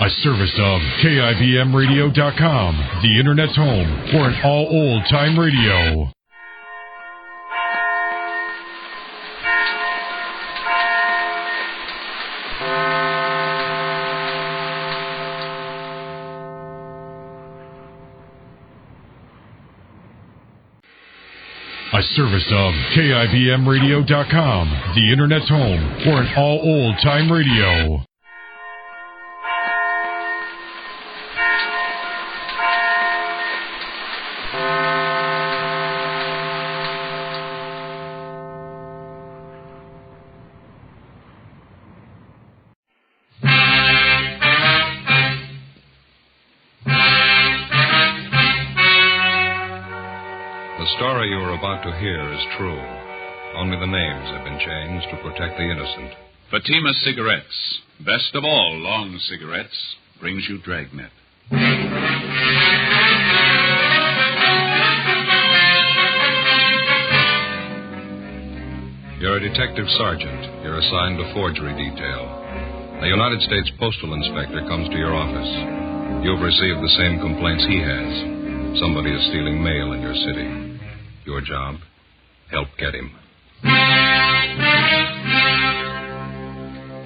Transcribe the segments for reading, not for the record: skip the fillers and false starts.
A service of KIBMradio.com, the Internet's home for an all-old-time radio. A service of KIBMradio.com, the Internet's home for an all-old-time radio. The story you are about to hear is true. Only the names have been changed to protect the innocent. Fatima Cigarettes, best of all long cigarettes, brings you Dragnet. You're a detective sergeant. You're assigned to forgery detail. A United States Postal Inspector comes to your office. You've received the same complaints he has. Somebody is stealing mail in your city. Your job, help get him.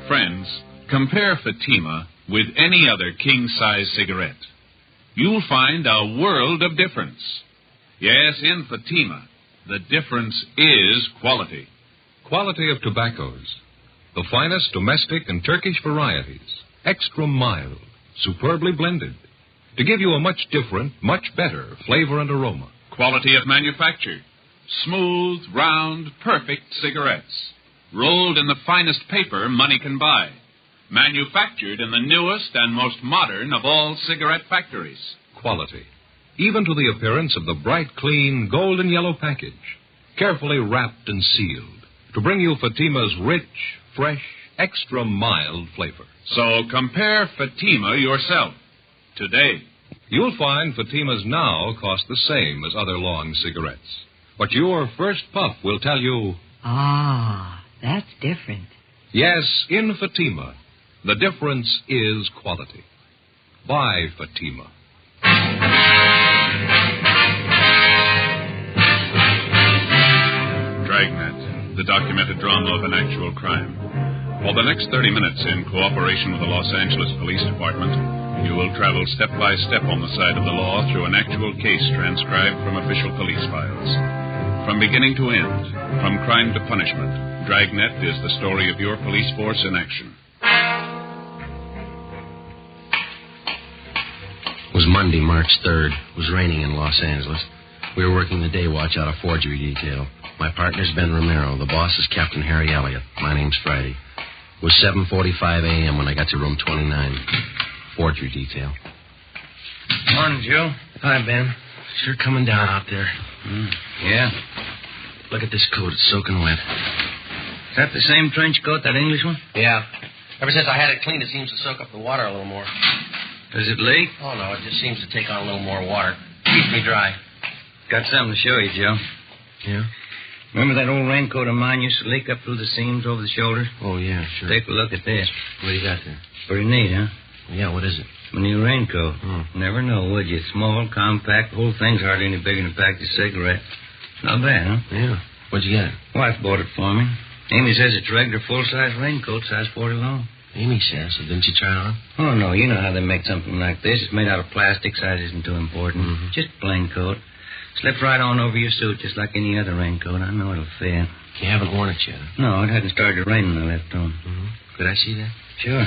Friends, compare Fatima with any other king-size cigarette. You'll find a world of difference. Yes, in Fatima, the difference is quality. Quality of tobaccos. The finest domestic and Turkish varieties. Extra mild, superbly blended. To give you a much different, much better flavor and aroma. Quality of manufacture. Smooth, round, perfect cigarettes. Rolled in the finest paper money can buy. Manufactured in the newest and most modern of all cigarette factories. Quality. Even to the appearance of the bright, clean, golden yellow package. Carefully wrapped and sealed. To bring you Fatima's rich, fresh, extra mild flavor. So compare Fatima yourself. Today. You'll find Fatimas now cost the same as other long cigarettes. But your first puff will tell you... Ah, that's different. Yes, in Fatima, the difference is quality. Buy Fatima. Dragnet, the documented drama of an actual crime. For the next 30 minutes, in cooperation with the Los Angeles Police Department, you will travel step by step on the side of the law through an actual case transcribed from official police files. From beginning to end, from crime to punishment, Dragnet is the story of your police force in action. It was Monday, March 3rd. It was raining in Los Angeles. We were working the day watch out of forgery detail. My partner's Ben Romero. The boss is Captain Harry Elliott. My name's Friday. It was 7:45 a.m. when I got to room 29. Forgery detail. Morning, Joe. Hi, Ben. Sure coming down out there. Yeah? Look at this coat. It's soaking wet. Is that the same trench coat, that English one? Yeah. Ever since I had it cleaned, it seems to soak up the water a little more. Does it leak? Oh, no. It just seems to take on a little more water. Keeps me dry. Got something to show you, Joe. Yeah? Remember that old raincoat of mine used to leak up through the seams over the shoulders? Oh, yeah, sure. Take a look at this. What do you got there? Pretty neat, huh? Yeah, what is it? My new raincoat. Oh. Never know, would you? Small, compact, the whole thing's hardly any bigger than a pack of cigarettes. Not bad, huh? Yeah. Where'd you get it? Wife bought it for me. Amy says it's a regular full-size raincoat, size 40 long. Amy says, so didn't you try it on? Oh, no, you know how they make something like this. It's made out of plastic. Size isn't too important. Mm-hmm. Just a plain coat. Slips right on over your suit, just like any other raincoat. I know it'll fit. You haven't worn it yet, huh? No, it hadn't started to rain when I left home. Mm-hmm. Could I see that? Sure.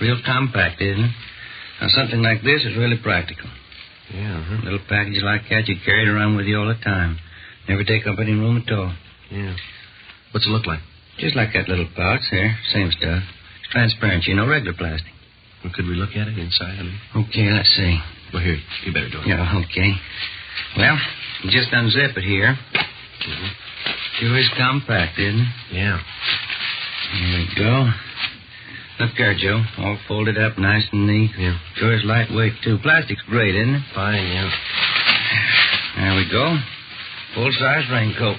Real compact, isn't it? Now, something like this is really practical. Yeah, huh? Little packages like that you carry it around with you all the time. Never take up any room at all. Yeah. What's it look like? Just like that little pouch there. Same stuff. It's transparent, you know, regular plastic. Well, could we look at it inside? Okay, let's see. Well, here, you better do it. Yeah, okay. Well, you just unzip it here. Mm-hmm. Sure is compact, isn't it? Yeah. There we go. Look there, Joe. All folded up nice and neat. Yeah. Sure is lightweight, too. Plastic's great, isn't it? Fine, yeah. There we go. Full-size raincoat.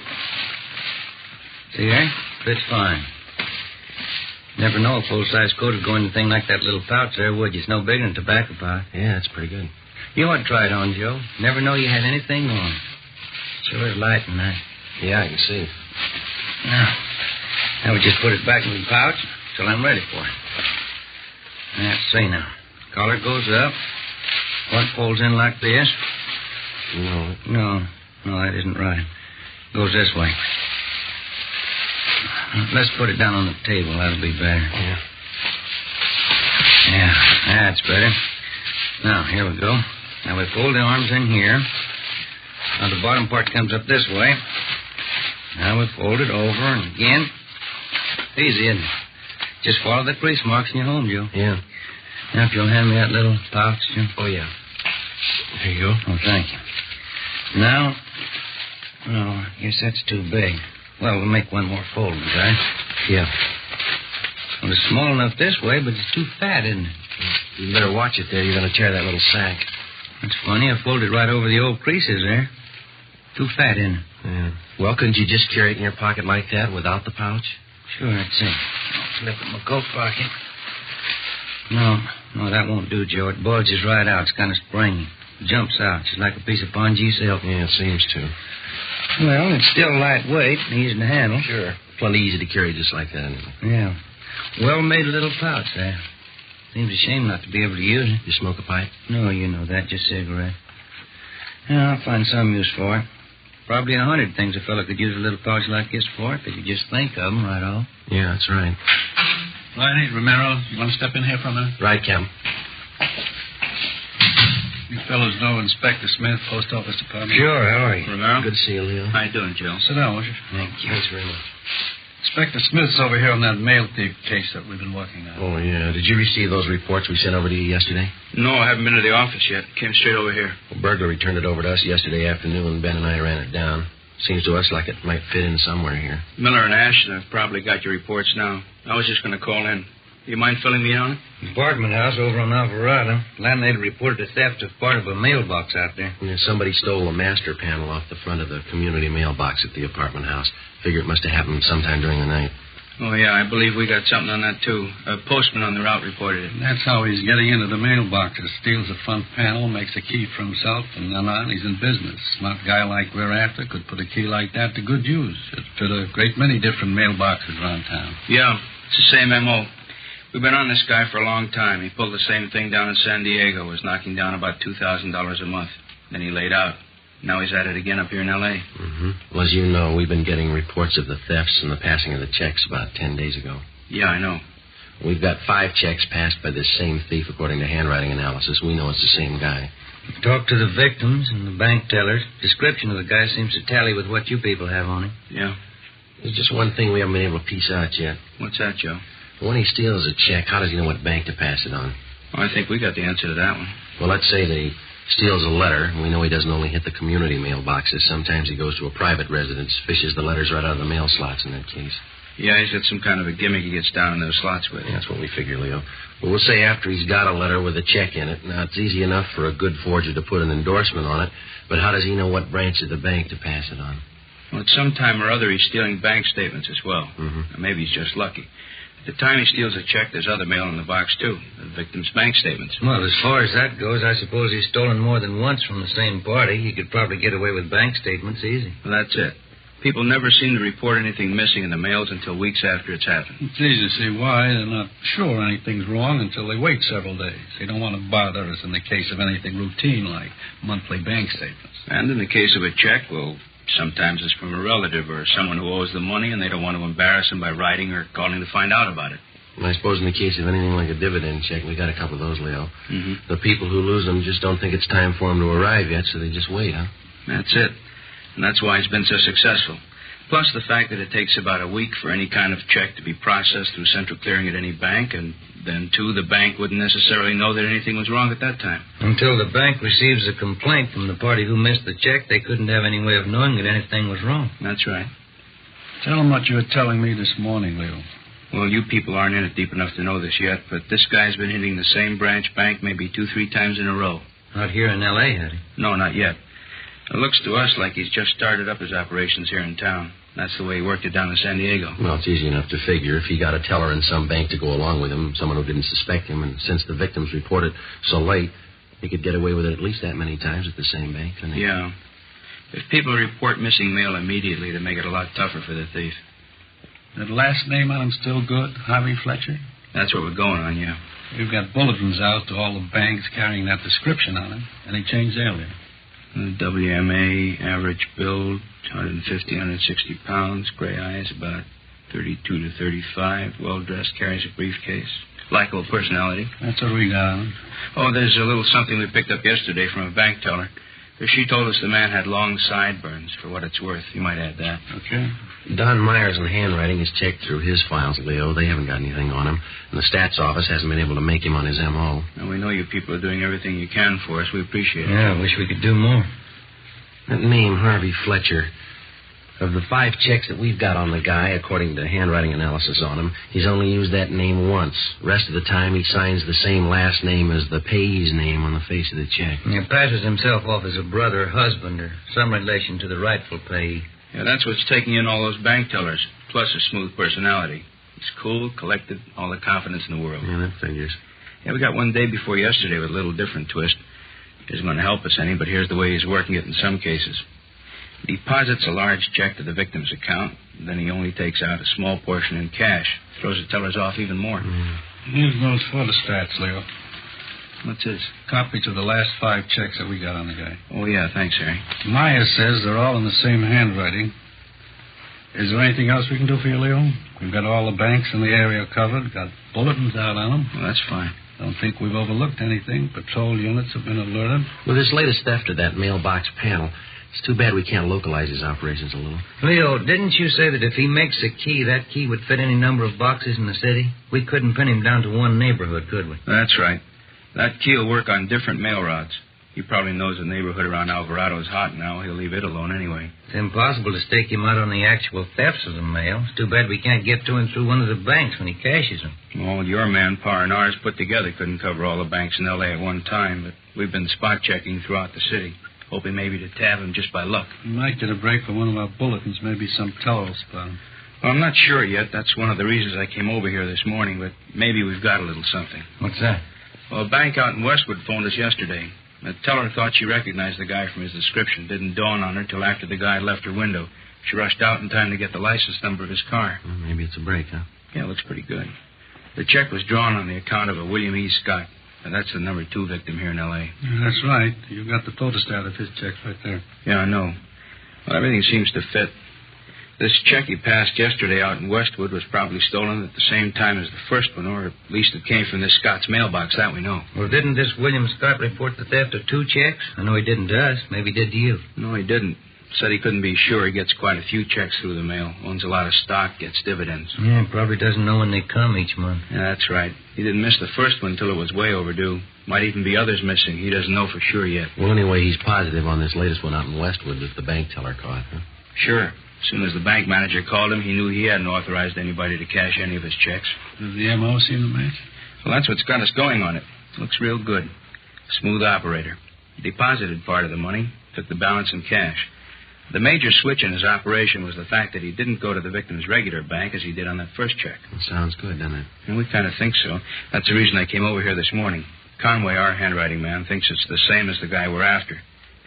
See there? Fits fine. Never know a full-size coat would go in a thing like that little pouch there, would you? It's no bigger than a tobacco pouch. Yeah, that's pretty good. You ought to try it on, Joe. Never know you had anything on. Sure is light tonight. Yeah, I can see. Now we just put it back in the pouch till I'm ready for it. Let's see now. Collar goes up. One folds in like this. No, that isn't right. Goes this way. Let's put it down on the table. That'll be better. Yeah, that's better. Now, here we go. Now we fold the arms in here. Now the bottom part comes up this way. Now we fold it over and again. Easy, isn't it? Just follow the crease marks and you're home, Joe. Yeah. Now, if you'll hand me that little pouch, Joe. Oh, yeah. Here you go. Oh, thank you. Now, I guess that's too big. Well, we'll make one more fold, okay? Yeah. Well, it's small enough this way, but it's too fat, isn't it? You better watch it there. You're going to tear that little sack. That's funny. I folded right over the old creases there. Too fat, isn't it? Yeah. Well, couldn't you just carry it in your pocket like that without the pouch? Sure, that's it. I'll slip it in my coat pocket. No, that won't do, Joe. It bulges right out. It's kind of springy. It jumps out, just like a piece of pongee silk. Yeah, it seems to. Well, it's still lightweight and easy to handle. Sure. Plenty easy to carry just like that, anyway. Yeah. Well-made little pouch there. Seems a shame not to be able to use it. You smoke a pipe? No, you know that. Just cigarette. Yeah, I'll find some use for it. Probably 100 things a fellow could use a little pouch like this for if he could just think of them right off. Yeah, that's right. Riley, Romero, you want to step in here for a minute? Right, Captain. You fellows know Inspector Smith, Post Office Department? Sure, how are you? Romero? Good to see you, Leo. How you doing, Joe? Sit down, won't you? Thank you. Thanks very much. Inspector Smith's over here on that mail thief case that we've been working on. Oh, yeah. Did you receive those reports we sent over to you yesterday? No, I haven't been to the office yet. Came straight over here. Well, Burglar turned it over to us yesterday afternoon. Ben and I ran it down. Seems to us like it might fit in somewhere here. Miller and Ashton have probably got your reports now. I was just going to call in. You mind filling me in on it? Apartment house over on Alvarado. Landlady reported a theft of part of a mailbox out there. Yeah, somebody stole a master panel off the front of the community mailbox at the apartment house. Figure it must have happened sometime during the night. Oh, yeah, I believe we got something on that, too. A postman on the route reported it. That's how he's getting into the mailboxes. Steals the front panel, makes a key for himself, and then on, he's in business. Smart guy like we're after could put a key like that to good use. It'd fit a great many different mailboxes around town. Yeah, it's the same M.O. We've been on this guy for a long time. He pulled the same thing down in San Diego, was knocking down about $2,000 a month. Then he laid out. Now he's at it again up here in L.A. Mm-hmm. Well, as you know, we've been getting reports of the thefts and the passing of the checks about 10 days ago. Yeah, I know. We've got 5 checks passed by this same thief according to handwriting analysis. We know it's the same guy. Talked to the victims and the bank tellers. Description of the guy seems to tally with what you people have on him. Yeah. There's just one thing we haven't been able to piece out yet. What's that, Joe? When he steals a check, how does he know what bank to pass it on? Well, I think we got the answer to that one. Well, let's say that he steals a letter, and we know he doesn't only hit the community mailboxes. Sometimes he goes to a private residence, fishes the letters right out of the mail slots in that case. Yeah, he's got some kind of a gimmick he gets down in those slots with. Yeah, that's what we figure, Leo. Well, we'll say after he's got a letter with a check in it. Now, it's easy enough for a good forger to put an endorsement on it, but how does he know what branch of the bank to pass it on? Well, at some time or other, he's stealing bank statements as well. Mm-hmm. Or maybe he's just lucky. At the time he steals a check, there's other mail in the box, too. The victim's bank statements. Well, as far as that goes, I suppose he's stolen more than once from the same party. He could probably get away with bank statements easy. Well, that's it. People never seem to report anything missing in the mails until weeks after it's happened. It's easy to see why. They're not sure anything's wrong until they wait several days. They don't want to bother us in the case of anything routine like monthly bank statements. And in the case of a check, well, sometimes it's from a relative or someone who owes them money, and they don't want to embarrass them by writing or calling to find out about it. And I suppose in the case of anything like a dividend check, we got a couple of those, Leo. Mm-hmm. The people who lose them just don't think it's time for them to arrive yet, so they just wait, huh? That's it. And that's why it's been so successful. Plus the fact that it takes about a week for any kind of check to be processed through central clearing at any bank, and then, too, the bank wouldn't necessarily know that anything was wrong at that time. Until the bank receives a complaint from the party who missed the check, they couldn't have any way of knowing that anything was wrong. That's right. Tell them what you were telling me this morning, Leo. Well, you people aren't in it deep enough to know this yet, but this guy's been hitting the same branch bank maybe 2-3 times in a row. Not here in L.A., had he? No, not yet. It looks to us like he's just started up his operations here in town. That's the way he worked it down in San Diego. Well, it's easy enough to figure. If he got a teller in some bank to go along with him, someone who didn't suspect him, and since the victims reported so late, he could get away with it at least that many times at the same bank, couldn't he? Yeah. If people report missing mail immediately, they make it a lot tougher for the thief. That last name on him still good, Harvey Fletcher? That's what we're going on, yeah. We've got bulletins out to all the banks carrying that description on him, and he changed earlier. WMA, average build, 150, 160 pounds, gray eyes, about 32 to 35, well-dressed, carries a briefcase. Likable personality. That's what we got on him. Oh, there's a little something we picked up yesterday from a bank teller. She told us the man had long sideburns, for what it's worth. You might add that. Okay. Don Myers in handwriting has checked through his files, Leo. They haven't got anything on him. And the stats office hasn't been able to make him on his M.O. And we know you people are doing everything you can for us. We appreciate it. Yeah, I wish we could do more. That name, Harvey Fletcher, of the 5 checks that we've got on the guy, according to handwriting analysis on him, he's only used that name once. The rest of the time, he signs the same last name as the payee's name on the face of the check. He passes himself off as a brother, husband, or some relation to the rightful payee. Yeah, that's what's taking in all those bank tellers, plus a smooth personality. He's cool, collected, all the confidence in the world. Yeah, that figures. Yeah, we got one day before yesterday with a little different twist. Isn't going to help us any, but here's the way he's working it in some cases. He deposits a large check to the victim's account, then he only takes out a small portion in cash. Throws the tellers off even more. Here's those photo stats, Leo. What's this? Copy to the last 5 checks that we got on the guy. Oh, yeah, thanks, Harry. Myers says they're all in the same handwriting. Is there anything else we can do for you, Leo? We've got all the banks in the area covered, got bulletins out on them. Well, that's fine. Don't think we've overlooked anything. Patrol units have been alerted. With this latest theft of that mailbox panel, it's too bad we can't localize his operations a little. Leo, didn't you say that if he makes a key, that key would fit any number of boxes in the city? We couldn't pin him down to one neighborhood, could we? That's right. That key will work on different mail routes. He probably knows the neighborhood around Alvarado is hot now. He'll leave it alone anyway. It's impossible to stake him out on the actual thefts of the mail. It's too bad we can't get to him through one of the banks when he cashes them. Well, your manpower and ours put together couldn't cover all the banks in L.A. at one time, but we've been spot checking throughout the city, hoping maybe to tab him just by luck. We might get a break from one of our bulletins. Maybe some teller will spot him. Well, I'm not sure yet. That's one of the reasons I came over here this morning, but maybe we've got a little something. What's that? Well, a bank out in Westwood phoned us yesterday. The teller thought she recognized the guy from his description. Didn't dawn on her till after the guy had left her window. She rushed out in time to get the license number of his car. Well, maybe it's a break, huh? Yeah, it looks pretty good. The check was drawn on the account of a William E. Scott. And that's the number 2 victim here in L.A. Yeah, that's right. You've got the photostat of his checks right there. Yeah, I know. Well, everything seems to fit. This check he passed yesterday out in Westwood was probably stolen at the same time as the first one, or at least it came from this Scott's mailbox. That we know. Well, didn't this William Scott report the theft of 2 checks? I know he didn't to us. Maybe he did to you. No, he didn't. Said he couldn't be sure. He gets quite a few checks through the mail. Owns a lot of stock, gets dividends. Yeah, probably doesn't know when they come each month. Yeah, that's right. He didn't miss the first one until it was way overdue. Might even be others missing. He doesn't know for sure yet. Well, anyway, he's positive on this latest one out in Westwood that the bank teller caught, huh? Sure. As soon as the bank manager called him, he knew he hadn't authorized anybody to cash any of his checks. Does the M.O. seem to match? Well, that's what's got us going on it. Looks real good. Smooth operator. Deposited part of the money, took the balance in cash. The major switch in his operation was the fact that he didn't go to the victim's regular bank as he did on that first check. That sounds good, doesn't it? And we kind of think so. That's the reason I came over here this morning. Conway, our handwriting man, thinks it's the same as the guy we're after.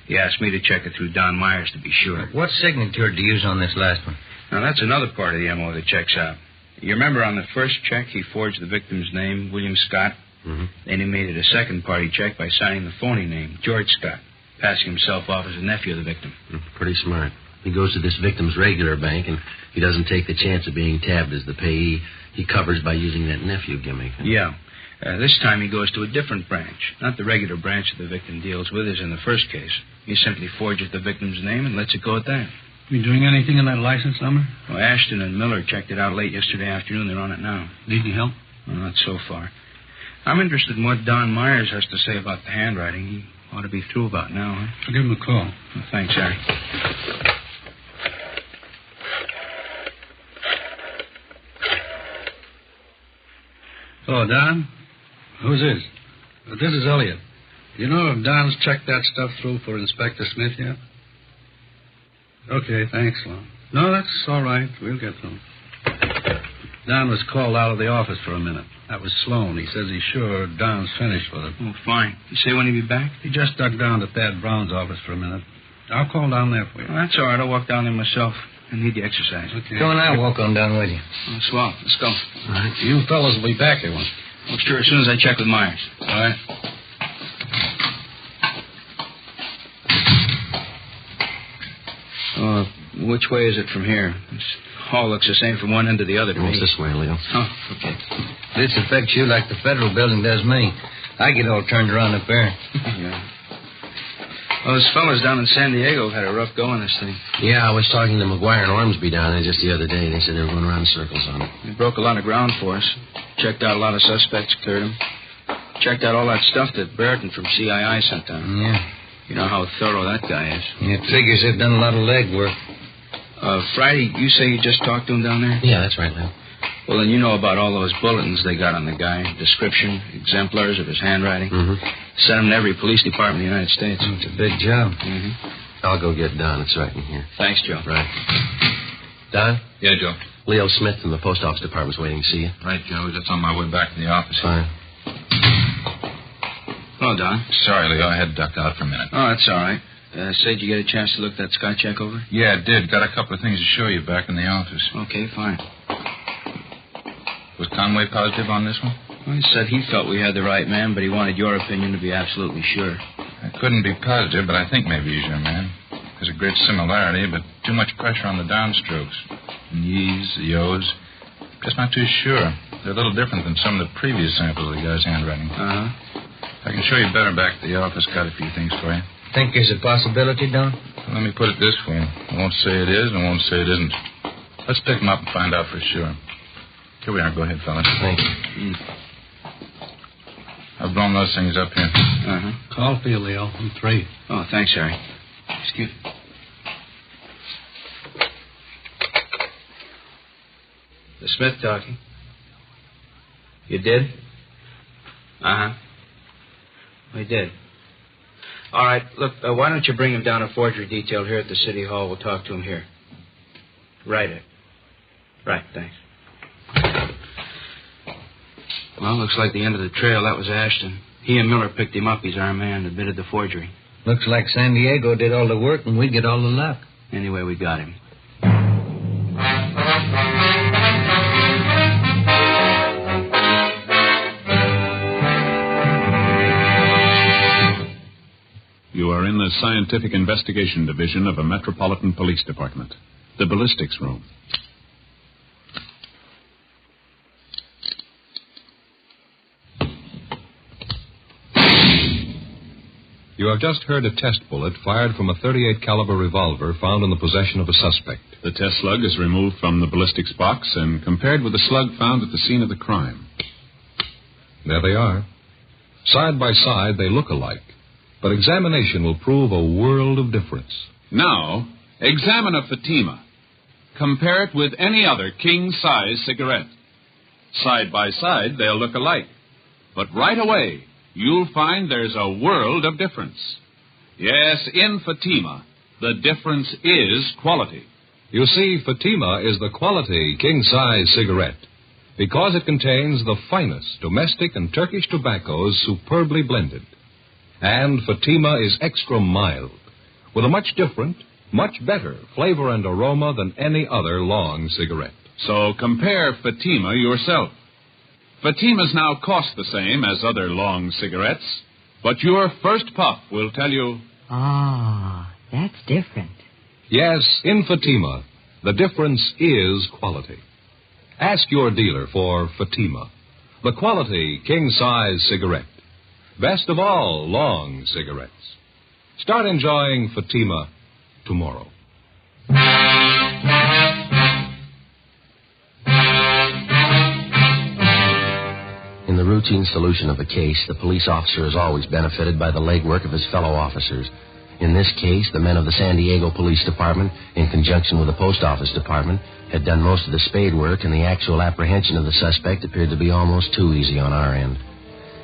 He asked me to check it through Don Myers to be sure. What signature did you use on this last one? Now, that's another part of the M.O. that checks out. You remember on the first check, he forged the victim's name, William Scott? Mm-hmm. Then he made it a second-party check by signing the phony name, George Scott, passing himself off as a nephew of the victim. Pretty smart. He goes to this victim's regular bank, and he doesn't take the chance of being tabbed as the payee. He covers by using that nephew gimmick. Huh? Yeah. This time he goes to a different branch. Not the regular branch that the victim deals with as in the first case. He simply forges the victim's name and lets it go at that. You doing anything in that license number? Well, Ashton and Miller checked it out late yesterday afternoon. They're on it now. Need any help? Well, not so far. I'm interested in what Don Myers has to say about the handwriting. He ought to be through about now, huh? I'll give him a call. Well, thanks, Harry. Oh, Don? Who's this? This is Elliot. You know if Don's checked that stuff through for Inspector Smith yet? Okay, thanks, Lon. No, that's all right. We'll get them. Don was called out of the office for a minute. That was Sloan. He says he's sure Don's finished with it. Oh, fine. You say when he'll be back? He just ducked down to Thad Brown's office for a minute. I'll call down there for you. Oh, that's all right. I'll walk down there myself. I need the exercise. Okay. Go and I'll walk on down with you. Oh, swell. Let's go. All right. You fellas will be back here once. Oh, sure, as soon as I check with Myers. All right. Which way is it from here? This hall looks the same from one end to the other to me. It's this way, Leo. Oh, okay. This affects you like the federal building does me. I get all turned around up there. Yeah. Well, those fellas down in San Diego had a rough go on this thing. Yeah, I was talking to McGuire and Ormsby down there just the other day. They said they were going around in circles on it. They broke a lot of ground for us. Checked out a lot of suspects, cleared them. Checked out all that stuff that Brereton from CII sent down. Yeah. You know how thorough that guy is. It figures they've done a lot of legwork. Friday, you say you just talked to him down there? Yeah, that's right, Leo. Well, then you know about all those bulletins they got on the guy. Description, exemplars of his handwriting. Mm-hmm. Sent them to every police department in the United States. It's a big job. Mm-hmm. I'll go get Don. It's right in here. Thanks, Joe. Right. Don? Yeah, Joe. Leo Smith from the post office department's waiting to see you. Right, Joe. Just on my way back to the office. Fine. Hello, Don. Sorry, Leo. I had ducked out for a minute. Oh, that's all right. Say, did you get a chance to look that sky check over? Yeah, I did. Got a couple of things to show you back in the office. Okay, fine. Was Conway positive on this one? Well, he said he felt we had the right man, but he wanted your opinion to be absolutely sure. I couldn't be positive, but I think maybe he's your man. There's a great similarity, but too much pressure on the downstrokes. The ye's, the yo's. Just not too sure. They're a little different than some of the previous samples of the guy's handwriting. Uh-huh. I can show you better back at the office. Got a few things for you. Think there's a possibility, Don? Let me put it this way. I won't say it is, and I won't say it isn't. Let's pick them up and find out for sure. Here we are. Go ahead, fellas. Thank you. I've blown those things up here. Uh-huh. Call for you, Leo. I'm 3. Oh, thanks, Harry. Excuse me. The Smith talking. You did? Uh-huh. We did. All right, look, why don't you bring him down a forgery detail here at the City Hall? We'll talk to him here. Right. Right, thanks. Well, looks like the end of the trail. That was Ashton. He and Miller picked him up. He's our man, admitted the forgery. Looks like San Diego did all the work and we get all the luck. Anyway, we got him. You are in the Scientific Investigation Division of a Metropolitan Police Department, the Ballistics Room. You have just heard a test bullet fired from a .38 caliber revolver found in the possession of a suspect. The test slug is removed from the ballistics box and compared with the slug found at the scene of the crime. There they are. Side by side, they look alike. But examination will prove a world of difference. Now, examine a Fatima. Compare it with any other king-size cigarette. Side by side, they'll look alike. But right away, you'll find there's a world of difference. Yes, in Fatima, the difference is quality. You see, Fatima is the quality king-size cigarette because it contains the finest domestic and Turkish tobaccos superbly blended. And Fatima is extra mild, with a much different, much better flavor and aroma than any other long cigarette. So compare Fatima yourself. Fatimas now cost the same as other long cigarettes, but your first puff will tell you... Ah, that's different. Yes, in Fatima, the difference is quality. Ask your dealer for Fatima, the quality king-size cigarette. Best of all long cigarettes. Start enjoying Fatima tomorrow. In the routine solution of a case, the police officer is always benefited by the legwork of his fellow officers. In this case, the men of the San Diego Police Department, in conjunction with the Post Office Department, had done most of the spade work, and the actual apprehension of the suspect appeared to be almost too easy on our end.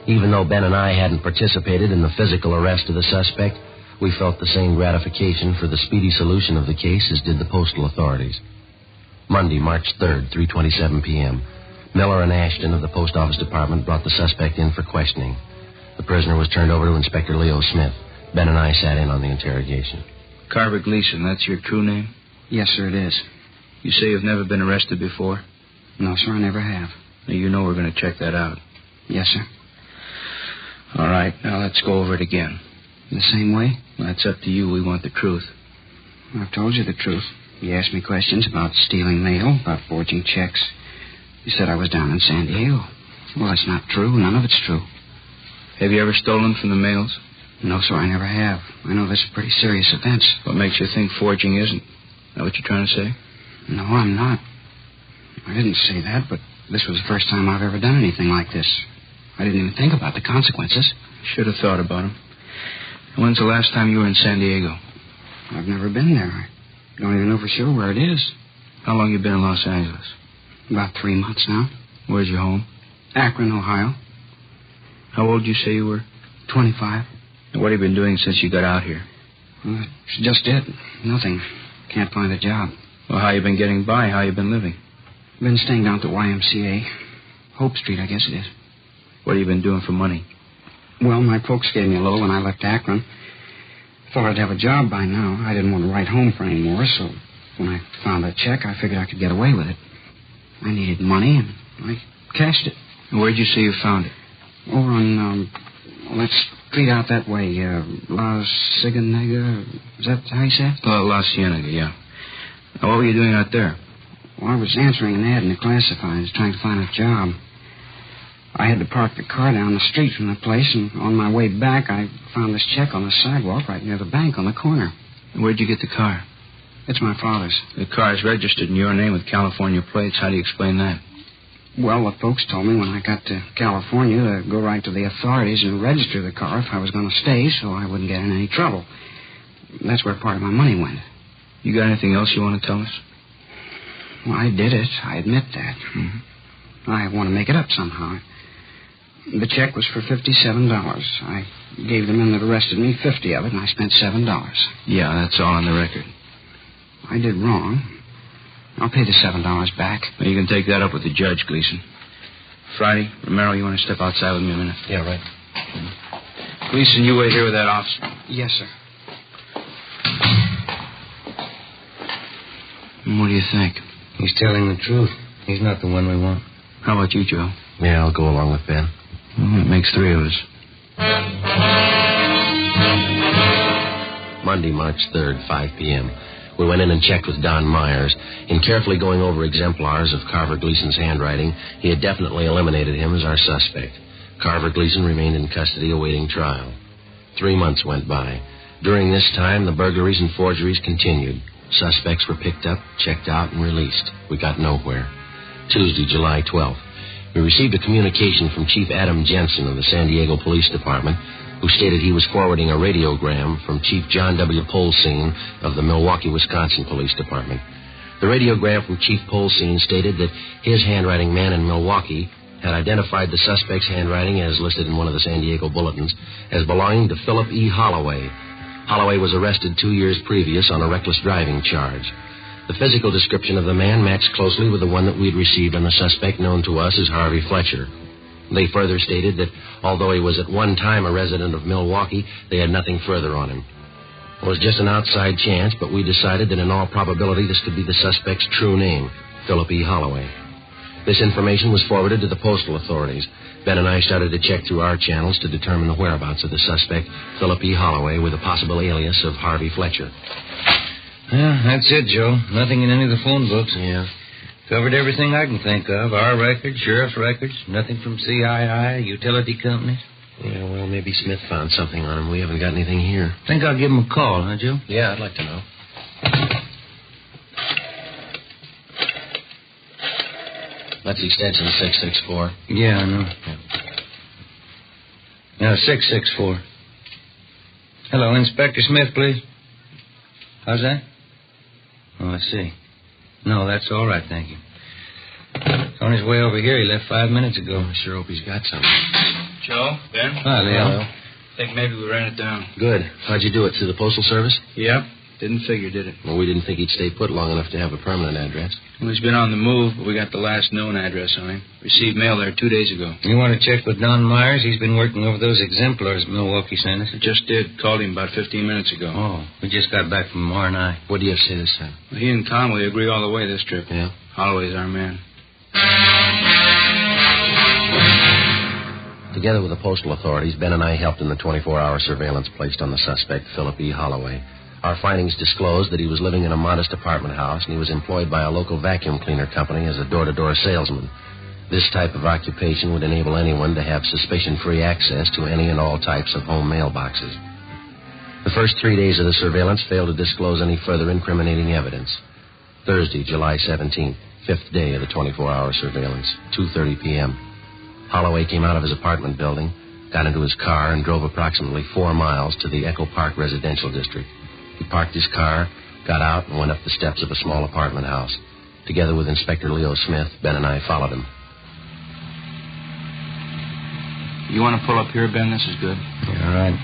Even though Ben and I hadn't participated in the physical arrest of the suspect, We felt the same gratification for the speedy solution of the case as did the postal authorities. Monday, March 3rd, 3:27 p.m. Miller and Ashton of the Post Office Department brought the suspect in for questioning. The prisoner was turned over to Inspector Leo Smith. Ben and I sat in on the interrogation. Carver Gleason, that's your true name? Yes, sir, it is. You say you've never been arrested before? No, sir, I never have. Now, you know we're going to check that out. Yes, sir. All right, now let's go over it again. The same way? Well, that's up to you. We want the truth. I've told you the truth. You asked me questions about stealing mail, about forging checks. You said I was down in San Diego. Well, that's not true. None of it's true. Have you ever stolen from the mails? No, sir, I never have. I know this is a pretty serious offense. What makes you think forging isn't? Is that what you're trying to say? No, I'm not. I didn't say that, but this was the first time I've ever done anything like this. I didn't even think about the consequences. Should have thought about them. When's the last time you were in San Diego? I've never been there. I don't even know for sure where it is. How long you been in Los Angeles? About 3 months now. Where's your home? Akron, Ohio. How old did you say you were? 25. And what have you been doing since you got out here? Well, it's just it. Nothing. Can't find a job. Well, how you been getting by? How you been living? Been staying down at the YMCA. Hope Street, I guess it is. What have you been doing for money? Well, my folks gave me a little when I left Akron. Thought I'd have a job by now. I didn't want to write home for any more, so when I found that check, I figured I could get away with it. I needed money, and I cashed it. And where'd you say you found it? Over on, that street out that way, La Cienega. Is that how you say it? La Cienega, yeah. Now, what were you doing out there? Well, I was answering an ad in the classifieds, trying to find a job. I had to park the car down the street from the place, and on my way back, I found this check on the sidewalk right near the bank on the corner. Where'd you get the car? It's my father's. The car's registered in your name with California plates. How do you explain that? Well, the folks told me when I got to California to go right to the authorities and register the car if I was going to stay so I wouldn't get in any trouble. That's where part of my money went. You got anything else you want to tell us? Well, I did it. I admit that. Mm-hmm. I want to make it up somehow. The check was for $57. I gave the men that arrested me 50 of it, and I spent $7. Yeah, that's all on the record. I did wrong. I'll pay the $7 back. Well, you can take that up with the judge, Gleason. Friday, Romero, you want to step outside with me a minute? Yeah, right. Gleason, you wait here with that officer. Yes, sir. What do you think? He's telling the truth. He's not the one we want. How about you, Joe? Yeah, I'll go along with Ben. Well, it makes 3 of us. Monday, March 3rd, 5 p.m. We went in and checked with Don Myers. In carefully going over exemplars of Carver Gleason's handwriting, he had definitely eliminated him as our suspect. Carver Gleason remained in custody awaiting trial. 3 months went by. During this time, the burglaries and forgeries continued. Suspects were picked up, checked out, and released. We got nowhere. Tuesday, July 12th. We received a communication from Chief Adam Jensen of the San Diego Police Department, who stated he was forwarding a radiogram from Chief John W. Polsine of the Milwaukee, Wisconsin Police Department. The radiogram from Chief Polsine stated that his handwriting man in Milwaukee had identified the suspect's handwriting, as listed in one of the San Diego bulletins, as belonging to Philip E. Holloway. Holloway was arrested 2 years previous on a reckless driving charge. The physical description of the man matched closely with the one that we'd received on the suspect known to us as Harvey Fletcher. They further stated that although he was at one time a resident of Milwaukee, they had nothing further on him. It was just an outside chance, but we decided that in all probability this could be the suspect's true name, Philip E. Holloway. This information was forwarded to the postal authorities. Ben and I started to check through our channels to determine the whereabouts of the suspect, Philip E. Holloway, with a possible alias of Harvey Fletcher. Yeah, that's it, Joe. Nothing in any of the phone books. Yeah. Covered everything I can think of. Our records, sheriff's records, nothing from CII, utility companies. Yeah, well, maybe Smith found something on him. We haven't got anything here. Think I'll give him a call, huh, Joe? Yeah, I'd like to know. That's extension 664. Yeah, I know. Yeah, 664. Hello, Inspector Smith, please. How's that? Oh, I see. No, that's all right, thank you. He's on his way over here. He left 5 minutes ago. I sure hope he's got something. Joe, Ben? Hi, Leo. Think maybe we ran it down. Good. How'd you do it? Through the Postal Service? Yep. Didn't figure, did it? Well, we didn't think he'd stay put long enough to have a permanent address. Well, he's been on the move, but we got the last known address on him. Received mail there 2 days ago. You want to check with Don Myers? He's been working over those exemplars Milwaukee sent us. I just did. Called him about 15 minutes ago. Oh, we just got back from R&I. What do you have to say this time? Well, he and Conway agree all the way this trip. Yeah? Holloway's our man. Together with the postal authorities, Ben and I helped in the 24-hour surveillance placed on the suspect, Philip E. Holloway. Our findings disclosed that he was living in a modest apartment house, and he was employed by a local vacuum cleaner company as a door-to-door salesman. This type of occupation would enable anyone to have suspicion-free access to any and all types of home mailboxes. The first 3 days of the surveillance failed to disclose any further incriminating evidence. Thursday, July 17th, fifth day of the 24-hour surveillance, 2:30 p.m. Holloway came out of his apartment building, got into his car, and drove approximately 4 miles to the Echo Park residential district. He parked his car, got out, and went up the steps of a small apartment house. Together with Inspector Leo Smith, Ben and I followed him. You want to pull up here, Ben? This is good. Yeah, all right.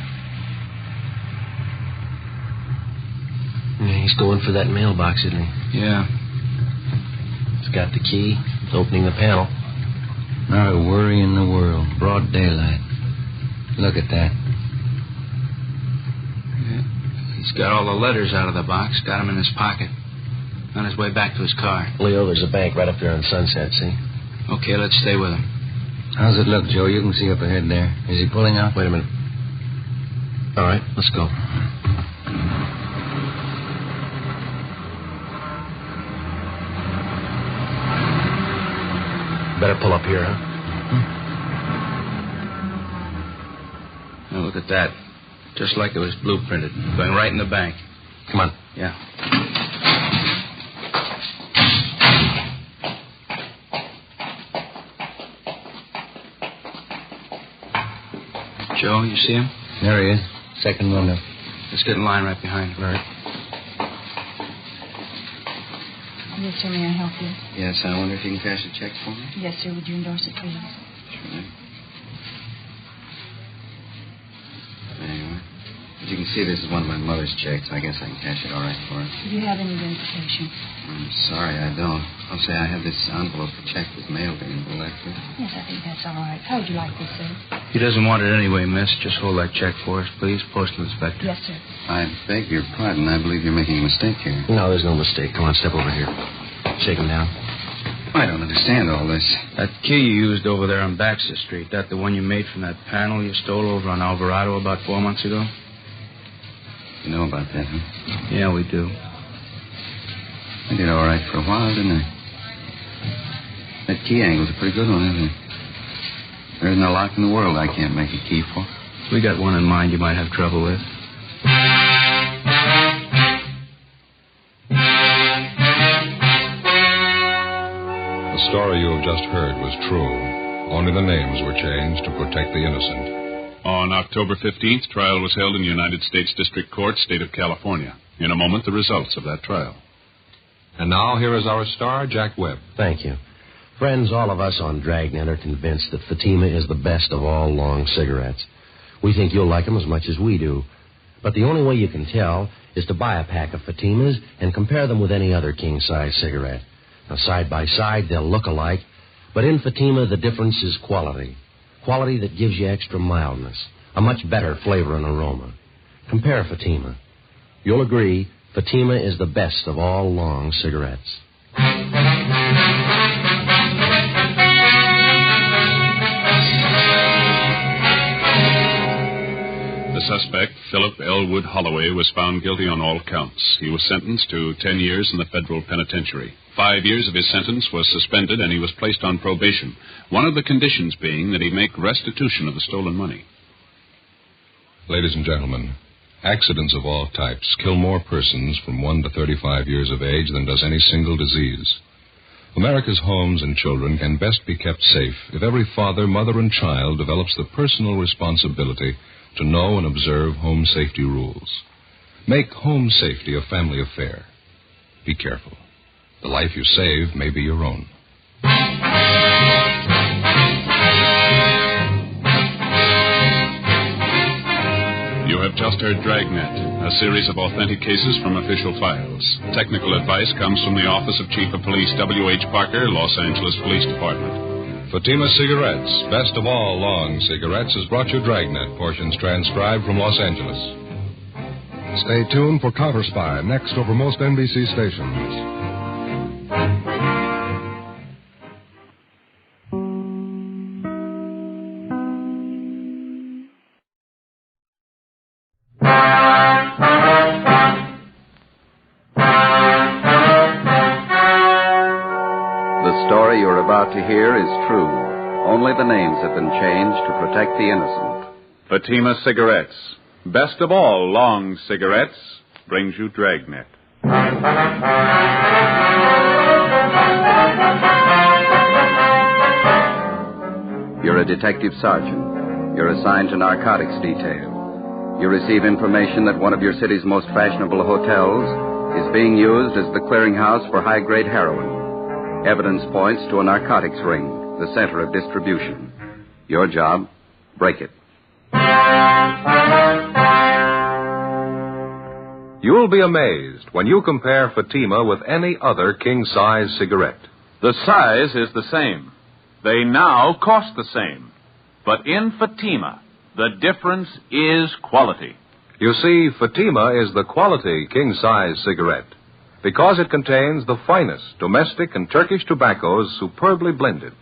Yeah, he's going for that mailbox, isn't he? Yeah. He's got the key. He's opening the panel. Not a worry in the world. Broad daylight. Look at that. Yeah. He's got all the letters out of the box, got them in his pocket. On his way back to his car. Leo, there's a bank right up there on Sunset, see? Okay, let's stay with him. How's it look, Joe? You can see up ahead there. Is he pulling out? Wait a minute. All right, let's go. Better pull up here, huh? Now, look at that. Just like it was blueprinted. Going right in the bank. Come on. Yeah. Joe, you see him? There he is. Second window. Let's get in line right behind him. All right. Yes, sir. May I help you? Yes, I wonder if you can cash a check for me? Yes, sir. Would you endorse it, please? Sure. There you are. As you can see, this is one of my mother's checks. I guess I can cash it all right for her. Do you have any identification? I'm sorry, I don't. I'll say I have this envelope the check was mailed in. Will that do? Yes, I think that's all right. How would you like this, sir? He doesn't want it anyway, miss. Just hold that check for us, please. Postal Inspector. Yes, sir. I beg your pardon. I believe you're making a mistake here. No, there's no mistake. Come on, step over here. Shake him down. I don't understand all this. That key you used over there on Baxter Street, that the one you made from that panel you stole over on Alvarado about 4 months ago? You know about that, huh? Yeah, we do. I did all right for a while, didn't I? That key angle's a pretty good one, isn't it? There isn't a lock in the world I can't make a key for. We got one in mind you might have trouble with. The story you have just heard was true. Only the names were changed to protect the innocent. On October 15th, trial was held in the United States District Court, State of California. In a moment, the results of that trial. And now, here is our star, Jack Webb. Thank you. Friends, all of us on Dragnet are convinced that Fatima is the best of all long cigarettes. We think you'll like them as much as we do. But the only way you can tell is to buy a pack of Fatimas and compare them with any other king-size cigarette. Now, side by side, they'll look alike, but in Fatima, the difference is quality. Quality that gives you extra mildness, a much better flavor and aroma. Compare Fatima. You'll agree, Fatima is the best of all long cigarettes. The suspect, Philip Elwood Holloway, was found guilty on all counts. He was sentenced to 10 years in the federal penitentiary. 5 years of his sentence was suspended, and he was placed on probation, one of the conditions being that he make restitution of the stolen money. Ladies and gentlemen, accidents of all types kill more persons from 1 to 35 years of age than does any single disease. America's homes and children can best be kept safe if every father, mother, and child develops the personal responsibility to know and observe home safety rules. Make home safety a family affair. Be careful. The life you save may be your own. Imposter, Dragnet, a series of authentic cases from official files. Technical advice comes from the Office of Chief of Police W.H. Parker, Los Angeles Police Department. Fatima Cigarettes, best of all long cigarettes, has brought you Dragnet, portions transcribed from Los Angeles. Stay tuned for Counter Spy, next over most NBC stations. To hear is true. Only the names have been changed to protect the innocent. Fatima Cigarettes, best of all long cigarettes, brings you Dragnet. You're a detective sergeant. You're assigned to narcotics detail. You receive information that one of your city's most fashionable hotels is being used as the clearinghouse for high-grade heroin. Evidence points to a narcotics ring, the center of distribution. Your job, break it. You'll be amazed when you compare Fatima with any other king-size cigarette. The size is the same. They now cost the same. But in Fatima, the difference is quality. You see, Fatima is the quality king-size cigarette because it contains the finest domestic and Turkish tobaccos superbly blended.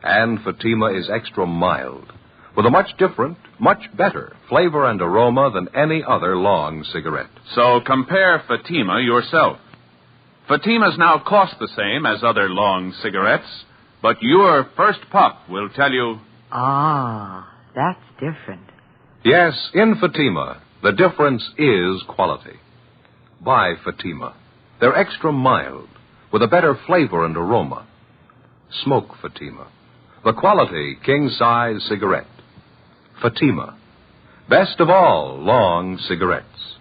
And Fatima is extra mild, with a much different, much better flavor and aroma than any other long cigarette. So compare Fatima yourself. Fatimas now cost the same as other long cigarettes, but your first puff will tell you... Ah, that's different. Yes, in Fatima, the difference is quality. Buy Fatima. They're extra mild, with a better flavor and aroma. Smoke Fatima, the quality king-size cigarette. Fatima, best of all long cigarettes.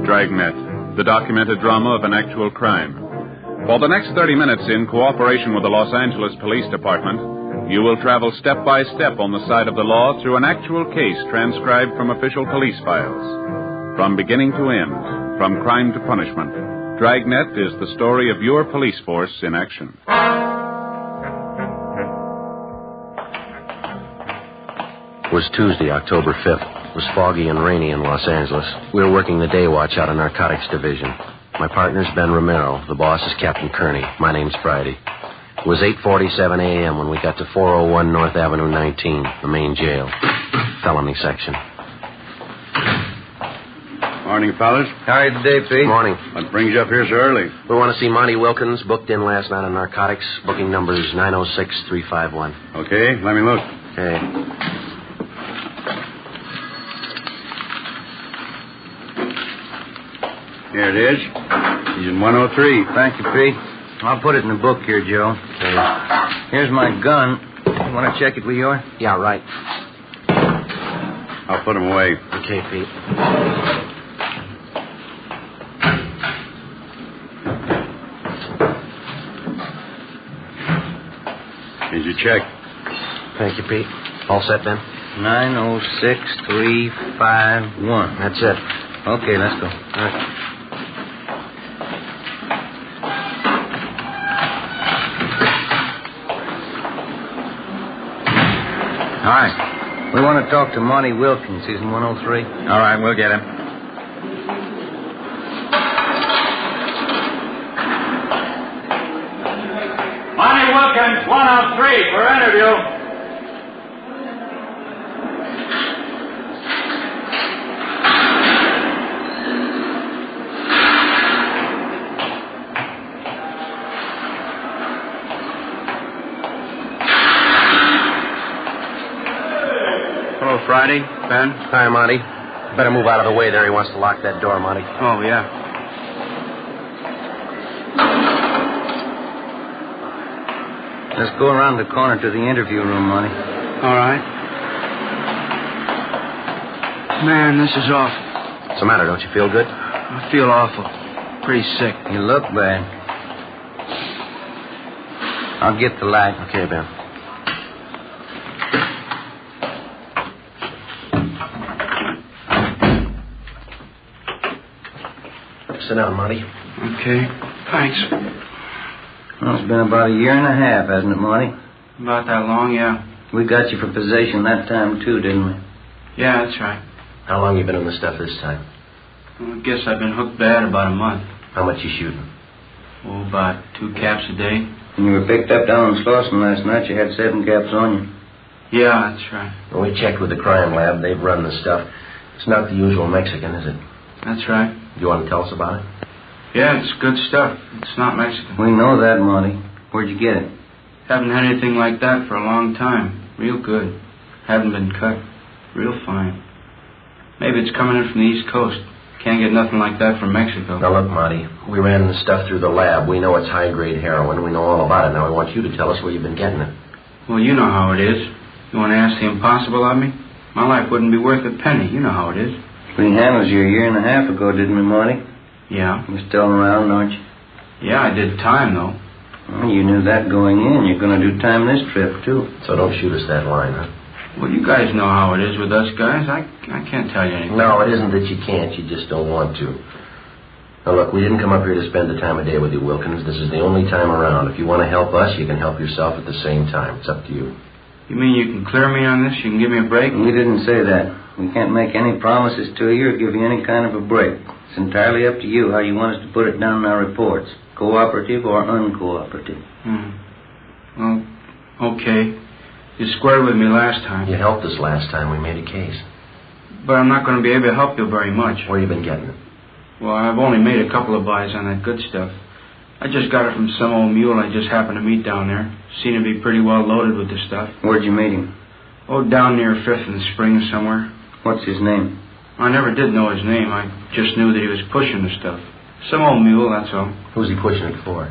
Dragnet, the documented drama of an actual crime. For the next 30 minutes, in cooperation with the Los Angeles Police Department, you will travel step by step on the side of the law through an actual case transcribed from official police files. From beginning to end, from crime to punishment, Dragnet is the story of your police force in action. It was Tuesday, October 5th. It was foggy and rainy in Los Angeles. We were working the day watch out of Narcotics Division. My partner's Ben Romero. The boss is Captain Kearney. My name's Friday. It was 8:47 a.m. when we got to 401 North Avenue 19, the main jail, felony section. Morning, fellas. How are you today, Pete? Morning. What brings you up here so early? We want to see Monty Wilkins, booked in last night on narcotics. Booking number's 906351. Okay, let me look. Okay. Here it is. He's in 103. Thank you, Pete. I'll put it in the book here, Joe. Okay. Here's my gun. You want to check it with yours? Yeah, right. I'll put him away. Okay, Pete. Here's your check. Thank you, Pete. All set, Ben? 906351. That's it. Okay, let's go. All right. Hi. We want to talk to Monty Wilkins. He's in 103. All right, we'll get him. Monty Wilkins, 103 for interview. Friday, Ben? Hi, Monty. Better move out of the way there. He wants to lock that door, Monty. Oh, yeah. Let's go around the corner to the interview room, Monty. All right. Man, this is awful. What's the matter? Don't you feel good? I feel awful. Pretty sick. You look bad. I'll get the light. Okay, Ben. Sit down, Marty. Okay. Thanks. Well, it's been about a year and a half, hasn't it, Marty? About that long, yeah. We got you for possession that time, too, didn't we? Yeah, that's right. How long you been on the stuff this time? Well, I guess I've been hooked bad about a month. How much you shooting? Oh, about 2 caps a day. When you were picked up down in Slauson last night, you had 7 caps on you. Yeah, that's right. Well, we checked with the crime lab. They've run the stuff. It's not the usual Mexican, is it? That's right. Do you want to tell us about it? Yeah, it's good stuff. It's not Mexican. We know that, Marty. Where'd you get it? Haven't had anything like that for a long time. Real good. Haven't been cut. Real fine. Maybe it's coming in from the East Coast. Can't get nothing like that from Mexico. Now, look, Marty, we ran the stuff through the lab. We know it's high-grade heroin. We know all about it. Now, we want you to tell us where you've been getting it. Well, you know how it is. You want to ask the impossible of me? My life wouldn't be worth a penny. You know how it is. We handled you a year and a half ago, didn't we, Marty? Yeah. You're still around, aren't you? Yeah, I did time, though. Well, you knew that going in. You're going to do time this trip, too. So don't shoot us that line, huh? Well, you guys know how it is with us guys. I can't tell you anything. No, it isn't that you can't. You just don't want to. Now, look, we didn't come up here to spend the time of day with you, Wilkins. This is the only time around. If you want to help us, you can help yourself at the same time. It's up to you. You mean you can clear me on this? You can give me a break? We didn't say that. We can't make any promises to you or give you any kind of a break. It's entirely up to you how you want us to put it down in our reports. Cooperative or uncooperative. Well, okay. You squared with me last time. You helped us last time. We made a case. But I'm not going to be able to help you very much. Where you been getting it? Well, I've only made a couple of buys on that good stuff. I just got it from some old mule I just happened to meet down there. Seemed to be pretty well loaded with the stuff. Where'd you meet him? Oh, down near 5th and Spring somewhere. What's his name? I never did know his name. I just knew that he was pushing the stuff. Some old mule, that's all. Who's he pushing it for?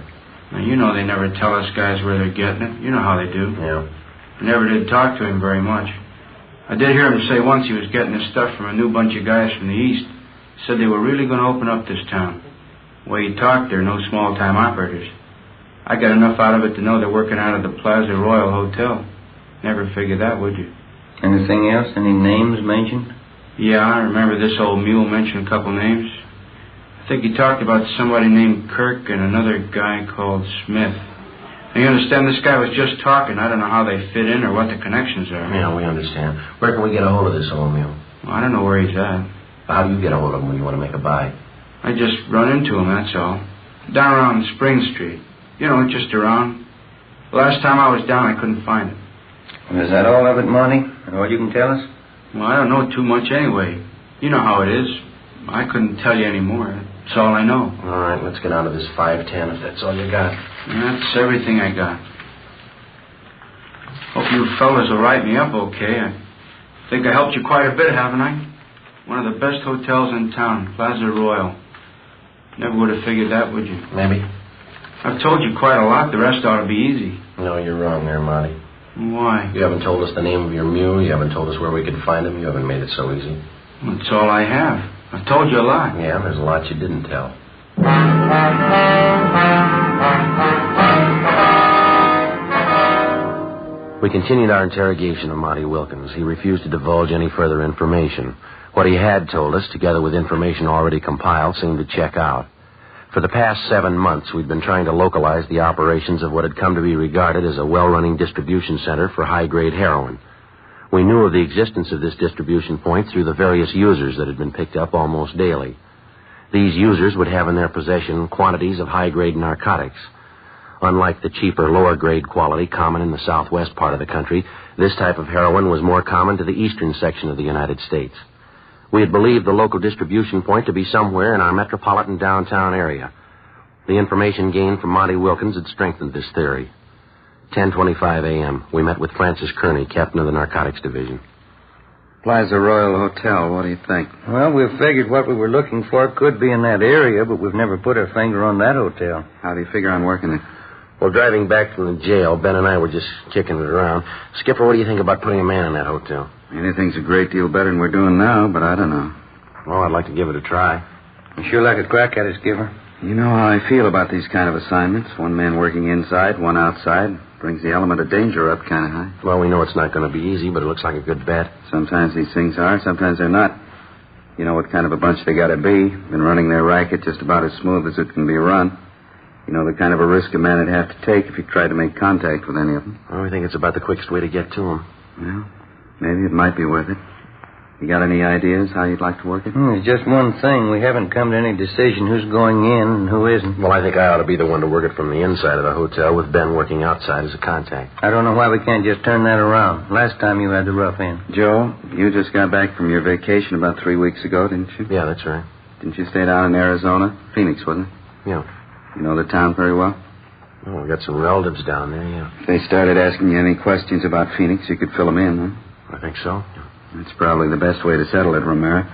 Now, you know they never tell us guys where they're getting it. You know how they do. Yeah. I never did talk to him very much. I did hear him say once he was getting his stuff from a new bunch of guys from the East. Said they were really going to open up this town. The way he talked, they're no small-time operators. I got enough out of it to know they're working out of the Plaza Royal Hotel. Never figured that, would you? Anything else? Any names mentioned? Yeah, I remember this old mule mentioned a couple names. I think he talked about somebody named Kirk and another guy called Smith. Now, you understand, this guy was just talking. I don't know how they fit in or what the connections are. Yeah, we understand. Where can we get a hold of this old mule? Well, I don't know where he's at. How do you get a hold of him when you want to make a buy? I just run into him, that's all. Down around Spring Street. You know, just around. The last time I was down, I couldn't find it. Is that all of it, Monty? All you can tell us? Well, I don't know too much anyway. You know how it is. I couldn't tell you any more. That's all I know. All right, let's get on to this 510 if that's all you got. That's everything I got. Hope you fellas will write me up okay. I think I helped you quite a bit, haven't I? One of the best hotels in town, Plaza Royal. Never would have figured that, would you? Maybe. I've told you quite a lot. The rest ought to be easy. No, you're wrong there, Monty. Why? You haven't told us the name of your mule. You haven't told us where we could find him. You haven't made it so easy. Well, that's all I have. I've told you a lot. Yeah, there's a lot you didn't tell. We continued our interrogation of Monty Wilkins. He refused to divulge any further information. What he had told us, together with information already compiled, seemed to check out. For the past 7 months, we'd been trying to localize the operations of what had come to be regarded as a well-running distribution center for high-grade heroin. We knew of the existence of this distribution point through the various users that had been picked up almost daily. These users would have in their possession quantities of high-grade narcotics. Unlike the cheaper, lower-grade quality common in the southwest part of the country, this type of heroin was more common to the eastern section of the United States. We had believed the local distribution point to be somewhere in our metropolitan downtown area. The information gained from Monty Wilkins had strengthened this theory. 10:25 a.m., we met with Francis Kearney, captain of the Narcotics Division. Plaza Royal Hotel, what do you think? Well, we've figured what we were looking for could be in that area, but we've never put our finger on that hotel. How do you figure on working it? Well, driving back from the jail, Ben and I were just kicking it around. Skipper, what do you think about putting a man in that hotel? Anything's a great deal better than we're doing now, but I don't know. Well, I'd like to give it a try. You sure like a crack at it, Skipper? You know how I feel about these kind of assignments. One man working inside, one outside. Brings the element of danger up kind of high. Well, we know it's not going to be easy, but it looks like a good bet. Sometimes these things are, sometimes they're not. You know what kind of a bunch they gotta be. Been running their racket just about as smooth as it can be run. You know the kind of a risk a man would have to take if he tried to make contact with any of them. Well, we think it's about the quickest way to get to them. Well, maybe it might be worth it. You got any ideas how you'd like to work it? There's just one thing. We haven't come to any decision who's going in and who isn't. Well, I think I ought to be the one to work it from the inside of the hotel with Ben working outside as a contact. I don't know why we can't just turn that around. Last time you had the rough end. Joe, you just got back from your vacation about 3 weeks ago, didn't you? Yeah, that's right. Didn't you stay down in Arizona? Phoenix, wasn't it? Yeah. You know the town very well? Oh, we got some relatives down there, yeah. If they started asking you any questions about Phoenix, you could fill them in, huh? I think so. That's probably the best way to settle it, Romero.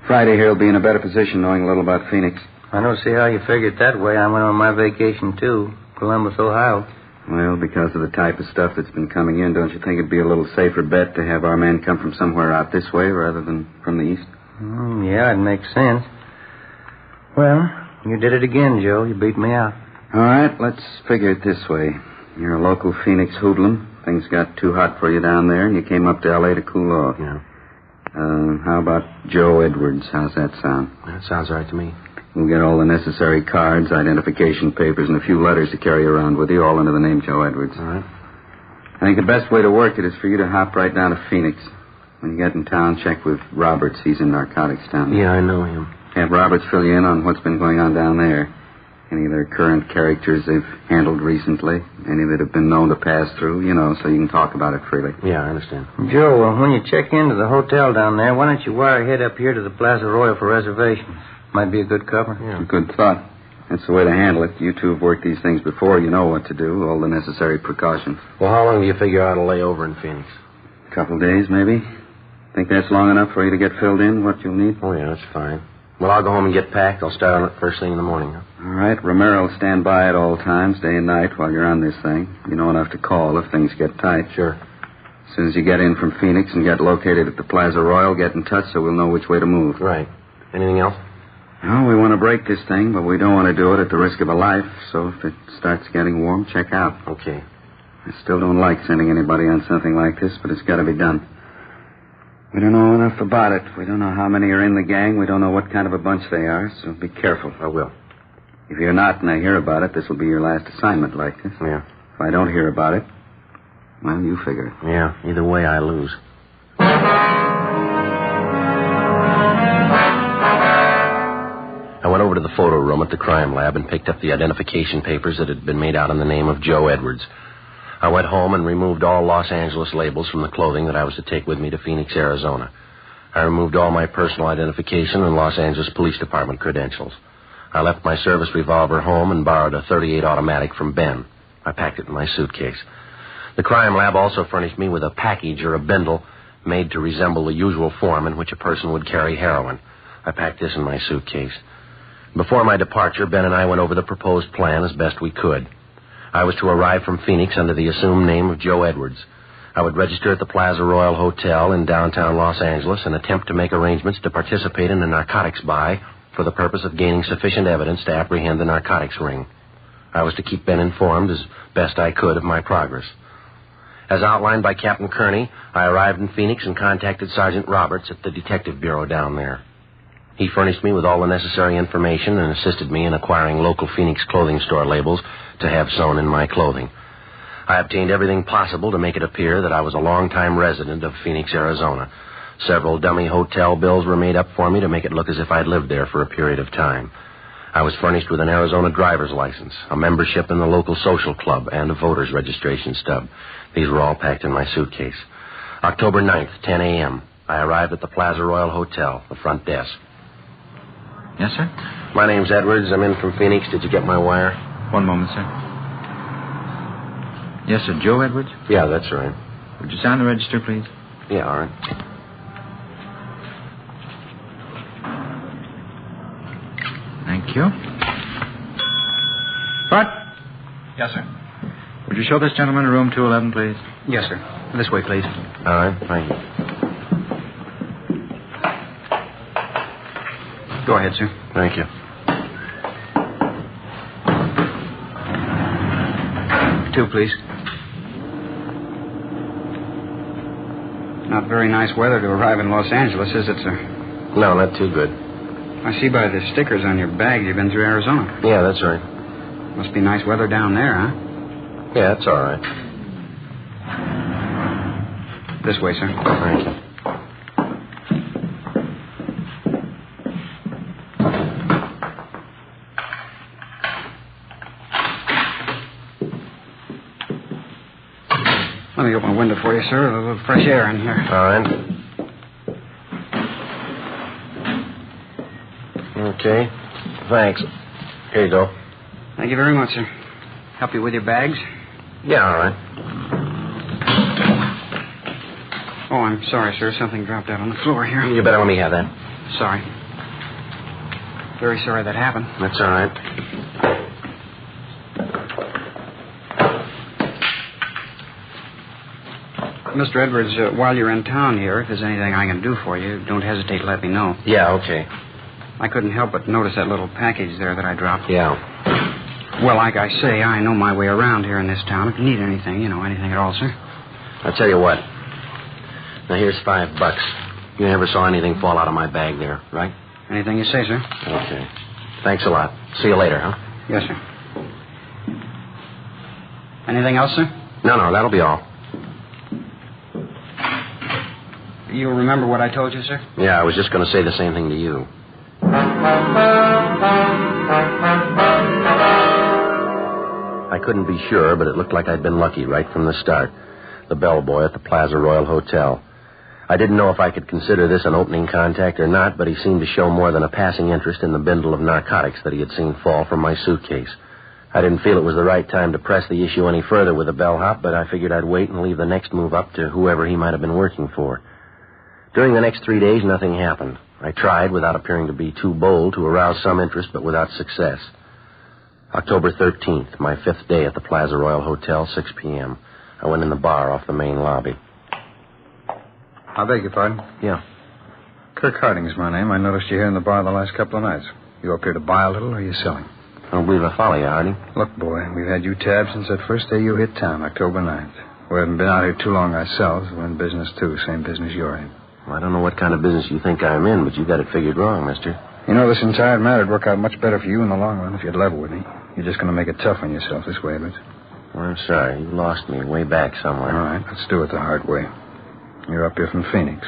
Friday here will be in a better position knowing a little about Phoenix. I don't see how you figured that way. I went on my vacation, too. Columbus, Ohio. Well, because of the type of stuff that's been coming in, don't you think it'd be a little safer bet to have our men come from somewhere out this way rather than from the east? Yeah, it makes sense. Well, you did it again, Joe. You beat me out. All right, let's figure it this way. You're a local Phoenix hoodlum. Things got too hot for you down there, and you came up to L.A. to cool off. Yeah. How about Joe Edwards? How's that sound? That sounds all right to me. We'll get all the necessary cards, identification papers, and a few letters to carry around with you, all under the name Joe Edwards. All right. I think the best way to work it is for you to hop right down to Phoenix. When you get in town, check with Roberts. He's in narcotics down there. Yeah, I know him. Have Roberts fill you in on what's been going on down there. Any of their current characters they've handled recently. Any that have been known to pass through, so you can talk about it freely. Yeah, I understand. Joe, when you check into the hotel down there, why don't you wire ahead up here to the Plaza Royal for reservations? Might be a good cover. Yeah. Good thought. That's the way to handle it. You two have worked these things before. You know what to do, all the necessary precautions. Well, how long do you figure out to lay over in Phoenix? A couple days, maybe. Think that's long enough for you to get filled in, what you'll need? Oh, yeah, that's fine. Well, I'll go home and get packed. I'll start on it first thing in the morning. All right. Romero will stand by at all times, day and night, while you're on this thing. You know enough to call if things get tight. Sure. As soon as you get in from Phoenix and get located at the Plaza Royal, get in touch so we'll know which way to move. Right. Anything else? No, we want to break this thing, but we don't want to do it at the risk of a life. So if it starts getting warm, check out. Okay. I still don't like sending anybody on something like this, but it's got to be done. We don't know enough about it. We don't know how many are in the gang. We don't know what kind of a bunch they are, so be careful. I will. If you're not and I hear about it, this will be your last assignment like this. Yeah. If I don't hear about it, well, you figure it. Yeah, either way I lose. I went over to the photo room at the crime lab and picked up the identification papers that had been made out in the name of Joe Edwards. I went home and removed all Los Angeles labels from the clothing that I was to take with me to Phoenix, Arizona. I removed all my personal identification and Los Angeles Police Department credentials. I left my service revolver home and borrowed a .38 automatic from Ben. I packed it in my suitcase. The crime lab also furnished me with a package or a bindle made to resemble the usual form in which a person would carry heroin. I packed this in my suitcase. Before my departure, Ben and I went over the proposed plan as best we could. I was to arrive from Phoenix under the assumed name of Joe Edwards. I would register at the Plaza Royal Hotel in downtown Los Angeles and attempt to make arrangements to participate in a narcotics buy for the purpose of gaining sufficient evidence to apprehend the narcotics ring. I was to keep Ben informed as best I could of my progress. As outlined by Captain Kearney, I arrived in Phoenix and contacted Sergeant Roberts at the Detective Bureau down there. He furnished me with all the necessary information and assisted me in acquiring local Phoenix clothing store labels to have sewn in my clothing. I obtained everything possible to make it appear that I was a long-time resident of Phoenix, Arizona. Several dummy hotel bills were made up for me to make it look as if I'd lived there for a period of time. I was furnished with an Arizona driver's license, a membership in the local social club, and a voter's registration stub. These were all packed in my suitcase. October 9th, 10 a.m., I arrived at the Plaza Royal Hotel, the front desk. Yes, sir? My name's Edwards. I'm in from Phoenix. Did you get my wire? One moment, sir. Yes, sir. Joe Edwards? Yeah, that's right. Would you sign the register, please? Yeah, all right. Thank you. Bart? Yes, sir. Would you show this gentleman to room 211, please? Yes, sir. This way, please. All right, thank you. Go ahead, sir. Thank you. 2, please. Not very nice weather to arrive in Los Angeles, is it, sir? No, not too good. I see by the stickers on your bag you've been through Arizona. Yeah, that's right. Must be nice weather down there, huh? Yeah, that's all right. This way, sir. Thank you. Let me open a window for you, sir. A little fresh air in here. All right. Okay. Thanks. Here you go. Thank you very much, sir. Help you with your bags? Yeah, all right. Oh, I'm sorry, sir. Something dropped out on the floor here. You better let me have that. Sorry. Very sorry that happened. That's all right. Mr. Edwards, while you're in town here, if there's anything I can do for you, don't hesitate to let me know. Yeah, okay. I couldn't help but notice that little package there that I dropped. Yeah. Well, like I say, I know my way around here in this town. If you need anything, anything at all, sir. I'll tell you what. Now, here's $5. You never saw anything fall out of my bag there, right? Anything you say, sir. Okay. Thanks a lot. See you later, huh? Yes, sir. Anything else, sir? No, that'll be all. You remember what I told you, sir? Yeah, I was just going to say the same thing to you. I couldn't be sure, but it looked like I'd been lucky right from the start. The bellboy at the Plaza Royal Hotel. I didn't know if I could consider this an opening contact or not, but he seemed to show more than a passing interest in the bindle of narcotics that he had seen fall from my suitcase. I didn't feel it was the right time to press the issue any further with the bellhop, but I figured I'd wait and leave the next move up to whoever he might have been working for. During the next 3 days, nothing happened. I tried, without appearing to be too bold, to arouse some interest, but without success. October 13th, my 5th day at the Plaza Royal Hotel, 6 p.m. I went in the bar off the main lobby. I beg your pardon? Yeah. Kirk Harding's my name. I noticed you here in the bar the last couple of nights. You up here to buy a little, or are you selling? I don't believe I follow you, Harding. Look, boy, we've had you tabbed since that first day you hit town, October 9th. We haven't been out here too long ourselves. We're in business, too. Same business you're in. Well, I don't know what kind of business you think I'm in, but you got it figured wrong, mister. You know, this entire matter would work out much better for you in the long run if you'd level with me. You're just going to make it tough on yourself this way, but... Well, I'm sorry. You lost me way back somewhere. All right, let's do it the hard way. You're up here from Phoenix.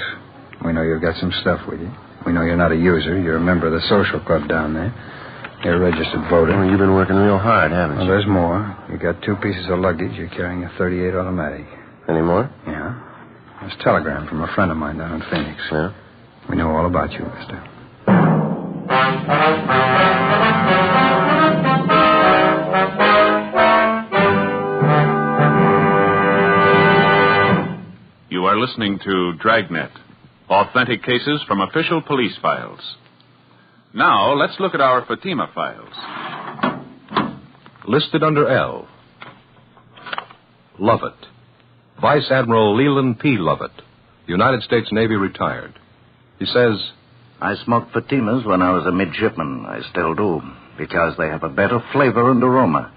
We know you've got some stuff with you. We know you're not a user. You're a member of the social club down there. You're a registered voter. Well, you've been working real hard, haven't you? Well, there's more. You got 2 pieces of luggage. You're carrying a .38 automatic. Any more? Yeah. There's a telegram from a friend of mine down in Phoenix. Yeah? We know all about you, mister. You are listening to Dragnet, authentic cases from official police files. Now, let's look at our Fatima files. Listed under L. Lovett. Vice Admiral Leland P. Lovett, United States Navy retired. He says, I smoked Fatimas when I was a midshipman. I still do, because they have a better flavor and aroma.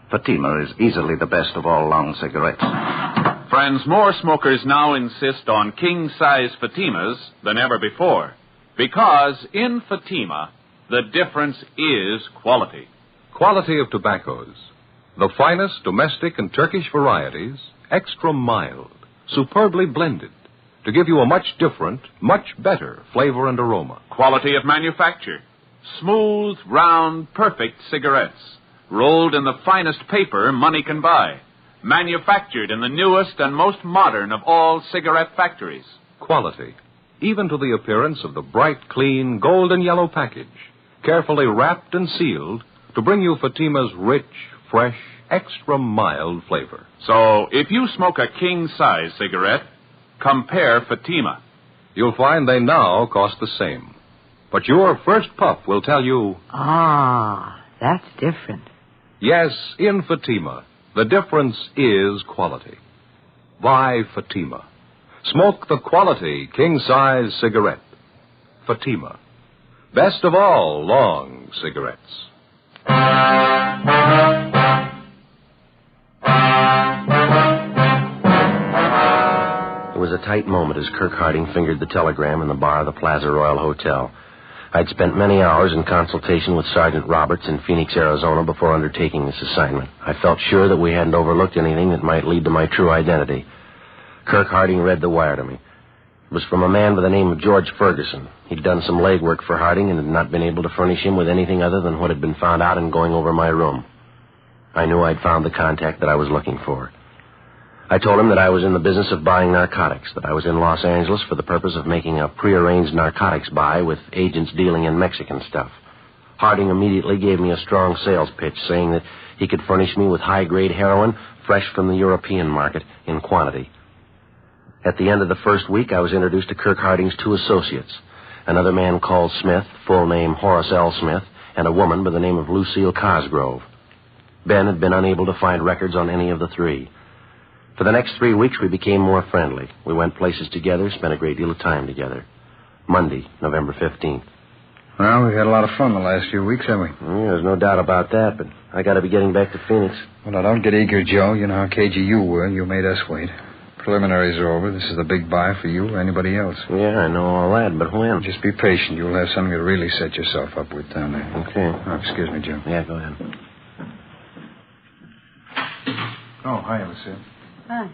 Fatima is easily the best of all long cigarettes. Friends, more smokers now insist on king-size Fatimas than ever before. Because in Fatima, the difference is quality. Quality of tobaccos. The finest domestic and Turkish varieties, extra mild, superbly blended, to give you a much different, much better flavor and aroma. Quality of manufacture. Smooth, round, perfect cigarettes. Rolled in the finest paper money can buy. Manufactured in the newest and most modern of all cigarette factories. Quality, even to the appearance of the bright, clean, golden yellow package, carefully wrapped and sealed to bring you Fatima's rich, fresh, extra mild flavor. So, if you smoke a king-size cigarette, compare Fatima. You'll find they now cost the same. But your first puff will tell you... Ah, that's different. Yes, in Fatima, the difference is quality. Buy Fatima. Smoke the quality king-size cigarette. Fatima. Best of all long cigarettes. It was a tight moment as Kirk Harding fingered the telegram in the bar of the Plaza Royal Hotel. I'd spent many hours in consultation with Sergeant Roberts in Phoenix, Arizona before undertaking this assignment. I felt sure that we hadn't overlooked anything that might lead to my true identity. Kirk Harding read the wire to me. It was from a man by the name of George Ferguson. He'd done some legwork for Harding and had not been able to furnish him with anything other than what had been found out in going over my room. I knew I'd found the contact that I was looking for. I told him that I was in the business of buying narcotics, that I was in Los Angeles for the purpose of making a prearranged narcotics buy with agents dealing in Mexican stuff. Harding immediately gave me a strong sales pitch, saying that he could furnish me with high-grade heroin fresh from the European market in quantity. At the end of the first week, I was introduced to Kirk Harding's two associates, another man called Smith, full name Horace L. Smith, and a woman by the name of Lucille Cosgrove. Ben had been unable to find records on any of the three. For the next 3 weeks, we became more friendly. We went places together, spent a great deal of time together. Monday, November 15th. Well, we've had a lot of fun the last few weeks, haven't we? There's no doubt about that, but I got to be getting back to Phoenix. Well, now, don't get eager, Joe. You know how cagey you were. You made us wait. Preliminaries are over. This is a big buy for you or anybody else. Yeah, I know all that, but when? Just be patient. You'll have something to really set yourself up with down there. Okay. Oh, excuse me, Joe. Yeah, go ahead. Oh, hi, Lucille. Hi.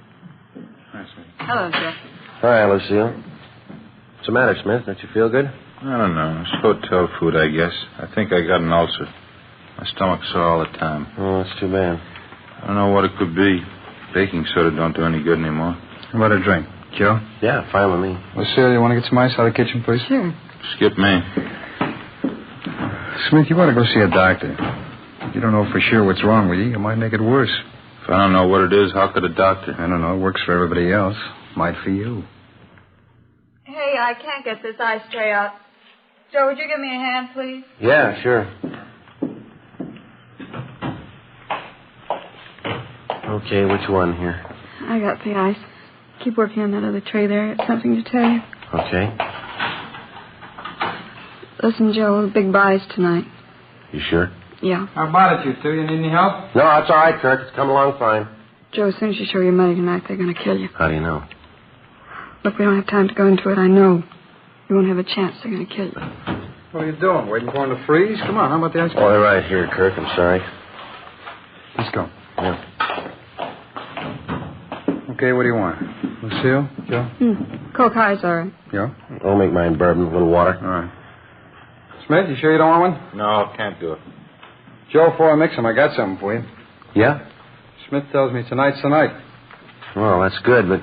Hi, Smith. Hello, Joe. Hi, Lucille. What's the matter, Smith? Don't you feel good? I don't know. It's hotel food, I guess. I think I got an ulcer. My stomach's sore all the time. Oh, that's too bad. I don't know what it could be. Baking soda don't do any good anymore. How about a drink? Joe? Yeah, fine with me. Lucille, you want to get some ice out of the kitchen, please? Sure. Skip me. Smith, you ought to go see a doctor. You don't know for sure what's wrong with you. You might make it worse. If I don't know what it is, how could a doctor? I don't know. It works for everybody else. Might for you. Hey, I can't get this ice tray out. Joe, would you give me a hand, please? Yeah, sure. Okay, which one here? I got the ice. Keep working on that other tray there. It's something to tell you. Okay. Listen, Joe, the big buy's tonight. You sure? Yeah. How about it, you two? You need any help? No, that's all right, Kirk. It's coming along fine. Joe, as soon as you show your money tonight, they're going to kill you. How do you know? Look, we don't have time to go into it. I know. You won't have a chance. They're going to kill you. What are you doing? Waiting for him to freeze? Come on, how about the ice cream? Oh, they're right here, Kirk. I'm sorry. Let's go. Yeah. Okay, what do you want? Lucille? Joe? Coke high's all right. Yeah? I'll make mine bourbon, a little water. All right. Smith, you sure you don't want one? No, can't do it. Joe, before I mix them, I got something for you. Yeah? Smith tells me tonight's the night. Well, that's good, but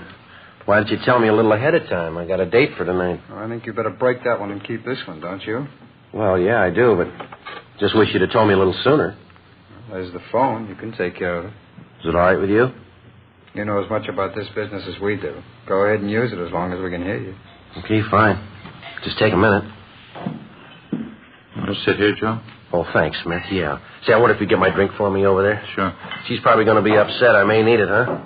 why didn't you tell me a little ahead of time? I got a date for tonight. Well, I think you better break that one and keep this one, don't you? Well, yeah, I do, but just wish you'd have told me a little sooner. There's the phone. You can take care of it. Is it all right with you? You know as much about this business as we do. Go ahead and use it as long as we can hear you. Okay, fine. Just take a minute. Want to sit here, Joe? Oh, thanks, Smith. Yeah. Say, I wonder if you'd get my drink for me over there? Sure. She's probably going to be upset. I may need it, huh?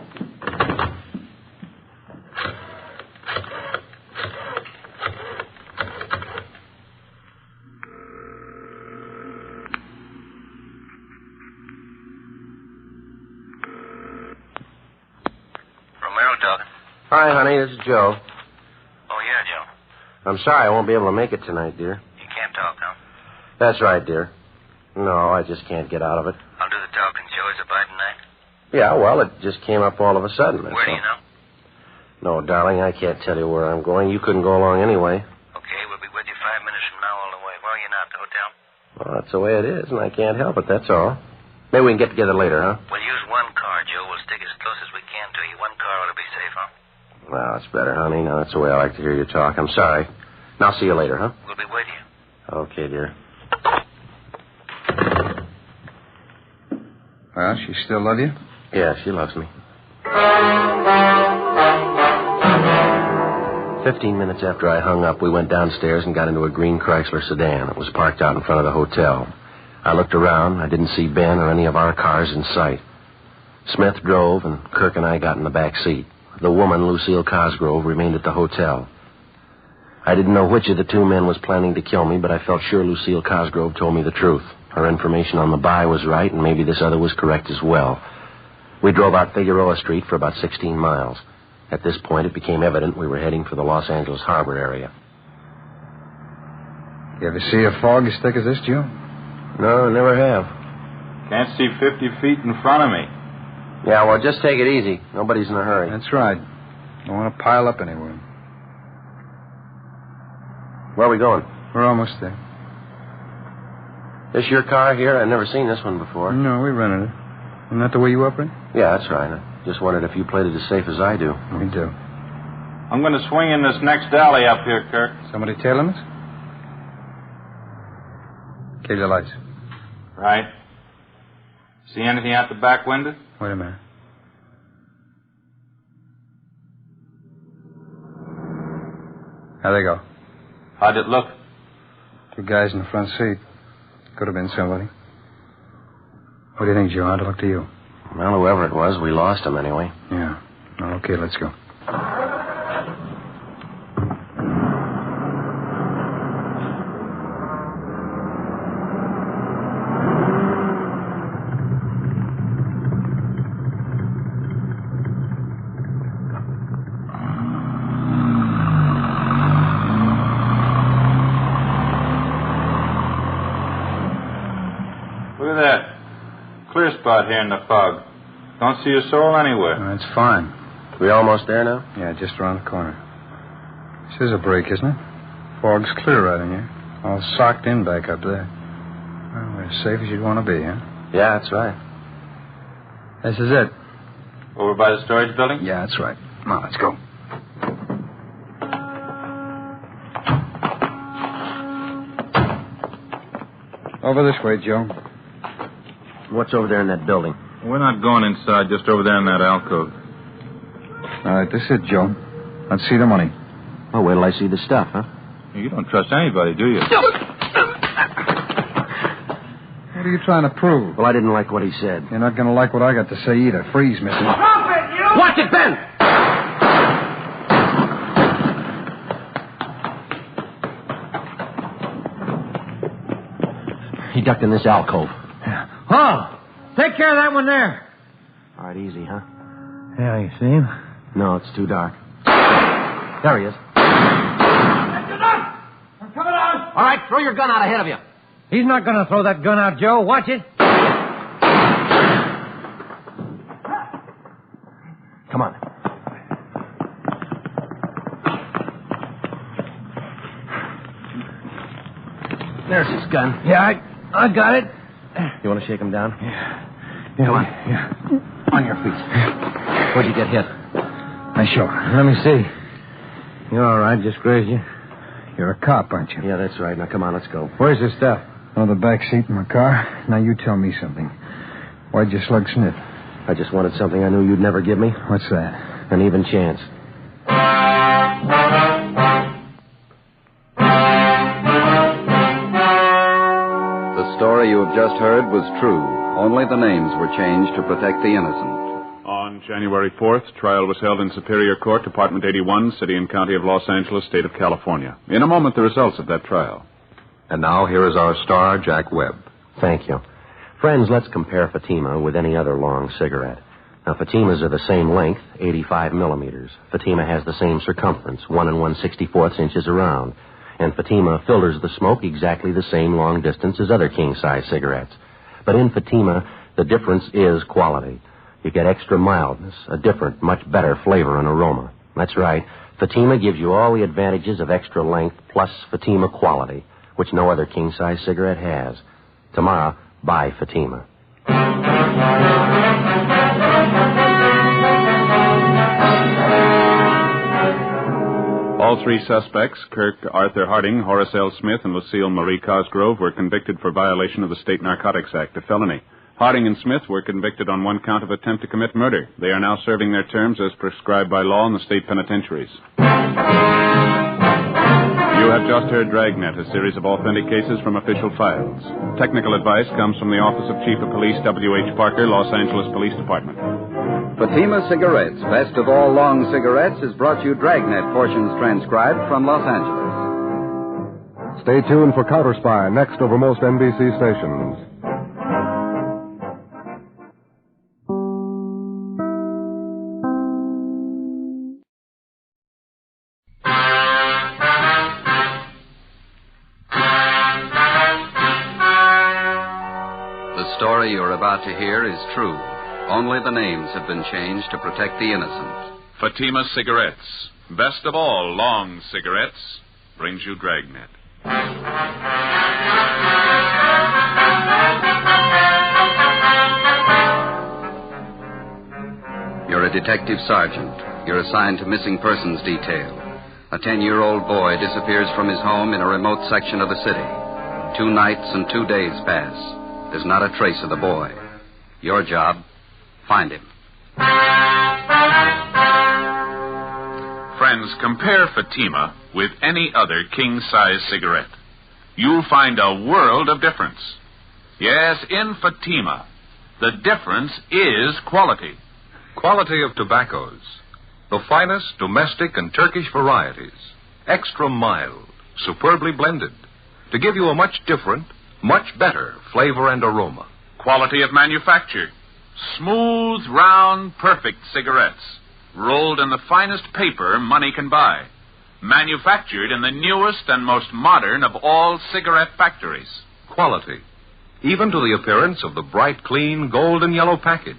Romero talking. Hi, honey. This is Joe. Oh, yeah, Joe. I'm sorry I won't be able to make it tonight, dear. You can't talk, huh? That's right, dear. No, I just can't get out of it. I'll do the talking, Joe. Is it by tonight? Yeah, well, it just came up all of a sudden. Where do you know? No, darling, I can't tell you where I'm going. You couldn't go along anyway. Okay, we'll be with you 5 minutes from now all the way. Where are you now, at the hotel? Well, that's the way it is, and I can't help it, that's all. Maybe we can get together later, huh? We'll use one car, Joe. We'll stick as close as we can to you. One car ought to be safe, huh? Well, that's better, honey. Now, that's the way I like to hear you talk. I'm sorry. Now, see you later, huh? We'll be with you. Okay, dear. Well, she still love you? Yeah, she loves me. 15 minutes after I hung up, we went downstairs and got into a green Chrysler sedan. It was parked out in front of the hotel. I looked around. I didn't see Ben or any of our cars in sight. Smith drove, and Kirk and I got in the back seat. The woman, Lucille Cosgrove, remained at the hotel. I didn't know which of the two men was planning to kill me, but I felt sure Lucille Cosgrove told me the truth. Her information on the buy was right, and maybe this other was correct as well. We drove out Figueroa Street for about 16 miles. At this point, it became evident we were heading for the Los Angeles harbor area. You ever see a fog as thick as this, Joe? No, never have. Can't see 50 feet in front of me. Yeah, well, just take it easy. Nobody's in a hurry. That's right. Don't want to pile up anywhere. Where are we going? We're almost there. This your car here? I've never seen this one before. No, we rented it. Isn't that the way you operate? Yeah, that's right. I just wondered if you played it as safe as I do. We do. I'm going to swing in this next alley up here, Kirk. Somebody tailing us? Kill your lights. Right. See anything out the back window? Wait a minute. How'd they go? How'd it look? 2 guys in the front seat. Could have been somebody. What do you think, Joe? How'd it look to you? Well, whoever it was, we lost him anyway. Yeah. Well, okay, let's go. Look at that. Clear spot here in the fog. Don't see a soul anywhere. That's fine. We almost there now? Yeah, just around the corner. This is a break, isn't it? Fog's clear right in here. All socked in back up there. Well, we're as safe as you'd want to be, huh? Yeah, that's right. This is it. Over by the storage building? Yeah, that's right. Come on, let's go. Over this way, Joe. What's over there in that building? We're not going inside, just over there in that alcove. All right, this is it, Joe. Let's see the money. Oh, wait till I see the stuff, huh? You don't trust anybody, do you? What are you trying to prove? Well, I didn't like what he said. You're not going to like what I got to say either. Freeze, mister. Drop it, you! Watch it, Ben! He ducked in this alcove. Oh, take care of that one there. All right, easy, huh? Yeah, you see him? No, it's too dark. There he is. I'm coming out. All right, throw your gun out ahead of you. He's not going to throw that gun out, Joe. Watch it. Come on. There's his gun. Yeah, I got it. You want to shake him down? Yeah. Come on. Yeah. On your feet. Where'd you get hit? My shoulder. Let me see. You're all right. Just grazed you. You're a cop, aren't you? Yeah, that's right. Now, come on, let's go. Where's the stuff? On the back seat in my car. Now, you tell me something. Why'd you slug Smith? I just wanted something I knew you'd never give me. What's that? An even chance. The story you have just heard was true. Only the names were changed to protect the innocent. On January 4th, trial was held in Superior Court, Department 81, City and County of Los Angeles, State of California. In a moment, the results of that trial. And now, here is our star, Jack Webb. Thank you. Friends, let's compare Fatima with any other long cigarette. Now, Fatimas are the same length, 85 millimeters. Fatima has the same circumference, 1 1/64 inches around. And Fatima filters the smoke exactly the same long distance as other king-size cigarettes. But in Fatima, the difference is quality. You get extra mildness, a different, much better flavor and aroma. That's right. Fatima gives you all the advantages of extra length plus Fatima quality, which no other king-size cigarette has. Tomorrow, buy Fatima. All three suspects, Kirk Arthur Harding, Horace L. Smith, and Lucille Marie Cosgrove, were convicted for violation of the State Narcotics Act, a felony. Harding and Smith were convicted on one count of attempt to commit murder. They are now serving their terms as prescribed by law in the state penitentiaries. You have just heard Dragnet, a series of authentic cases from official files. Technical advice comes from the Office of Chief of Police W.H. Parker, Los Angeles Police Department. Fatima Cigarettes, best of all long cigarettes, has brought you Dragnet portions transcribed from Los Angeles. Stay tuned for Counter Spy, next over most NBC stations. story you're about to hear is true. Only the names have been changed to protect the innocent. Fatima Cigarettes, best of all long cigarettes, brings you Dragnet. You're a detective sergeant. You're assigned to missing persons detail. A 10-year-old boy disappears from his home in a remote section of the city. 2 nights and 2 days pass. There's not a trace of the boy. Your job, find him. Friends, compare Fatima with any other king-size cigarette. You'll find a world of difference. Yes, in Fatima, the difference is quality. Quality of tobaccos. The finest domestic and Turkish varieties. Extra mild, superbly blended. To give you a much different, much better flavor and aroma. Quality of manufacture. Smooth, round, perfect cigarettes. Rolled in the finest paper money can buy. Manufactured in the newest and most modern of all cigarette factories. Quality. Even to the appearance of the bright, clean, gold and yellow package.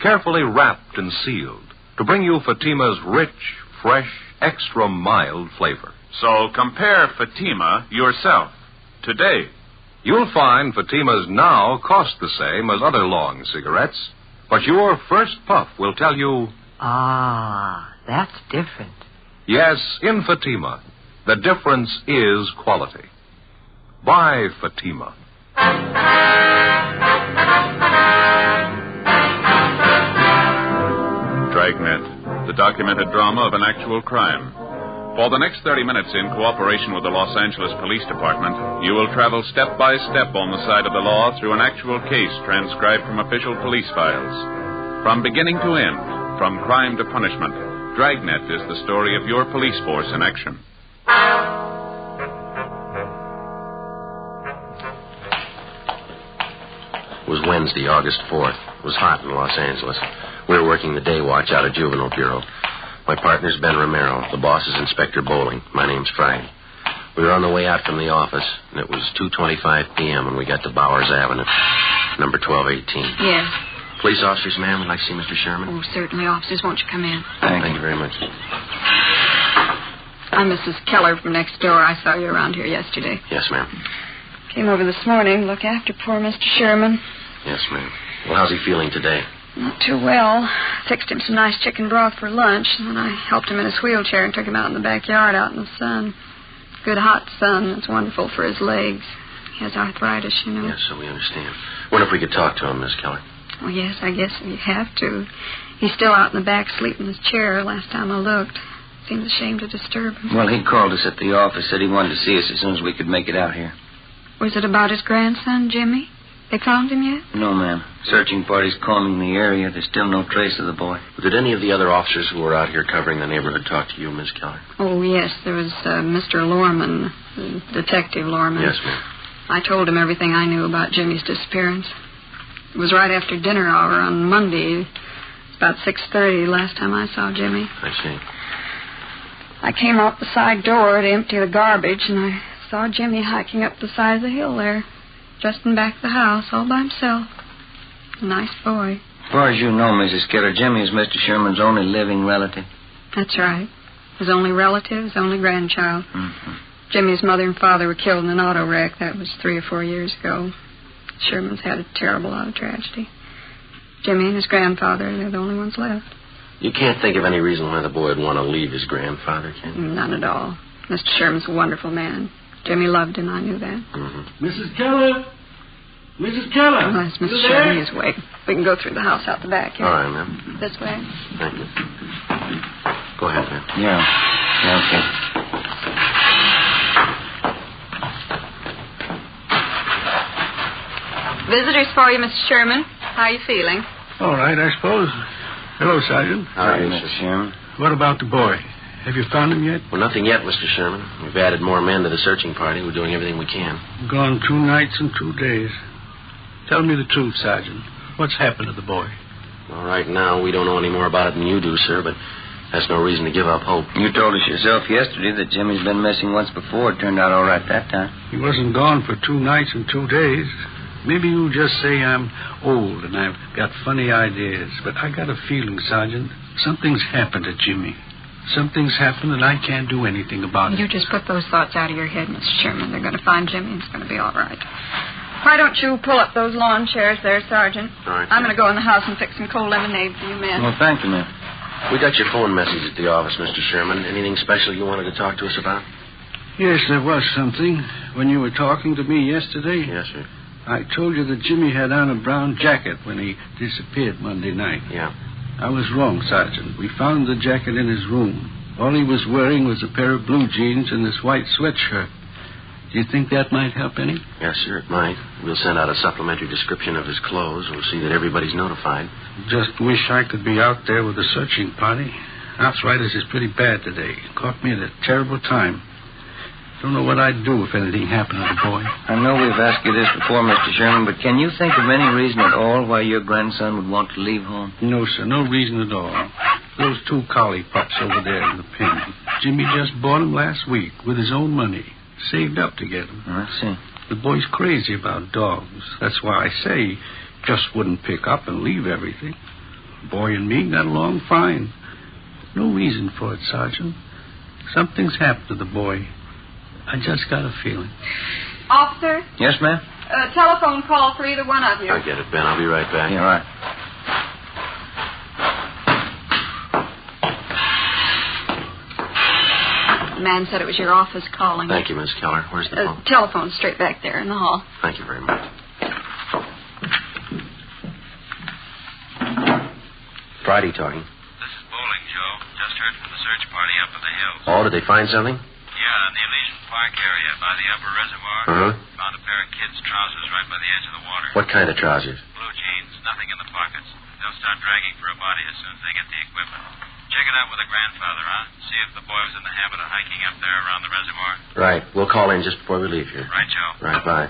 Carefully wrapped and sealed to bring you Fatima's rich, fresh, extra mild flavor. So compare Fatima yourself today. You'll find Fatima's now cost the same as other long cigarettes, but your first puff will tell you, Ah, that's different. yes, in Fatima, the difference is quality. Buy Fatima. Dragnet, the documented drama of an actual crime. For the next 30 minutes, in cooperation with the Los Angeles Police Department, you will travel step by step on the side of the law through an actual case transcribed from official police files. From beginning to end, from crime to punishment, Dragnet is the story of your police force in action. It was Wednesday, August 4th. It was hot in Los Angeles. We were working the day watch out of Juvenile Bureau. My partner's Ben Romero. The boss is Inspector Bowling. My name's Friday. We were on the way out from the office, and it was 2:25 p.m. when we got to Bowers Avenue, number 1218. Yes. Police officers, ma'am, would like to see Mr. Sherman. Oh, certainly. Officers, won't you come in? Thank you very much. I'm Mrs. Keller from next door. I saw you around here yesterday. Yes, ma'am. Came over this morning to look after poor Mr. Sherman. Yes, ma'am. Well, how's he feeling today? Not too well. Fixed him some nice chicken broth for lunch, and then I helped him in his wheelchair and took him out in the backyard out in the sun. Good hot sun. It's wonderful for his legs. He has arthritis, you know. Yes, so we understand. Wonder if we could talk to him, Miss Keller. Well, yes, I guess you have to. He's still out in the back sleeping in his chair last time I looked. Seemed ashamed to disturb him. Well, he called us at the office, said he wanted to see us as soon as we could make it out here. Was it about his grandson, Jimmy? They found him yet? No, ma'am. Searching party's combing the area. There's still no trace of the boy. Did any of the other officers who were out here covering the neighborhood talk to you, Miss Keller? Oh, yes. There was Mr. Lorman, Detective Lorman. Yes, ma'am. I told him everything I knew about Jimmy's disappearance. It was right after dinner hour on Monday. It's about 6:30 last time I saw Jimmy. I see. I came out the side door to empty the garbage, and I saw Jimmy hiking up the side of the hill there, just in back of the house, all by himself. A nice boy. As far as you know, Mrs. Keller, Jimmy is Mr. Sherman's only living relative. That's right. His only relative, his only grandchild. Mm-hmm. Jimmy's mother and father were killed in an auto wreck. That was 3 or 4 years ago. Sherman's had a terrible auto tragedy. Jimmy and his grandfather, they're the only ones left. You can't think of any reason why the boy would want to leave his grandfather, can you? None at all. Mr. Sherman's a wonderful man. Jimmy loved him, I knew that. Mm-hmm. Mrs. Keller! Mrs. Keller! Oh, that's Mr. Sherman. He's awake. We can go through the house out the back here. All right, ma'am. This way. Thank you. Go ahead, ma'am. Yeah, okay. Visitors for you, Mr. Sherman. How are you feeling? All right, I suppose. Hello, Sergeant. Hi, Mr. Sherman. What about the boy? Have you found him yet? Well, nothing yet, Mr. Sherman. We've added more men to the searching party. We're doing everything we can. Gone 2 nights and 2 days. Tell me the truth, Sergeant. What's happened to the boy? Well, right now, we don't know any more about it than you do, sir, but that's no reason to give up hope. You told us yourself yesterday that Jimmy's been missing once before. It turned out all right that time. He wasn't gone for 2 nights and 2 days. Maybe you just say I'm old and I've got funny ideas, but I got a feeling, Sergeant, something's happened to Jimmy. Something's happened and I can't do anything about it. You just put those thoughts out of your head, Mr. Sherman. They're going to find Jimmy and it's going to be all right. Why don't you pull up those lawn chairs there, Sergeant? All right. I'm going to go in the house and fix some cold lemonade for you men. Well, thank you, ma'am. We got your phone message at the office, Mr. Sherman. Anything special you wanted to talk to us about? Yes, there was something. When you were talking to me yesterday... Yes, sir. I told you that Jimmy had on a brown jacket when he disappeared Monday night. Yeah. I was wrong, Sergeant. We found the jacket in his room. All he was wearing was a pair of blue jeans and this white sweatshirt. Do you think that might help any? Yes, sir, it might. We'll send out a supplementary description of his clothes. We'll see that everybody's notified. Just wish I could be out there with a searching party. Arthritis is pretty bad today. Caught me at a terrible time. Don't know what I'd do if anything happened to the boy. I know we've asked you this before, Mr. Sherman, but can you think of any reason at all why your grandson would want to leave home? No, sir, no reason at all. Those 2 collie pups over there in the pen. Jimmy just bought them last week with his own money. Saved up to get them. I see. The boy's crazy about dogs. That's why I say he just wouldn't pick up and leave everything. The boy and me got along fine. No reason for it, Sergeant. Something's happened to the boy. I just got a feeling. Officer? Yes, ma'am? A telephone call for either one of you. I get it, Ben. I'll be right back. Yeah, right. The man said it was your office calling. Thank you, Miss Keller. Where's the phone? Telephone straight back there in the hall. Thank you very much. Friday talking. This is Bowling, Joe. Just heard from the search party up in the hills. Oh, did they find something? Yeah, in the Elysian Park area by the upper reservoir. Uh-huh. Found a pair of kids' trousers right by the edge of the water. What kind of trousers? Blue jeans, nothing in the pockets. They'll start dragging for a body as soon as they get the equipment. Check it out with the grandfather, huh? See if the boy was in the habit of hiking up there around the reservoir. Right. We'll call in just before we leave here. Right, Joe. Right, bye.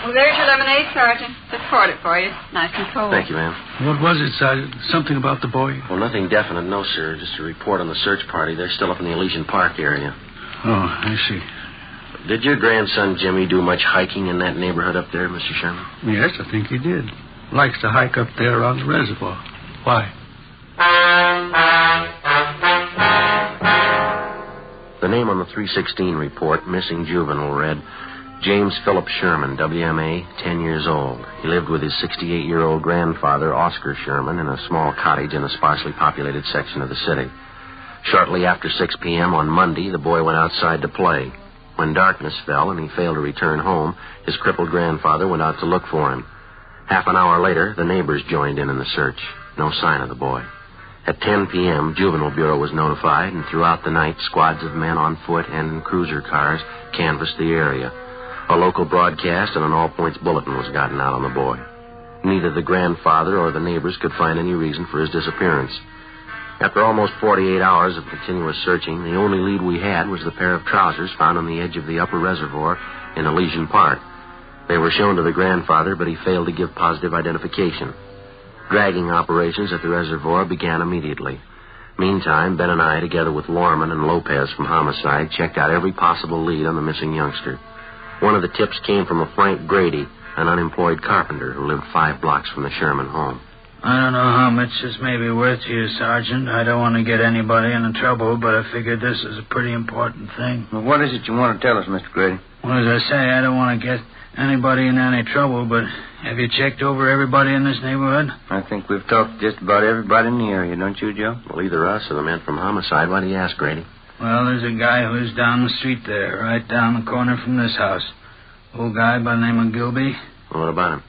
Well, there's your lemonade, Sergeant. Just poured it for you. Nice and cold. Thank you, ma'am. What was it, Sergeant? Something about the boy? Well, nothing definite, no, sir. Just a report on the search party. They're still up in the Elysian Park area. Oh, I see. Did your grandson Jimmy do much hiking in that neighborhood up there, Mr. Sherman? Yes, I think he did. Likes to hike up there around the reservoir. Why? The name on the 316 report, missing juvenile, read James Philip Sherman, WMA, 10 years old. He lived with his 68-year-old grandfather, Oscar Sherman, in a small cottage in a sparsely populated section of the city. Shortly after 6 p.m. on Monday, the boy went outside to play. When darkness fell and he failed to return home, his crippled grandfather went out to look for him. Half an hour later, the neighbors joined in the search. No sign of the boy. At 10 p.m., Juvenile Bureau was notified, and throughout the night, squads of men on foot and in cruiser cars canvassed the area. A local broadcast and an all-points bulletin was gotten out on the boy. Neither the grandfather or the neighbors could find any reason for his disappearance. After almost 48 hours of continuous searching, the only lead we had was the pair of trousers found on the edge of the upper reservoir in Elysian Park. They were shown to the grandfather, but he failed to give positive identification. Dragging operations at the reservoir began immediately. Meantime, Ben and I, together with Lorman and Lopez from Homicide, checked out every possible lead on the missing youngster. One of the tips came from a Frank Grady, an unemployed carpenter who lived 5 blocks from the Sherman home. I don't know how much this may be worth to you, Sergeant. I don't want to get anybody into trouble, but I figured this is a pretty important thing. Well, what is it you want to tell us, Mr. Grady? Well, as I say, I don't want to get anybody in any trouble, but have you checked over everybody in this neighborhood? I think we've talked to just about everybody in the area, don't you, Joe? Well, either us or the men from Homicide. Why do you ask, Grady? Well, there's a guy who lives down the street there, right down the corner from this house. Old guy by the name of Gilby. Well, what about him?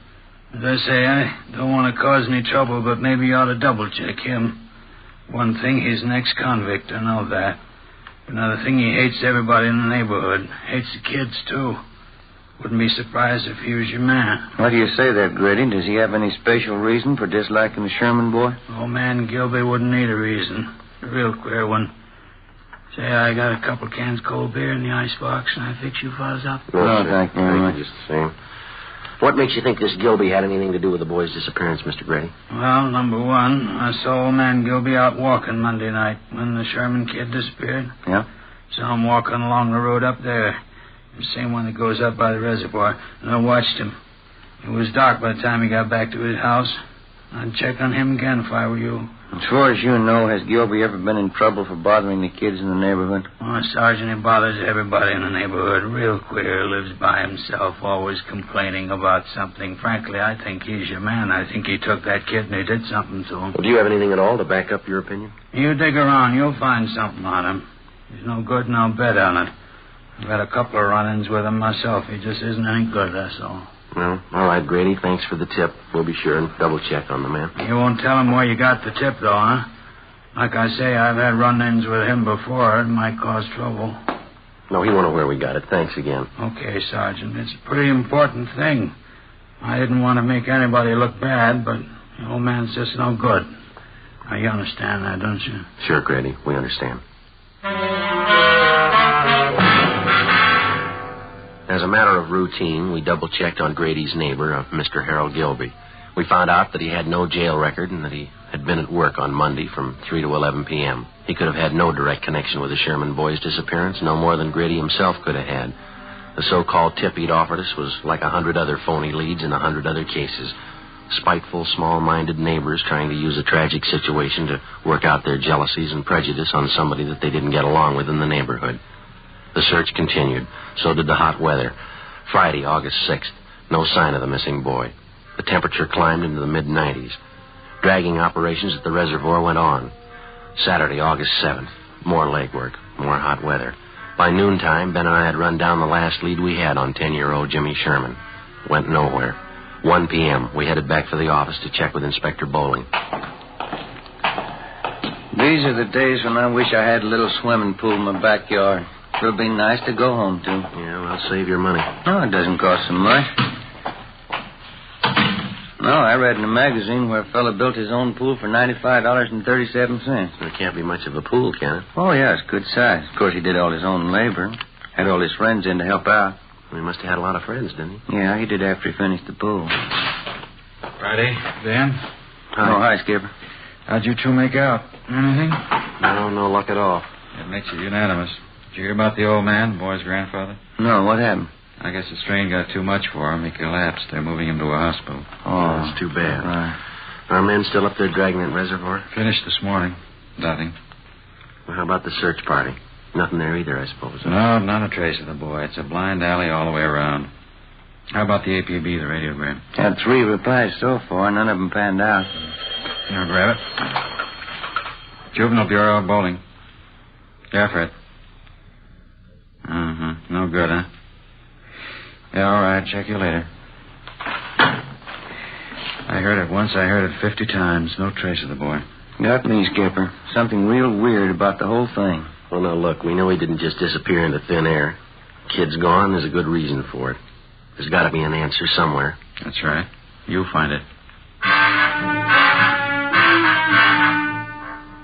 As I say, I don't want to cause any trouble, but maybe you ought to double-check him. One thing, he's an ex-convict, I know that. Another thing, he hates everybody in the neighborhood. Hates the kids, too. Wouldn't be surprised if he was your man. Why do you say that, Grady? Does he have any special reason for disliking the Sherman boy? Old man Gilby wouldn't need a reason. A real queer one. Say, I got a couple cans cold beer in the icebox, and I fix you fellas up. No, thank you very much. Just the same. What makes you think this Gilby had anything to do with the boy's disappearance, Mr. Grady? Well, number one, I saw old man Gilby out walking Monday night when the Sherman kid disappeared. Yeah? Saw him walking along the road up there. The same one that goes up by the reservoir. And I watched him. It was dark by the time he got back to his house. I'd check on him again if I were you. As far as you know, has Gilby ever been in trouble for bothering the kids in the neighborhood? Oh, Sergeant, he bothers everybody in the neighborhood. Real queer. Lives by himself, always complaining about something. Frankly, I think he's your man. I think he took that kid and he did something to him. Well, do you have anything at all to back up your opinion? You dig around. You'll find something on him. He's no good, and I'll bet on it. I've had a couple of run-ins with him myself. He just isn't any good, that's all. Well, all right, Grady. Thanks for the tip. We'll be sure and double-check on the man. You won't tell him where you got the tip, though, huh? Like I say, I've had run-ins with him before. It might cause trouble. No, he won't know where we got it. Thanks again. Okay, Sergeant. It's a pretty important thing. I didn't want to make anybody look bad, but the old man's just no good. Now, you understand that, don't you? Sure, Grady. We understand. As a matter of routine, we double-checked on Grady's neighbor, Mr. Harold Gilby. We found out that he had no jail record and that he had been at work on Monday from 3 to 11 p.m. He could have had no direct connection with the Sherman boy's disappearance, no more than Grady himself could have had. The so-called tip he'd offered us was like 100 other phony leads in 100 other cases. Spiteful, small-minded neighbors trying to use a tragic situation to work out their jealousies and prejudice on somebody that they didn't get along with in the neighborhood. The search continued. So did the hot weather. Friday, August 6th. No sign of the missing boy. The temperature climbed into the mid-90s. Dragging operations at the reservoir went on. Saturday, August 7th. More legwork. More hot weather. By noontime, Ben and I had run down the last lead we had on 10-year-old Jimmy Sherman. Went nowhere. 1 p.m. We headed back for the office to check with Inspector Bowling. These are the days when I wish I had a little swimming pool in my backyard. It'll be nice to go home to. Yeah, well, save your money. No, it doesn't cost so much. No, I read in a magazine where a fellow built his own pool for $95.37. There can't be much of a pool, can it? Oh, yeah, it's good size. Of course, he did all his own labor. Had all his friends in to help out. He must have had a lot of friends, didn't he? Yeah, he did after he finished the pool. Friday, Ben? Hi. Oh, hi, Skipper. How'd you two make out? Anything? No luck at all. It makes it unanimous. Did you hear about the old man, the boy's grandfather? No, what happened? I guess the strain got too much for him. He collapsed. They're moving him to a hospital. Oh, that's too bad. Right. Our men still up there Dragnet Reservoir? Finished this morning. Nothing. Well, how about the search party? Nothing there either, I suppose. No, not a trace of the boy. It's a blind alley all the way around. How about the APB, the radiogram? Had 3 replies so far. None of them panned out. Here, grab it. Juvenile Bureau of Bowling. Yeah, Fred. No good, huh? Yeah, all right. Check you later. I heard it once. I heard it 50 times. No trace of the boy. Got me, Skipper. Something real weird about the whole thing. Well, now, look, we know he didn't just disappear into thin air. Kid's gone. There's a good reason for it. There's got to be an answer somewhere. That's right. You'll find it.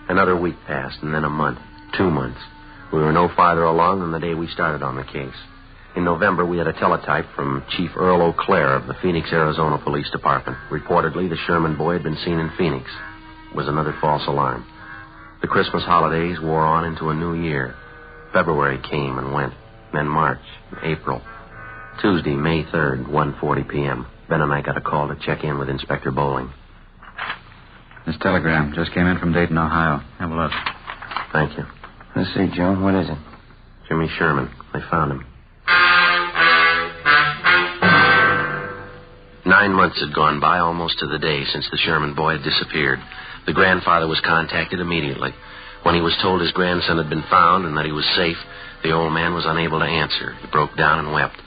Another week passed, and then a month. 2 months. We were no farther along than the day we started on the case. In November, we had a teletype from Chief Earl O'Clair of the Phoenix, Arizona Police Department. Reportedly, the Sherman boy had been seen in Phoenix. It was another false alarm. The Christmas holidays wore on into a new year. February came and went, then March, April. Tuesday, May 3rd, 1:40 p.m. Ben and I got a call to check in with Inspector Bowling. This telegram just came in from Dayton, Ohio. Have a look. Thank you. Let's see, Joe. What is it? Jimmy Sherman. They found him. 9 months had gone by, almost to the day, since the Sherman boy had disappeared. The grandfather was contacted immediately. When he was told his grandson had been found and that he was safe, the old man was unable to answer. He broke down and wept.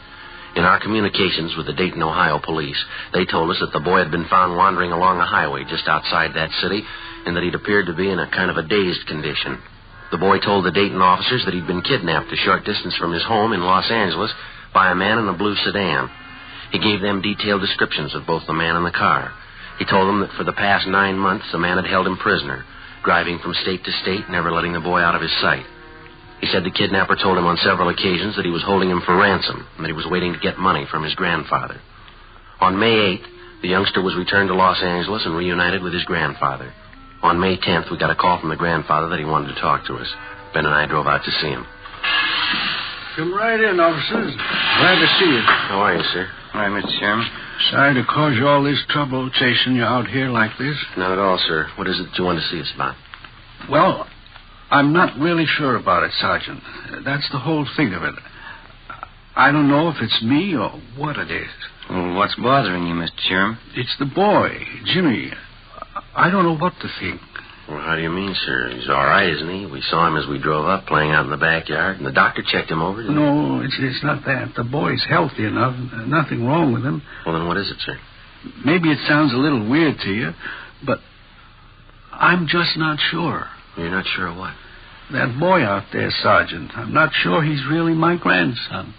In our communications with the Dayton, Ohio police, they told us that the boy had been found wandering along a highway just outside that city and that he'd appeared to be in a kind of a dazed condition. The boy told the Dayton officers that he'd been kidnapped a short distance from his home in Los Angeles by a man in a blue sedan. He gave them detailed descriptions of both the man and the car. He told them that for the past 9 months, the man had held him prisoner, driving from state to state, never letting the boy out of his sight. He said the kidnapper told him on several occasions that he was holding him for ransom and that he was waiting to get money from his grandfather. On May 8th, the youngster was returned to Los Angeles and reunited with his grandfather. On May 10th, we got a call from the grandfather that he wanted to talk to us. Ben and I drove out to see him. Come right in, officers. Glad to see you. How are you, sir? Hi, Mr. Chairman. Sorry to cause you all this trouble chasing you out here like this. Not at all, sir. What is it that you want to see us about? Well, I'm not really sure about it, Sergeant. That's the whole thing of it. I don't know if it's me or what it is. Well, what's bothering you, Mr. Chairman? It's the boy, Jimmy. I don't know what to think. Well, how do you mean, sir? He's all right, isn't he? We saw him as we drove up, playing out in the backyard, and the doctor checked him over, didn't he? No, it's not that. The boy's healthy enough. Nothing wrong with him. Well, then what is it, sir? Maybe it sounds a little weird to you, but I'm just not sure. You're not sure of what? That boy out there, Sergeant. I'm not sure he's really my grandson.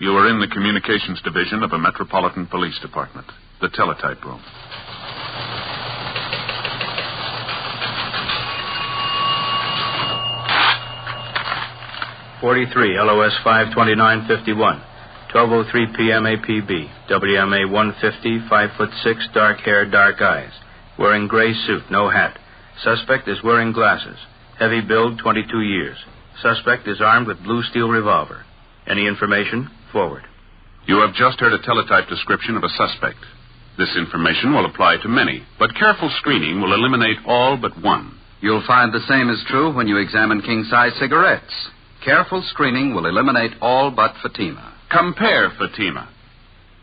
You are in the Communications Division of a Metropolitan Police Department, the teletype room. .43 LOS 52951, 12:03 p.m. APB, WMA 150, 5'6", dark hair, dark eyes, wearing gray suit, no hat. Suspect is wearing glasses. Heavy build, 22 years. Suspect is armed with blue steel revolver. Any information? Forward. You have just heard a teletype description of a suspect. This information will apply to many, but careful screening will eliminate all but one. You'll find the same is true when you examine king-size cigarettes. Careful screening will eliminate all but Fatima. Compare Fatima.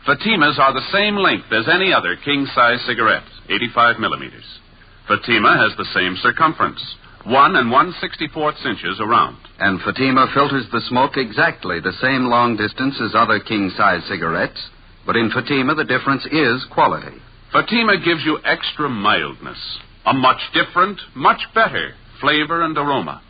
Fatimas are the same length as any other king-size cigarette, 85 millimeters. Fatima has the same circumference, 1 1/64 inches around. And Fatima filters the smoke exactly the same long distance as other king-size cigarettes, but in Fatima the difference is quality. Fatima gives you extra mildness, a much different, much better flavor and aroma.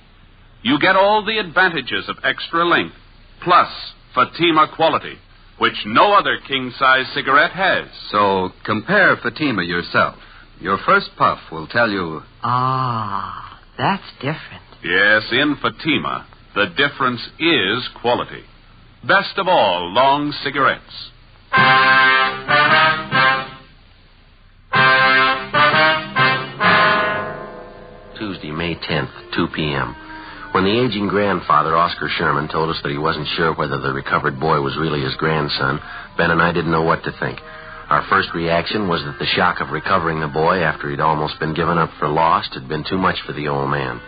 You get all the advantages of extra length, plus Fatima quality, which no other king-size cigarette has. So compare Fatima yourself. Your first puff will tell you... Ah, that's different. Yes, in Fatima, the difference is quality. Best of all, long cigarettes. Tuesday, May 10th, 2 p.m. When the aging grandfather, Oscar Sherman, told us that he wasn't sure whether the recovered boy was really his grandson, Ben and I didn't know what to think. Our first reaction was that the shock of recovering the boy after he'd almost been given up for lost had been too much for the old man.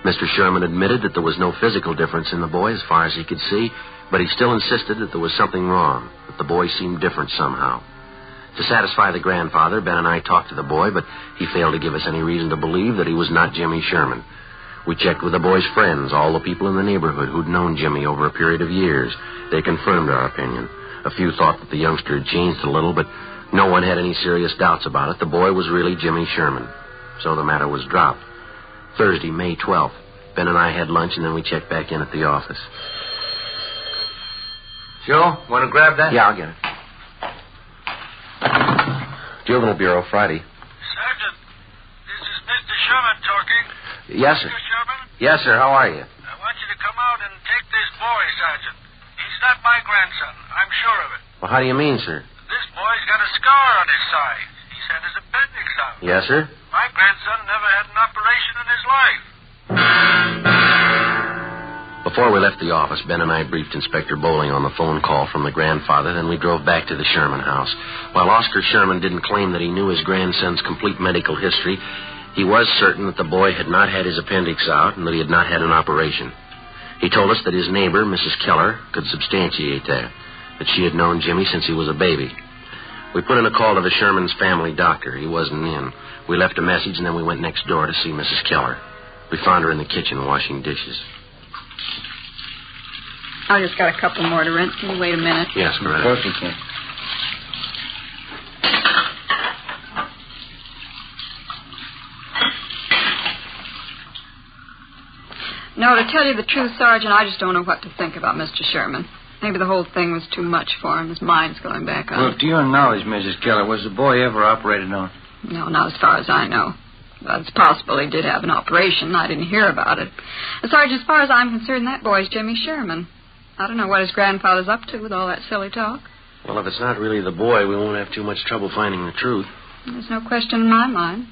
Mr. Sherman admitted that there was no physical difference in the boy as far as he could see, but he still insisted that there was something wrong, that the boy seemed different somehow. To satisfy the grandfather, Ben and I talked to the boy, but he failed to give us any reason to believe that he was not Jimmy Sherman. We checked with the boy's friends, all the people in the neighborhood who'd known Jimmy over a period of years. They confirmed our opinion. A few thought that the youngster had changed a little, but no one had any serious doubts about it. The boy was really Jimmy Sherman. So the matter was dropped. Thursday, May 12th. Ben and I had lunch, and then we checked back in at the office. Joe, want to grab that? Yeah, I'll get it. Juvenile Bureau, Friday. Sergeant, this is Mr. Sherman talking. Yes, sir. Mr. Sherman? Yes, sir. How are you? I want you to come out and take this boy, Sergeant. He's not my grandson. I'm sure of it. Well, how do you mean, sir? This boy's got a scar on his side. He's had his appendix out. Yes, sir. My grandson never had an operation in his life. Before we left the office, Ben and I briefed Inspector Bowling on the phone call from the grandfather, then we drove back to the Sherman house. While Oscar Sherman didn't claim that he knew his grandson's complete medical history, he was certain that the boy had not had his appendix out and that he had not had an operation. He told us that his neighbor, Mrs. Keller, could substantiate that she had known Jimmy since he was a baby. We put in a call to the Sherman's family doctor. He wasn't in. We left a message, and then we went next door to see Mrs. Keller. We found her in the kitchen washing dishes. I just got a couple more to rinse. Can you wait a minute? Yes, Loretta. Of course you can. No, to tell you the truth, Sergeant, I just don't know what to think about Mr. Sherman. Maybe the whole thing was too much for him. His mind's going back on. Well, to your knowledge, Mrs. Keller, was the boy ever operated on? No, not as far as I know. Well, it's possible he did have an operation. I didn't hear about it. Sergeant, as far as I'm concerned, that boy's Jimmy Sherman. I don't know what his grandfather's up to with all that silly talk. Well, if it's not really the boy, we won't have too much trouble finding the truth. There's no question in my mind.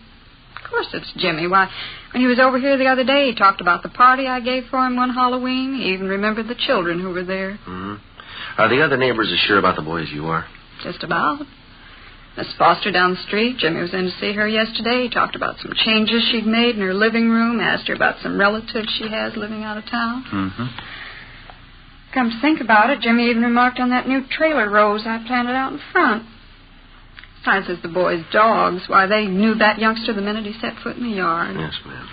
Of course it's Jimmy. Why, when he was over here the other day, he talked about the party I gave for him one Halloween. He even remembered the children who were there. Mm-hmm. Are the other neighbors as sure about the boy as you are? Just about. Miss Foster down the street, Jimmy was in to see her yesterday. He talked about some changes she'd made in her living room, asked her about some relatives she has living out of town. Mm-hmm. Come to think about it, Jimmy even remarked on that new trailer rose I planted out in front. Besides, as the boy's dogs, why, they knew that youngster the minute he set foot in the yard. Yes, ma'am.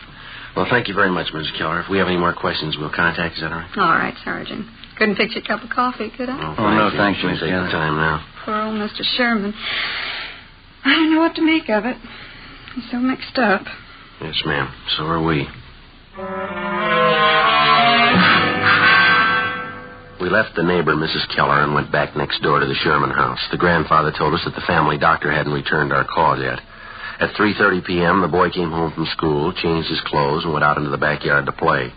Well, thank you very much, Mrs. Keller. If we have any more questions, we'll contact you. Is that all right? All right, Sergeant. Couldn't fix you a cup of coffee, could I? No, thank you. We'll take the time now. Poor old Mr. Sherman. I don't know what to make of it. He's so mixed up. Yes, ma'am. So are we. We left the neighbor, Mrs. Keller, and went back next door to the Sherman house. The grandfather told us that the family doctor hadn't returned our call yet. At 3:30 p.m., the boy came home from school, changed his clothes, and went out into the backyard to play.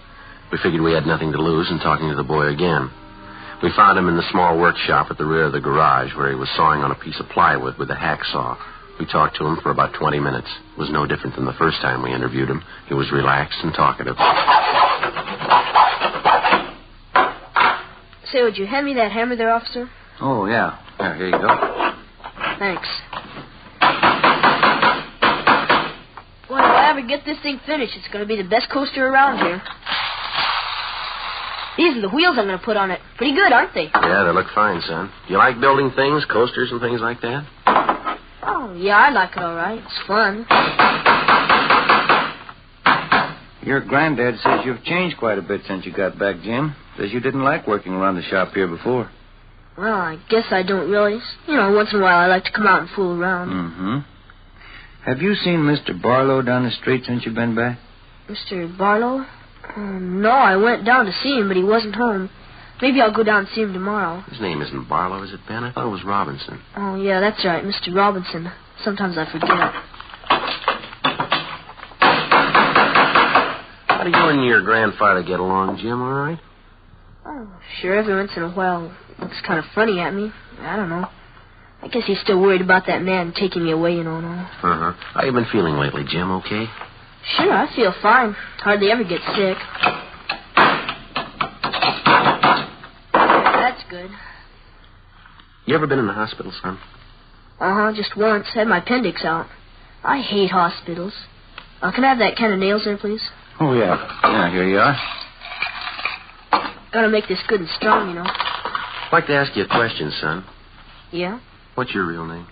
We figured we had nothing to lose in talking to the boy again. We found him in the small workshop at the rear of the garage where he was sawing on a piece of plywood with a hacksaw. We talked to him for about 20 minutes. It was no different than the first time we interviewed him. He was relaxed and talkative. Say, would you hand me that hammer there, officer? Oh, yeah. Here you go. Thanks. Boy, if I ever get this thing finished, it's going to be the best coaster around here. These are the wheels I'm going to put on it. Pretty good, aren't they? Yeah, they look fine, son. Do you like building things, coasters and things like that? Oh, yeah, I like it all right. It's fun. Your granddad says you've changed quite a bit since you got back, Jim. Says you didn't like working around the shop here before. Well, I guess I don't really. You know, once in a while I like to come out and fool around. Mm-hmm. Have you seen Mr. Barlow down the street since you've been back? Mr. Barlow? No, I went down to see him, but he wasn't home. Maybe I'll go down and see him tomorrow. His name isn't Barlow, is it, Ben? I thought it was Robinson. Oh, yeah, that's right, Mr. Robinson. Sometimes I forget. How do you and your grandfather get along, Jim, all right? Oh, sure, every once in a while he looks kind of funny at me. I don't know. I guess he's still worried about that man taking me away, you know, and all. Uh-huh. How you been feeling lately, Jim, okay? Sure, I feel fine. Hardly ever get sick. That's good. You ever been in the hospital, son? Uh-huh, just once. Had my appendix out. I hate hospitals. Can I have that can of nails there, please? Oh, yeah. Yeah, here you are. Gotta make this good and strong, you know. I'd like to ask you a question, son. Yeah? What's your real name?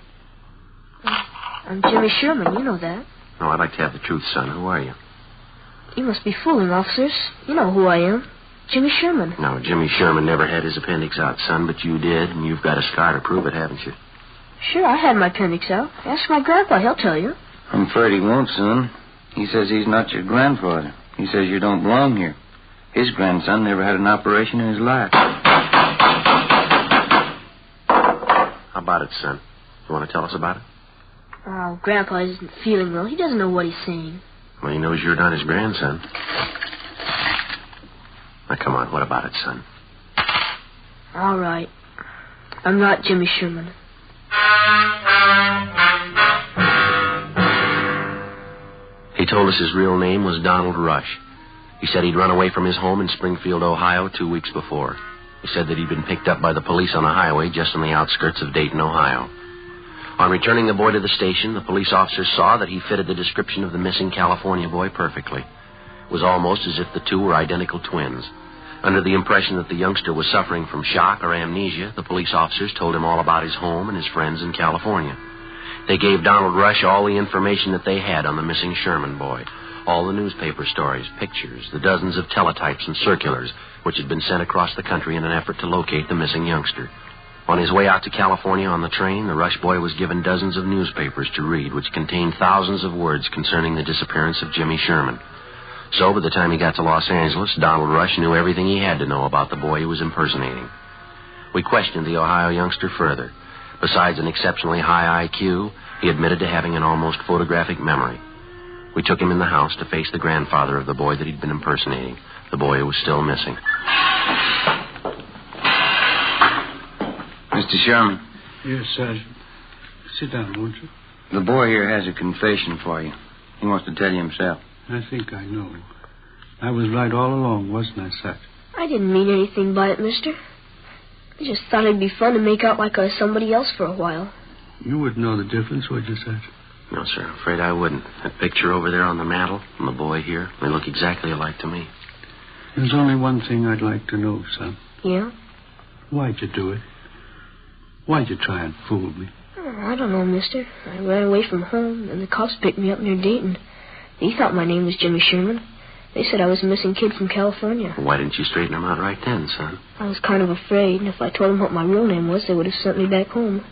I'm Jimmy Sherman. You know that. No, I'd like to have the truth, son. Who are you? You must be fooling, officers. You know who I am. Jimmy Sherman. No, Jimmy Sherman never had his appendix out, son, but you did, and you've got a scar to prove it, haven't you? Sure, I had my appendix out. Ask my grandpa. He'll tell you. I'm afraid he won't, son. He says he's not your grandfather. He says you don't belong here. His grandson never had an operation in his life. How about it, son? You want to tell us about it? Oh, Grandpa isn't feeling well. He doesn't know what he's saying. Well, he knows you're not his grandson. Now, come on. What about it, son? All right. I'm not Jimmy Sherman. He told us his real name was Donald Rush. He said he'd run away from his home in Springfield, Ohio, 2 weeks before. He said that he'd been picked up by the police on a highway just on the outskirts of Dayton, Ohio. On returning the boy to the station, the police officers saw that he fitted the description of the missing California boy perfectly. It was almost as if the two were identical twins. Under the impression that the youngster was suffering from shock or amnesia, the police officers told him all about his home and his friends in California. They gave Donald Rush all the information that they had on the missing Sherman boy, all the newspaper stories, pictures, the dozens of teletypes and circulars which had been sent across the country in an effort to locate the missing youngster. On his way out to California on the train, the Rush boy was given dozens of newspapers to read, which contained thousands of words concerning the disappearance of Jimmy Sherman. So, by the time he got to Los Angeles, Donald Rush knew everything he had to know about the boy he was impersonating. We questioned the Ohio youngster further. Besides an exceptionally high IQ, he admitted to having an almost photographic memory. We took him in the house to face the grandfather of the boy that he'd been impersonating, the boy who was still missing. Mr. Sherman. Yes, Sergeant. Sit down, won't you? The boy here has a confession for you. He wants to tell you himself. I think I know. I was right all along, wasn't I, Sergeant? I didn't mean anything by it, mister. I just thought it'd be fun to make out like I was somebody else for a while. You wouldn't know the difference, would you, Sergeant? No, sir. I'm afraid I wouldn't. That picture over there on the mantel and the boy here, they look exactly alike to me. There's only one thing I'd like to know, son. Yeah? Why'd you do it? Why'd you try and fool me? Oh, I don't know, mister. I ran away from home, and the cops picked me up near Dayton. They thought my name was Jimmy Sherman. They said I was a missing kid from California. Well, why didn't you straighten them out right then, son? I was kind of afraid, and if I told them what my real name was, they would have sent me back home.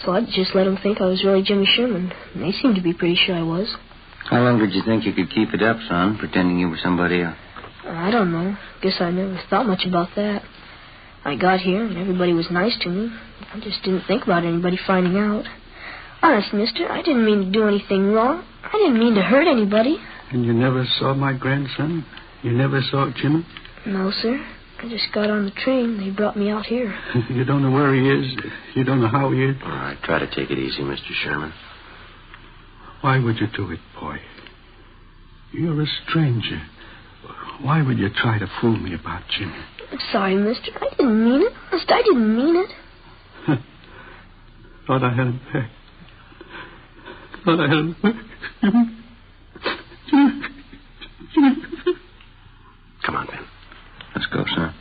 So I just let them think I was really Jimmy Sherman, and they seemed to be pretty sure I was. How long did you think you could keep it up, son, pretending you were somebody else? I don't know. Guess I never thought much about that. I got here, and everybody was nice to me. I just didn't think about anybody finding out. Honest, mister, I didn't mean to do anything wrong. I didn't mean to hurt anybody. And you never saw my grandson? You never saw Jimmy? No, sir. I just got on the train. They brought me out here. You don't know where he is? You don't know how he is? All right, try to take it easy, Mr. Sherman. Why would you do it, boy? You're a stranger. Why would you try to fool me about Jimmy? I'm sorry, mister. I didn't mean it. Honest, I didn't mean it. Thought I had him back. Thought I had him back. Come on, Ben. Let's go, son.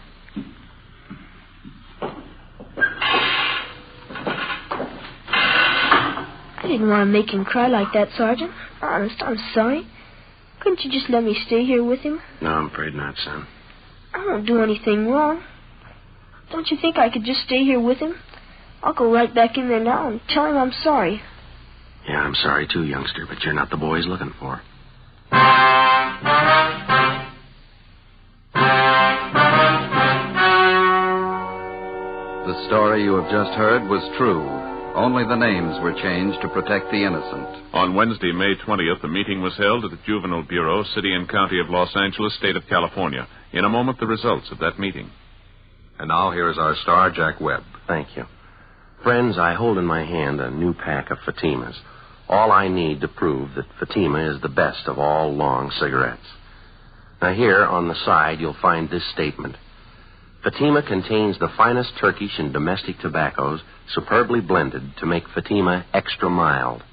I didn't want to make him cry like that, Sergeant. Honest, I'm sorry. Couldn't you just let me stay here with him? No, I'm afraid not, son. I won't do anything wrong. Don't you think I could just stay here with him? I'll go right back in there now and tell him I'm sorry. Yeah, I'm sorry too, youngster, but you're not the boy he's looking for. The story you have just heard was true. Only the names were changed to protect the innocent. On Wednesday, May 20th, a meeting was held at the Juvenile Bureau, City and County of Los Angeles, State of California. In a moment, the results of that meeting. And now here is our star, Jack Webb. Thank you. Friends, I hold in my hand a new pack of Fatimas. All I need to prove that Fatima is the best of all long cigarettes. Now here, on the side, you'll find this statement. Fatima contains the finest Turkish and domestic tobaccos, superbly blended to make Fatima extra mild.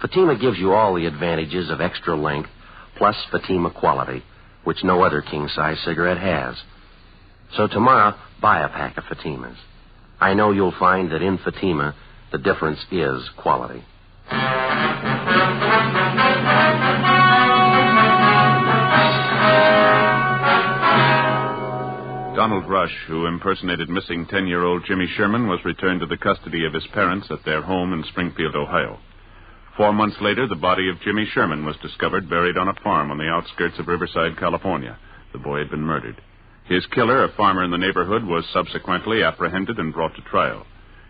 Fatima gives you all the advantages of extra length, plus Fatima quality, which no other king-size cigarette has. So tomorrow, buy a pack of Fatimas. I know you'll find that in Fatima, the difference is quality. Donald Rush, who impersonated missing 10-year-old Jimmy Sherman, was returned to the custody of his parents at their home in Springfield, Ohio. 4 months later, the body of Jimmy Sherman was discovered buried on a farm on the outskirts of Riverside, California. The boy had been murdered. His killer, a farmer in the neighborhood, was subsequently apprehended and brought to trial.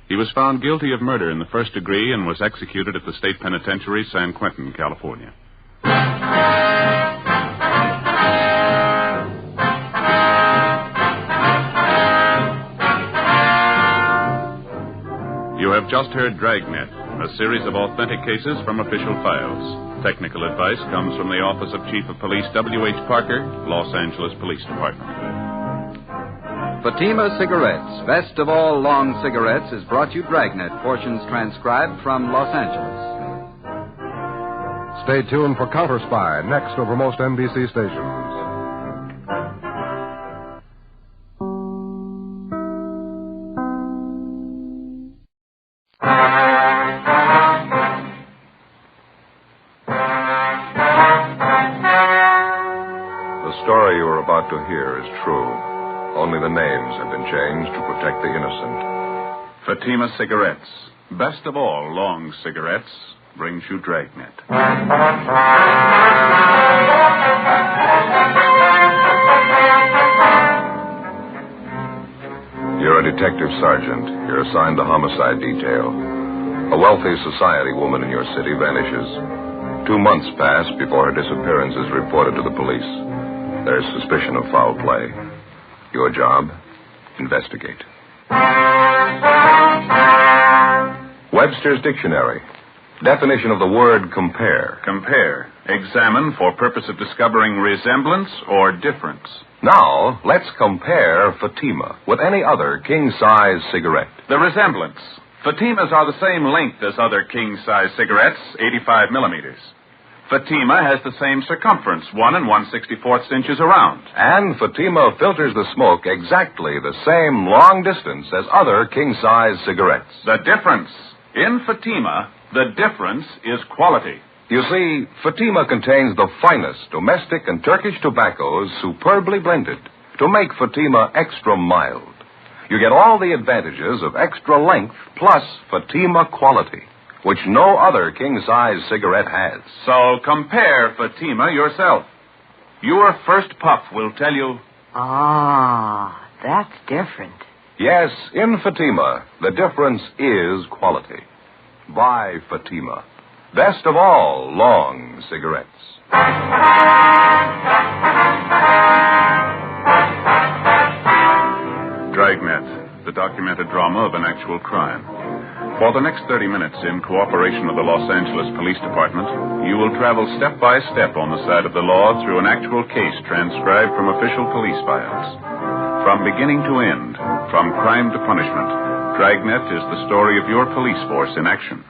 He was found guilty of murder in the first degree and was executed at the state penitentiary, San Quentin, California. You have just heard Dragnet, a series of authentic cases from official files. Technical advice comes from the Office of Chief of Police W.H. Parker, Los Angeles Police Department. Fatima Cigarettes, best of all long cigarettes, has brought you Dragnet, portions transcribed from Los Angeles. Stay tuned for Counter Spy, next over most NBC stations. The story you are about to hear is true. Only the names have been changed to protect the innocent. Fatima Cigarettes, best of all long cigarettes, brings you Dragnet. You're a detective sergeant. You're assigned the homicide detail. A wealthy society woman in your city vanishes. 2 months pass before her disappearance is reported to the police. There's suspicion of foul play. Your job, investigate. Webster's Dictionary. Definition of the word compare. Compare. Examine for purpose of discovering resemblance or difference. Now, let's compare Fatima with any other king-size cigarette. The resemblance. Fatimas are the same length as other king-size cigarettes, 85 millimeters. Fatima has the same circumference, 1 1/64 inches around. And Fatima filters the smoke exactly the same long distance as other king-size cigarettes. The difference. In Fatima, the difference is quality. You see, Fatima contains the finest domestic and Turkish tobaccos superbly blended to make Fatima extra mild. You get all the advantages of extra length plus Fatima quality, which no other king-size cigarette has. So compare Fatima yourself. Your first puff will tell you... Ah, that's different. Yes, in Fatima, the difference is quality. Buy Fatima. Best of all long cigarettes. Dragnet, the documented drama of an actual crime. For the next 30 minutes, in cooperation with the Los Angeles Police Department, you will travel step by step on the side of the law through an actual case transcribed from official police files. From beginning to end, from crime to punishment, Dragnet is the story of your police force in action.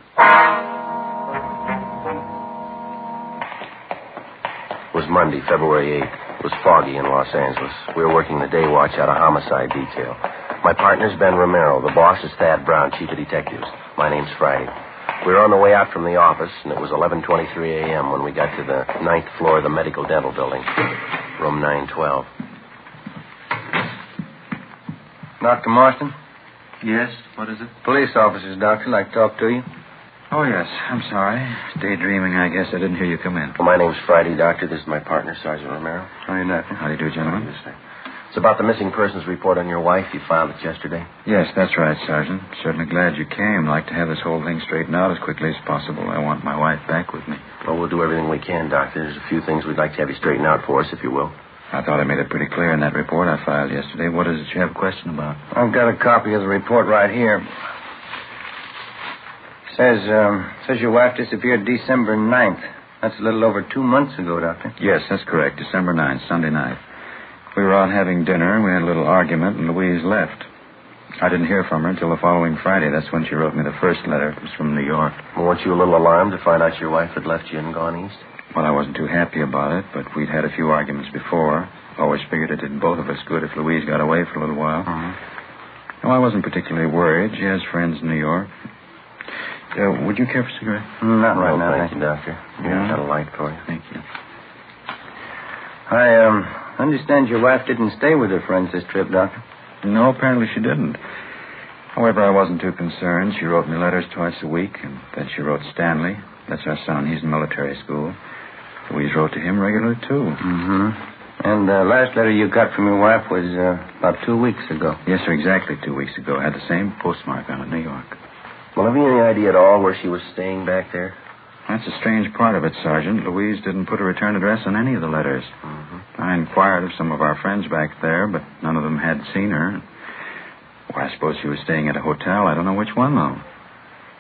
It was Monday, February 8th. It was foggy in Los Angeles. We were working the day watch out of homicide detail. My partner's Ben Romero. The boss is Thad Brown, chief of detectives. My name's Friday. We were on the way out from the office, and it was 11:23 a.m. when we got to the 9th floor of the medical dental building, room 912. Dr. Marston? Yes, what is it? Police officers, doctor, like to talk to you. Oh, yes. I'm sorry. Daydreaming, I guess. I didn't hear you come in. Well, my name's Friday, Doctor. This is my partner, Sergeant Romero. How do you do? How do you do, gentlemen? It's about the missing persons report on your wife. You filed it yesterday. Yes, that's right, Sergeant. Certainly glad you came. I'd like to have this whole thing straightened out as quickly as possible. I want my wife back with me. Well, we'll do everything we can, Doctor. There's a few things we'd like to have you straighten out for us, if you will. I thought I made it pretty clear in that report I filed yesterday. What is it you have a question about? I've got a copy of the report right here. Says your wife disappeared December 9th. That's a little over 2 months ago, Doctor. Yes, that's correct. December 9th, Sunday night. We were out having dinner, and we had a little argument, and Louise left. I didn't hear from her until the following Friday. That's when she wrote me the first letter. It was from New York. Well, weren't you a little alarmed to find out your wife had left you and gone east? Well, I wasn't too happy about it, but we'd had a few arguments before. Always figured it did both of us good if Louise got away for a little while. No, I wasn't particularly worried. She has friends in New York. Would you care for a cigarette? Not right now. Thank you, Doctor. Yeah? Got a light for you. Thank you. I understand your wife didn't stay with her friends this trip, Doctor. No, apparently she didn't. However, I wasn't too concerned. She wrote me letters twice a week, and then she wrote Stanley. That's our son. He's in military school. Louise wrote to him regularly, too. Mm-hmm. And the last letter you got from your wife was about 2 weeks ago. Yes, sir, exactly 2 weeks ago. Had the same postmark on it, New York. Well, have you any idea at all where she was staying back there? That's a strange part of it, Sergeant. Louise didn't put a return address on any of the letters. I inquired of some of our friends back there, but none of them had seen her. Well, I suppose she was staying at a hotel. I don't know which one, though.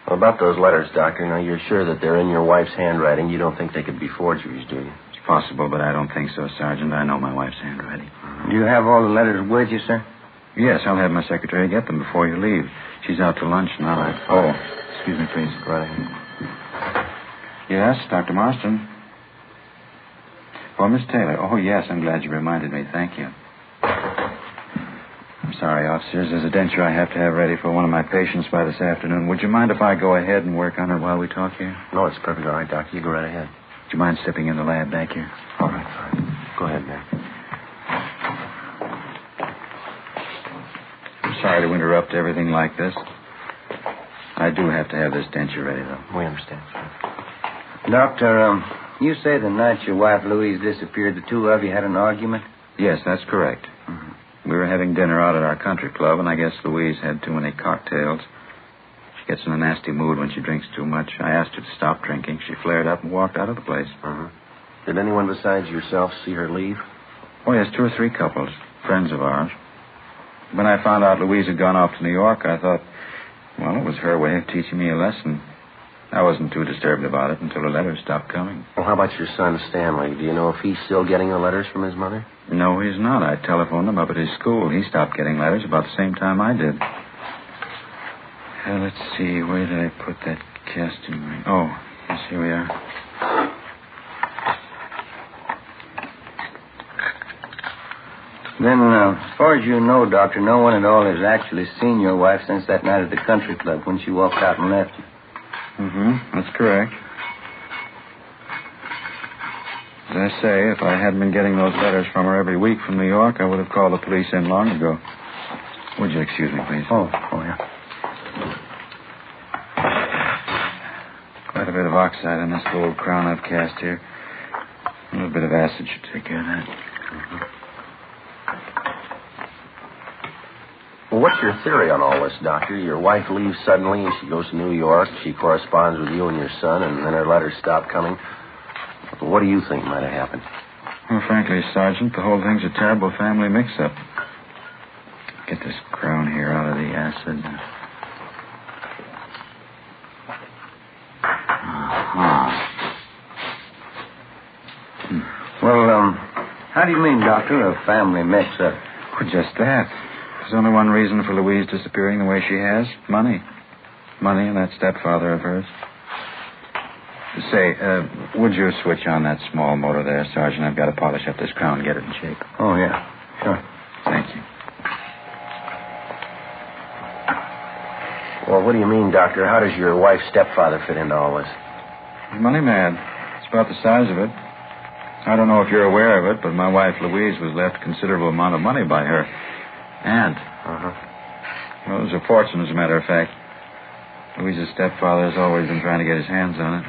Well, about those letters, Doctor, now you're sure that they're in your wife's handwriting. You don't think they could be forgeries, do you? It's possible, but I don't think so, Sergeant. I know my wife's handwriting. Do you have all the letters with you, sir? Yes, I'll have my secretary get them before you leave. She's out to lunch now. Oh, excuse me, please. Go right ahead. Yes, Dr. Marston. Oh, Miss Taylor. Oh, yes, I'm glad you reminded me. Thank you. I'm sorry, officers. There's a denture I have to have ready for one of my patients by this afternoon. Would you mind if I go ahead and work on it while we talk here? No, it's perfectly all right, Doctor. You go right ahead. Do you mind stepping in the lab back here? All right, fine. Go ahead, man. I'm sorry to interrupt everything like this. I do have to have this denture ready, though. We understand, sir. Doctor, you say the night your wife Louise disappeared, the two of you had an argument? Yes, that's correct. We were having dinner out at our country club, and I guess Louise had too many cocktails. She gets in a nasty mood when she drinks too much. I asked her to stop drinking. She flared up and walked out of the place. Did anyone besides yourself see her leave? Oh, yes, 2 or 3 couples, friends of ours. When I found out Louise had gone off to New York, I thought, well, it was her way of teaching me a lesson. I wasn't too disturbed about it until the letters stopped coming. Well, how about your son, Stanley? Do you know if he's still getting the letters from his mother? No, he's not. I telephoned him up at his school. He stopped getting letters about the same time I did. Let's see, where did I put that casting ring? Oh, yes, here we are. Then, as far as you know, Doctor, no one at all has actually seen your wife since that night at the country club when she walked out and left you. That's correct. As I say, if I hadn't been getting those letters from her every week from New York, I would have called the police in long ago. Would you excuse me, please? Oh, yeah. Quite a bit of oxide in this gold crown I've cast here. A little bit of acid should take care of that. Well, what's your theory on all this, Doctor? Your wife leaves suddenly and she goes to New York. She corresponds with you and your son, and then her letters stop coming. What do you think might have happened? Well, frankly, Sergeant, the whole thing's a terrible family mix-up. Get this crown here out of the acid. Well, how do you mean, Doctor, a family mix-up? Well, just that. There's only one reason for Louise disappearing the way she has. Money. Money and that stepfather of hers. Say, would you switch on that small motor there, Sergeant? I've got to polish up this crown and get it in shape. Oh, yeah. Sure. Thank you. Well, what do you mean, Doctor? How does your wife's stepfather fit into all this? He's money mad. It's about the size of it. I don't know if you're aware of it, but my wife, Louise, was left a considerable amount of money by her aunt. Well, it was a fortune, as a matter of fact. Louise's stepfather has always been trying to get his hands on it.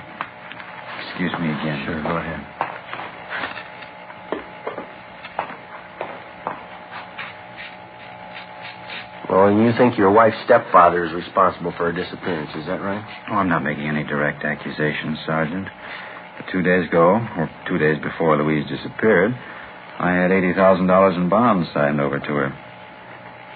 Excuse me again. Sure, go ahead. Well, and you think your wife's stepfather is responsible for her disappearance, is that right? Oh, I'm not making any direct accusations, Sergeant. But 2 days ago, or 2 days before Louise disappeared, I had $80,000 in bonds signed over to her.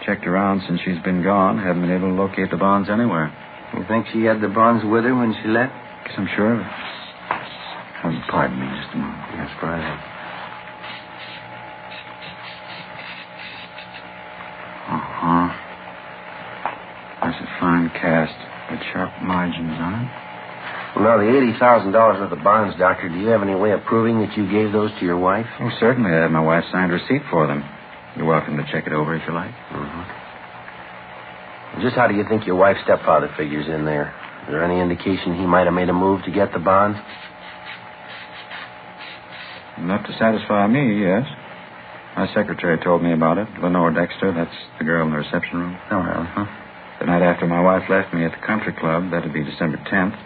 Checked around since she's been gone. Haven't been able to locate the bonds anywhere. You think she had the bonds with her when she left? Guess I'm sure of it. Pardon me just a moment. Yes, go ahead. There's a fine cast with sharp margins on it. Well, now, the $80,000 worth of bonds, Doctor, do you have any way of proving that you gave those to your wife? Oh, certainly. I had my wife signed a receipt for them. You're welcome to check it over if you like. Just how do you think your wife's stepfather figures in there? Is there any indication he might have made a move to get the bonds? Enough to satisfy me, yes. My secretary told me about it. Lenore Dexter, that's the girl in the reception room. Oh, well, The night after my wife left me at the country club, that'd be December 10th,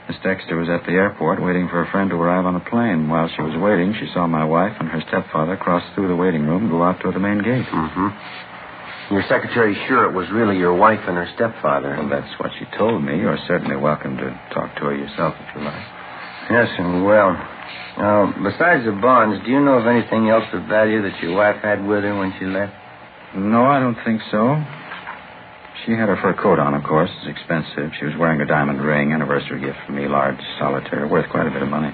Miss Dexter was at the airport waiting for a friend to arrive on a plane. While she was waiting, she saw my wife and her stepfather cross through the waiting room and go out toward the main gate. Your secretary's sure it was really your wife and her stepfather. Well, that's what she told me. You're certainly welcome to talk to her yourself if you like. Yes, and well, besides the bonds, do you know of anything else of value that your wife had with her when she left? No, I don't think so. She had her fur coat on, of course. It's expensive. She was wearing a diamond ring, anniversary gift from me, large solitaire, worth quite a bit of money.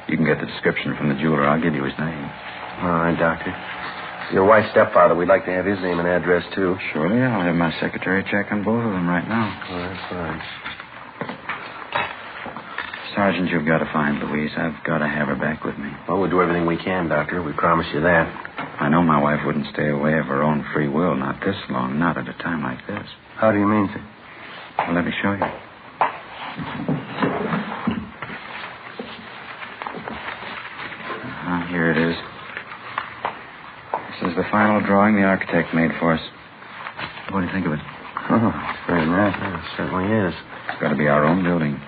You can get the description from the jeweler. I'll give you his name. All right, Doctor. Your wife's stepfather, we'd like to have his name and address, too. Surely. I'll have my secretary check on both of them right now. All right, fine. Sergeant, you've got to find Louise. I've got to have her back with me. Well, we'll do everything we can, Doctor. We promise you that. I know my wife wouldn't stay away of her own free will, not this long, not at a time like this. How do you mean, sir? Well, let me show you. Here it is. This is the final drawing the architect made for us. What do you think of it? Oh, it's very nice. Yeah, it certainly is. It's got to be our own building.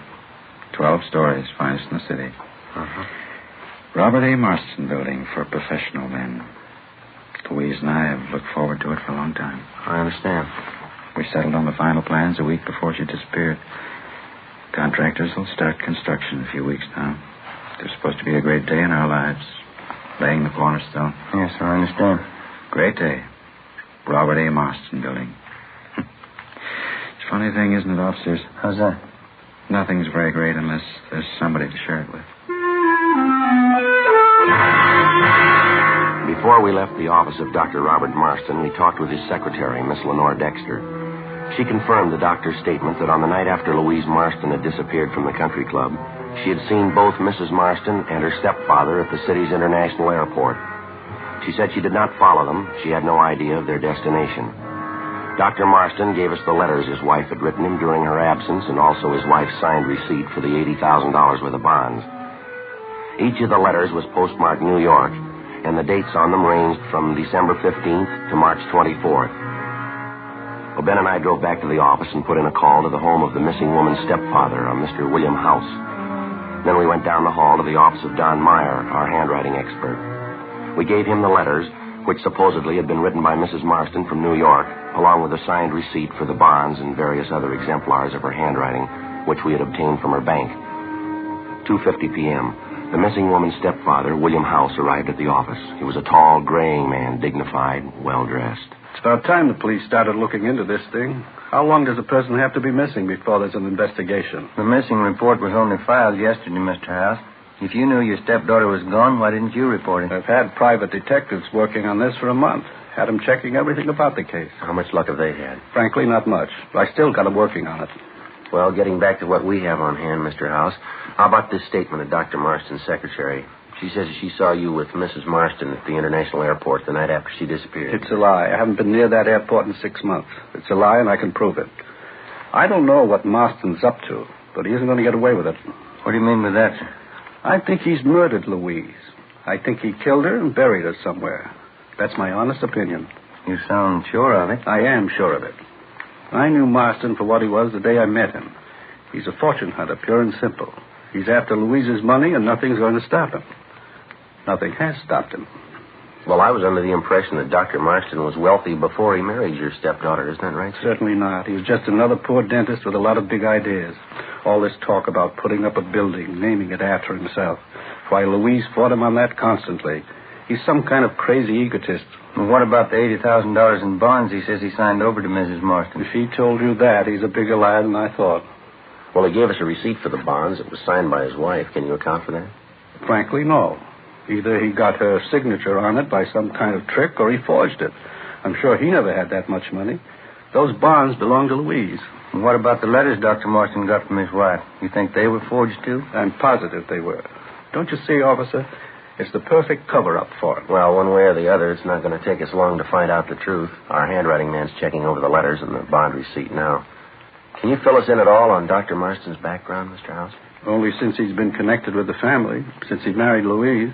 12 stories, finest in the city. Robert A. Marston Building for professional men. Louise and I have looked forward to it for a long time. I understand. We settled on the final plans a week before she disappeared. Contractors will start construction in a few weeks now. There's supposed to be a great day in our lives. Laying the cornerstone. Yes, sir, I understand. Great day. Robert A. Marston building. It's a funny thing, isn't it, officers? How's that? Nothing's very great unless there's somebody to share it with. Before we left the office of Dr. Robert Marston, we talked with his secretary, Miss Lenore Dexter. She confirmed the doctor's statement that on the night after Louise Marston had disappeared from the country club, she had seen both Mrs. Marston and her stepfather at the city's international airport. She said she did not follow them. She had no idea of their destination. Dr. Marston gave us the letters his wife had written him during her absence and also his wife's signed receipt for the $80,000 worth of bonds. Each of the letters was postmarked New York, and the dates on them ranged from December 15th to March 24th. Well, Ben and I drove back to the office and put in a call to the home of the missing woman's stepfather, a Mr. William House. Then we went down the hall to the office of Don Meyer, our handwriting expert. We gave him the letters, which supposedly had been written by Mrs. Marston from New York, along with a signed receipt for the bonds and various other exemplars of her handwriting, which we had obtained from her bank. 2:50 p.m. The missing woman's stepfather, William House, arrived at the office. He was a tall, graying man, dignified, well-dressed. It's about time the police started looking into this thing. How long does a person have to be missing before there's an investigation? The missing report was only filed yesterday, Mr. House. If you knew your stepdaughter was gone, why didn't you report it? I've had private detectives working on this for a month. Had them checking everything about the case. How much luck have they had? Frankly, not much. But I still got them working on it. Well, getting back to what we have on hand, Mr. House, how about this statement of Dr. Marston's secretary? She says she saw you with Mrs. Marston at the international airport the night after she disappeared. It's a lie. I haven't been near that airport in 6 months. It's a lie, and I can prove it. I don't know what Marston's up to, but he isn't going to get away with it. What do you mean by that, sir? I think he's murdered Louise. I think he killed her and buried her somewhere. That's my honest opinion. You sound sure of it. I am sure of it. I knew Marston for what he was the day I met him. He's a fortune hunter, pure and simple. He's after Louise's money, and nothing's going to stop him. Nothing has stopped him. Well, I was under the impression that Dr. Marston was wealthy before he married your stepdaughter. Isn't that right, sir? Certainly not. He was just another poor dentist with a lot of big ideas. All this talk about putting up a building, naming it after himself. Why, Louise fought him on that constantly. He's some kind of crazy egotist. Well, what about the $80,000 in bonds he says he signed over to Mrs. Marston? If he told you that, he's a bigger liar than I thought. Well, he gave us a receipt for the bonds. It was signed by his wife. Can you account for that? Frankly, no. Either he got her signature on it by some kind of trick, or he forged it. I'm sure he never had that much money. Those bonds belong to Louise. And what about the letters Dr. Marston got from his wife? You think they were forged, too? I'm positive they were. Don't you see, officer? It's the perfect cover-up for it. Well, one way or the other, it's not going to take us long to find out the truth. Our handwriting man's checking over the letters and the bond receipt now. Can you fill us in at all on Dr. Marston's background, Mr. House? Only since he's been connected with the family, since he married Louise.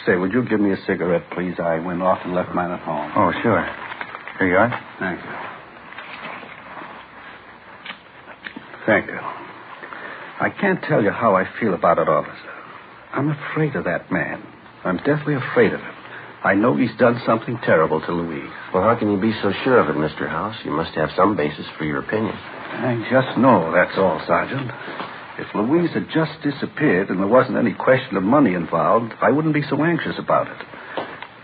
Say, would you give me a cigarette, please? I went off and left mine at home. Oh, sure. Here you are. Thank you. Thank you. I can't tell you how I feel about it, officer. I'm afraid of that man. I'm deathly afraid of him. I know he's done something terrible to Louise. Well, how can you be so sure of it, Mr. House? You must have some basis for your opinion. I just know, that's all, Sergeant. If Louise had just disappeared and there wasn't any question of money involved, I wouldn't be so anxious about it.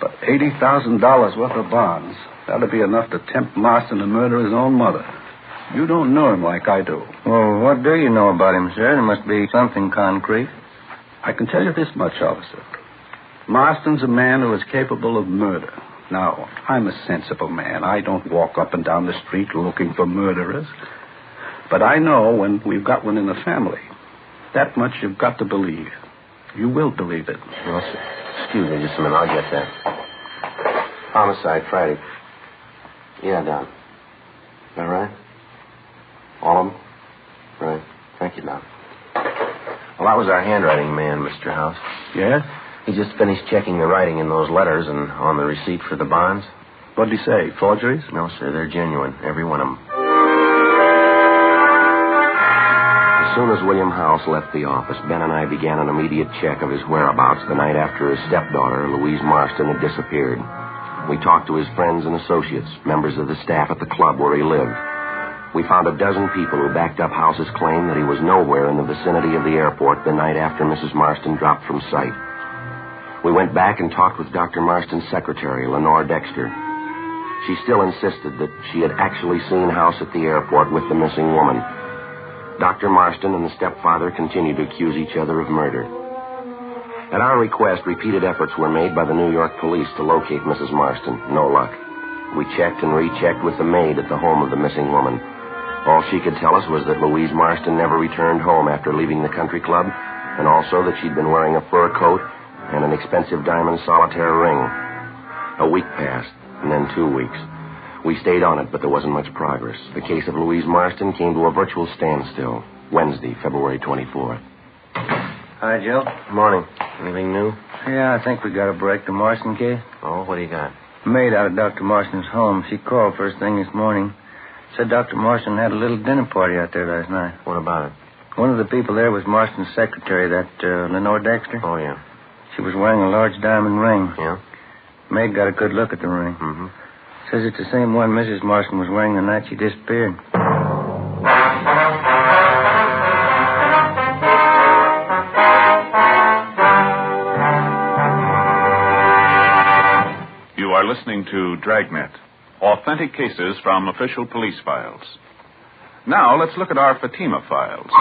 But $80,000 worth of bonds, that'd be enough to tempt Marston to murder his own mother. You don't know him like I do. Well, what do you know about him, sir? There must be something concrete. I can tell you this much, officer. Marston's a man who is capable of murder. Now, I'm a sensible man. I don't walk up and down the street looking for murderers. But I know when we've got one in the family. That much you've got to believe. You will believe it. Well, excuse me just a minute. I'll get that. Homicide, Friday. Yeah, Don. Is that right? All of them? Right. Thank you, Don. Well, that was our handwriting man, Mr. House. Yes? He just finished checking the writing in those letters and on the receipt for the bonds. What'd he say? Forgeries? No, sir. They're genuine. Every one of them. As soon as William House left the office, Ben and I began an immediate check of his whereabouts the night after his stepdaughter, Louise Marston, had disappeared. We talked to his friends and associates, members of the staff at the club where he lived. We found a dozen people who backed up House's claim that he was nowhere in the vicinity of the airport the night after Mrs. Marston dropped from sight. We went back and talked with Dr. Marston's secretary, Lenore Dexter. She still insisted that she had actually seen House at the airport with the missing woman. Dr. Marston and the stepfather continued to accuse each other of murder. At our request, repeated efforts were made by the New York police to locate Mrs. Marston. No luck. We checked and rechecked with the maid at the home of the missing woman. All she could tell us was that Louise Marston never returned home after leaving the country club, and also that she'd been wearing a fur coat and an expensive diamond solitaire ring. A week passed, and then 2 weeks. We stayed on it, but there wasn't much progress. The case of Louise Marston came to a virtual standstill Wednesday, February 24th. Hi, Joe. Morning. Anything new? Yeah, I think we got a break. The Marston case. Oh, what do you got? Maid out of Dr. Marston's home. She called first thing this morning. Said Dr. Marston had a little dinner party out there last night. What about it? One of the people there was Marston's secretary, that Lenore Dexter. Oh, yeah. She was wearing a large diamond ring. Yeah? Maid got a good look at the ring. Mm-hmm. Says it's the same one Mrs. Marston was wearing the night she disappeared. You are listening to Dragnet, authentic cases from official police files. Now, let's look at our Fatima files.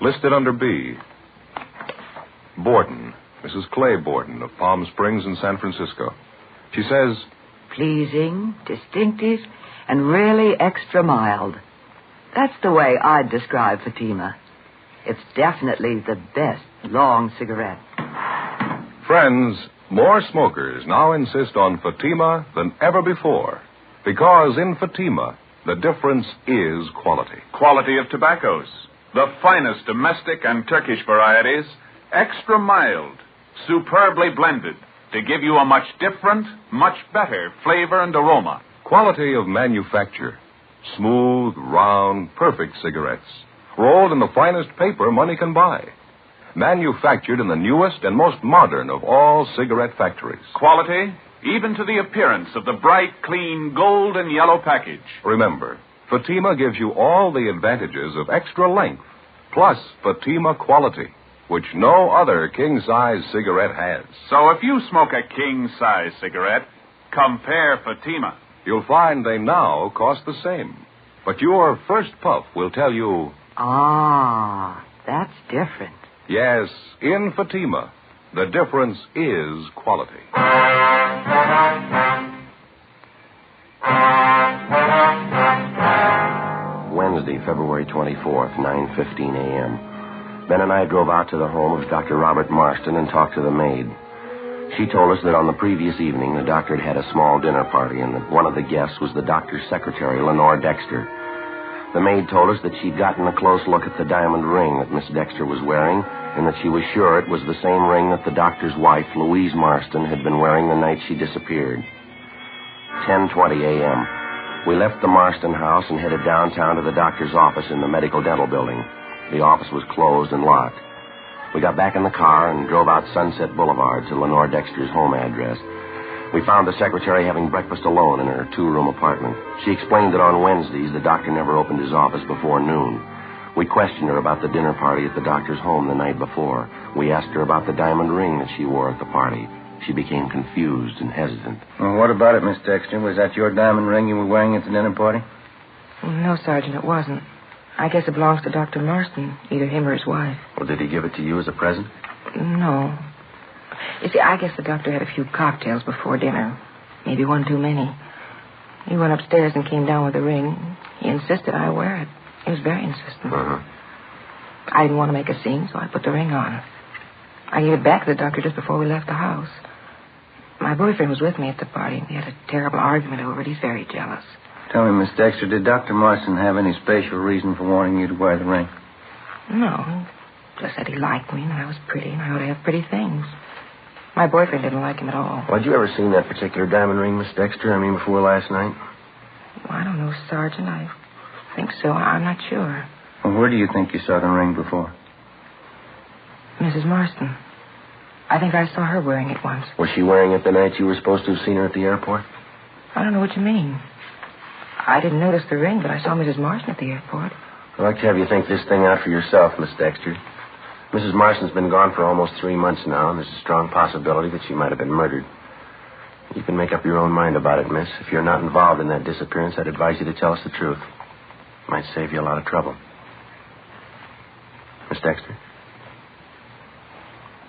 Listed under B. Borden, Mrs. Clay Borden of Palm Springs in San Francisco. She says, pleasing, distinctive, and really extra mild. That's the way I'd describe Fatima. It's definitely the best long cigarette. friends, more smokers now insist on Fatima than ever before. Because in Fatima, the difference is quality. Quality of tobaccos. The finest domestic and Turkish varieties, extra mild, superbly blended, to give you a much different, much better flavor and aroma. Quality of manufacture. Smooth, round, perfect cigarettes. Rolled in the finest paper money can buy. Manufactured in the newest and most modern of all cigarette factories. Quality, even to the appearance of the bright, clean gold and yellow package. Remember, Fatima gives you all the advantages of extra length, plus Fatima quality, which no other king-size cigarette has. So if you smoke a king-size cigarette, compare Fatima. You'll find they now cost the same. But your first puff will tell you... Ah, that's different. Yes, in Fatima, the difference is quality. Wednesday, February 24th, 9:15 a.m. Ben and I drove out to the home of Dr. Robert Marston and talked to the maid. She told us that on the previous evening, the doctor had had a small dinner party and that one of the guests was the doctor's secretary, Lenore Dexter. The maid told us that she'd gotten a close look at the diamond ring that Miss Dexter was wearing and that she was sure it was the same ring that the doctor's wife, Louise Marston, had been wearing the night she disappeared. 10:20 a.m. We left the Marston house and headed downtown to the doctor's office in the medical dental building. The office was closed and locked. We got back in the car and drove out Sunset Boulevard to Lenore Dexter's home address. We found the secretary having breakfast alone in her two-room apartment. She explained that on Wednesdays, the doctor never opened his office before noon. We questioned her about the dinner party at the doctor's home the night before. We asked her about the diamond ring that she wore at the party. She became confused and hesitant. Well, what about it, Miss Dexter? Was that your diamond ring you were wearing at the dinner party? No, Sergeant, it wasn't. I guess it belongs to Dr. Marston, either him or his wife. Well, did he give it to you as a present? No. You see, I guess the doctor had a few cocktails before dinner. Maybe one too many. He went upstairs and came down with the ring. He insisted I wear it. He was very insistent. Uh-huh. I didn't want to make a scene, so I put the ring on. I gave it back to the doctor just before we left the house. My boyfriend was with me at the party. We had a terrible argument over it. He's very jealous. Tell me, Miss Dexter, did Dr. Marston have any special reason for wanting you to wear the ring? No. He just said he liked me and I was pretty and I ought to have pretty things. My boyfriend didn't like him at all. Well, had you ever seen that particular diamond ring, Miss Dexter? Before last night? Well, I don't know, Sergeant. I think so. I'm not sure. Well, where do you think you saw the ring before? Mrs. Marston. I think I saw her wearing it once. Was she wearing it the night you were supposed to have seen her at the airport? I don't know what you mean. I didn't notice the ring, but I saw Mrs. Marston at the airport. I'd like to have you think this thing out for yourself, Miss Dexter. Mrs. Marston's been gone for almost 3 months now, and there's a strong possibility that she might have been murdered. You can make up your own mind about it, miss. If you're not involved in that disappearance, I'd advise you to tell us the truth. It might save you a lot of trouble. Miss Dexter?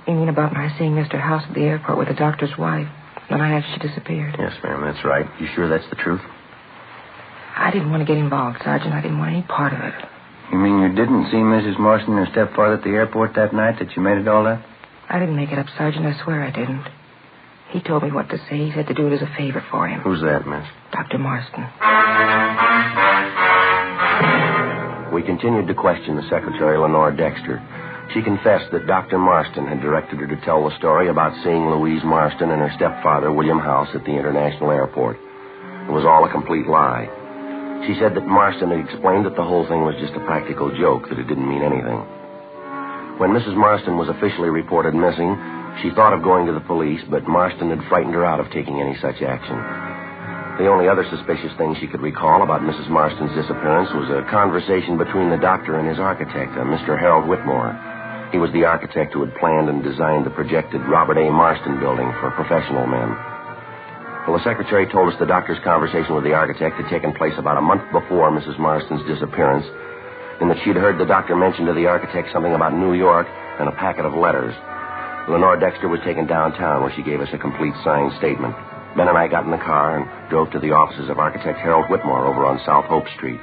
You mean about my seeing Mr. House at the airport with the doctor's wife the night after she disappeared? Yes, ma'am, that's right. You sure that's the truth? I didn't want to get involved, Sergeant. I didn't want any part of it. You mean you didn't see Mrs. Marston and her stepfather at the airport that night, that you made it all up? I didn't make it up, Sergeant. I swear I didn't. He told me what to say. He said to do it as a favor for him. Who's that, miss? Dr. Marston. We continued to question the secretary, Lenore Dexter. She confessed that Dr. Marston had directed her to tell the story about seeing Louise Marston and her stepfather, William House, at the international airport. It was all a complete lie. She said that Marston had explained that the whole thing was just a practical joke, that it didn't mean anything. When Mrs. Marston was officially reported missing, she thought of going to the police, but Marston had frightened her out of taking any such action. The only other suspicious thing she could recall about Mrs. Marston's disappearance was a conversation between the doctor and his architect, Mr. Harold Whitmore. He was the architect who had planned and designed the projected Robert A. Marston building for professional men. Well, the secretary told us the doctor's conversation with the architect had taken place about a month before Mrs. Marston's disappearance, and that she'd heard the doctor mention to the architect something about New York and a packet of letters. Lenore Dexter was taken downtown, where she gave us a complete signed statement. Ben and I got in the car and drove to the offices of architect Harold Whitmore over on South Hope Street.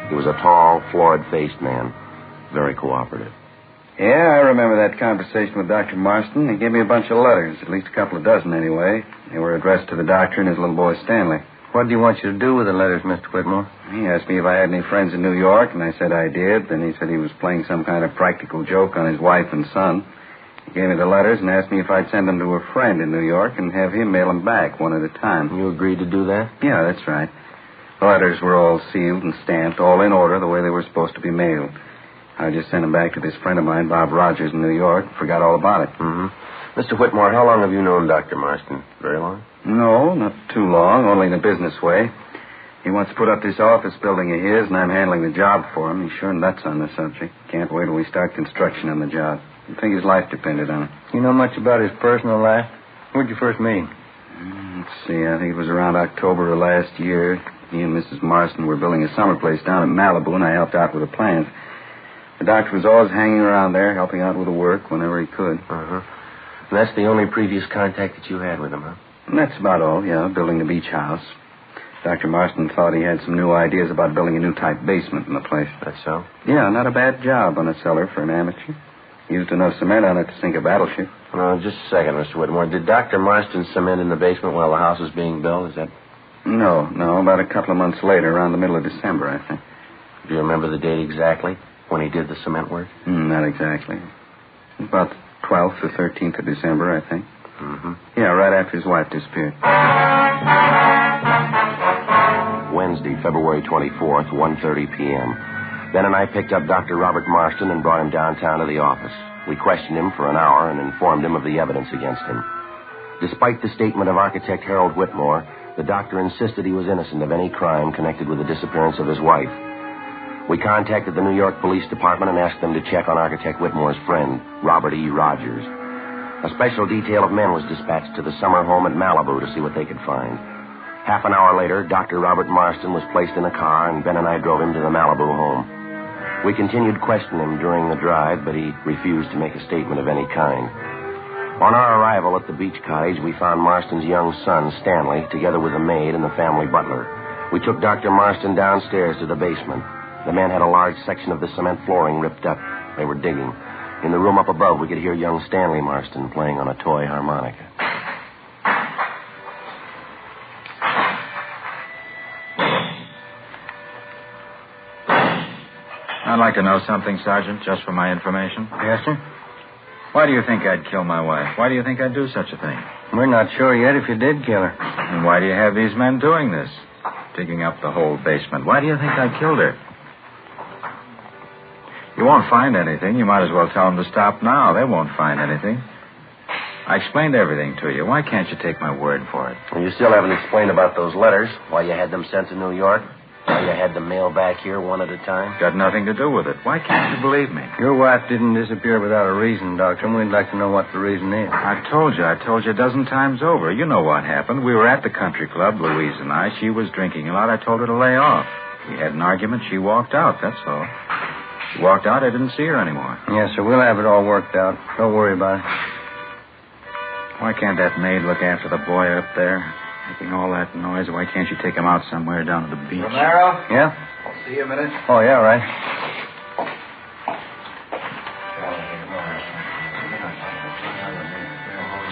He was a tall, florid-faced man, very cooperative. Yeah, I remember that conversation with Dr. Marston. He gave me a bunch of letters, at least a couple of dozen anyway. They were addressed to the doctor and his little boy Stanley. What do you want you to do with the letters, Mr. Whitmore? He asked me if I had any friends in New York, and I said I did. Then he said he was playing some kind of practical joke on his wife and son. He gave me the letters and asked me if I'd send them to a friend in New York and have him mail them back one at a time. You agreed to do that? Yeah, that's right. The letters were all sealed and stamped, all in order, the way they were supposed to be mailed. I just sent them back to this friend of mine, Bob Rogers, in New York. Forgot all about it. Mm-hmm. Mr. Whitmore, how long have you known Dr. Marston? Very long? No, not too long, only in a business way. He wants to put up this office building of his, and I'm handling the job for him. He's sure nuts on the subject. Can't wait till we start construction on the job. I think his life depended on it. You know much about his personal life? Where'd you first meet? Let's see, I think it was around October of last year. He and Mrs. Marston were building a summer place down at Malibu, and I helped out with the plans. The doctor was always hanging around there, helping out with the work whenever he could. Uh-huh. And that's the only previous contact that you had with him, huh? And that's about all, yeah, building the beach house. Dr. Marston thought he had some new ideas about building a new type basement in the place. That's so? Yeah, not a bad job on a cellar for an amateur. Used enough cement on it to sink a battleship. No, just a second, Mr. Whitmore. Did Dr. Marston cement in the basement while the house was being built? Is that... No, about a couple of months later, around the middle of December, I think. Do you remember the date exactly when he did the cement work? Not exactly. About the 12th or 13th of December, I think. Mm-hmm. Yeah, right after his wife disappeared. Wednesday, February 24th, 1:30 p.m. Ben and I picked up Dr. Robert Marston and brought him downtown to the office. We questioned him for an hour and informed him of the evidence against him. Despite the statement of architect Harold Whitmore, the doctor insisted he was innocent of any crime connected with the disappearance of his wife. We contacted the New York Police Department and asked them to check on architect Whitmore's friend, Robert E. Rogers. A special detail of men was dispatched to the summer home at Malibu to see what they could find. Half an hour later, Dr. Robert Marston was placed in a car, and Ben and I drove him to the Malibu home. We continued questioning him during the drive, but he refused to make a statement of any kind. On our arrival at the beach cottage, we found Marston's young son, Stanley, together with a maid and the family butler. We took Dr. Marston downstairs to the basement. The men had a large section of the cement flooring ripped up. They were digging. In the room up above, we could hear young Stanley Marston playing on a toy harmonica. I'd like to know something, Sergeant, just for my information. Yes, sir? Why do you think I'd kill my wife? Why do you think I'd do such a thing? We're not sure yet if you did kill her. And why do you have these men doing this? Digging up the whole basement. Why do you think I killed her? You won't find anything. You might as well tell them to stop now. They won't find anything. I explained everything to you. Why can't you take my word for it? Well, you still haven't explained about those letters, why you had them sent to New York, why you had them mailed back here one at a time. Got nothing to do with it. Why can't you believe me? Your wife didn't disappear without a reason, Doctor, and we'd like to know what the reason is. I told you a dozen times over. You know what happened. We were at the country club, Louise and I. She was drinking a lot. I told her to lay off. We had an argument. She walked out, that's all. She walked out. I didn't see her anymore. Yes, sir. We'll have it all worked out. Don't worry about it. Why can't that maid look after the boy up there? Making all that noise. Why can't you take him out somewhere down to the beach? Romero? Yeah? I'll see you a minute. Oh, yeah, right.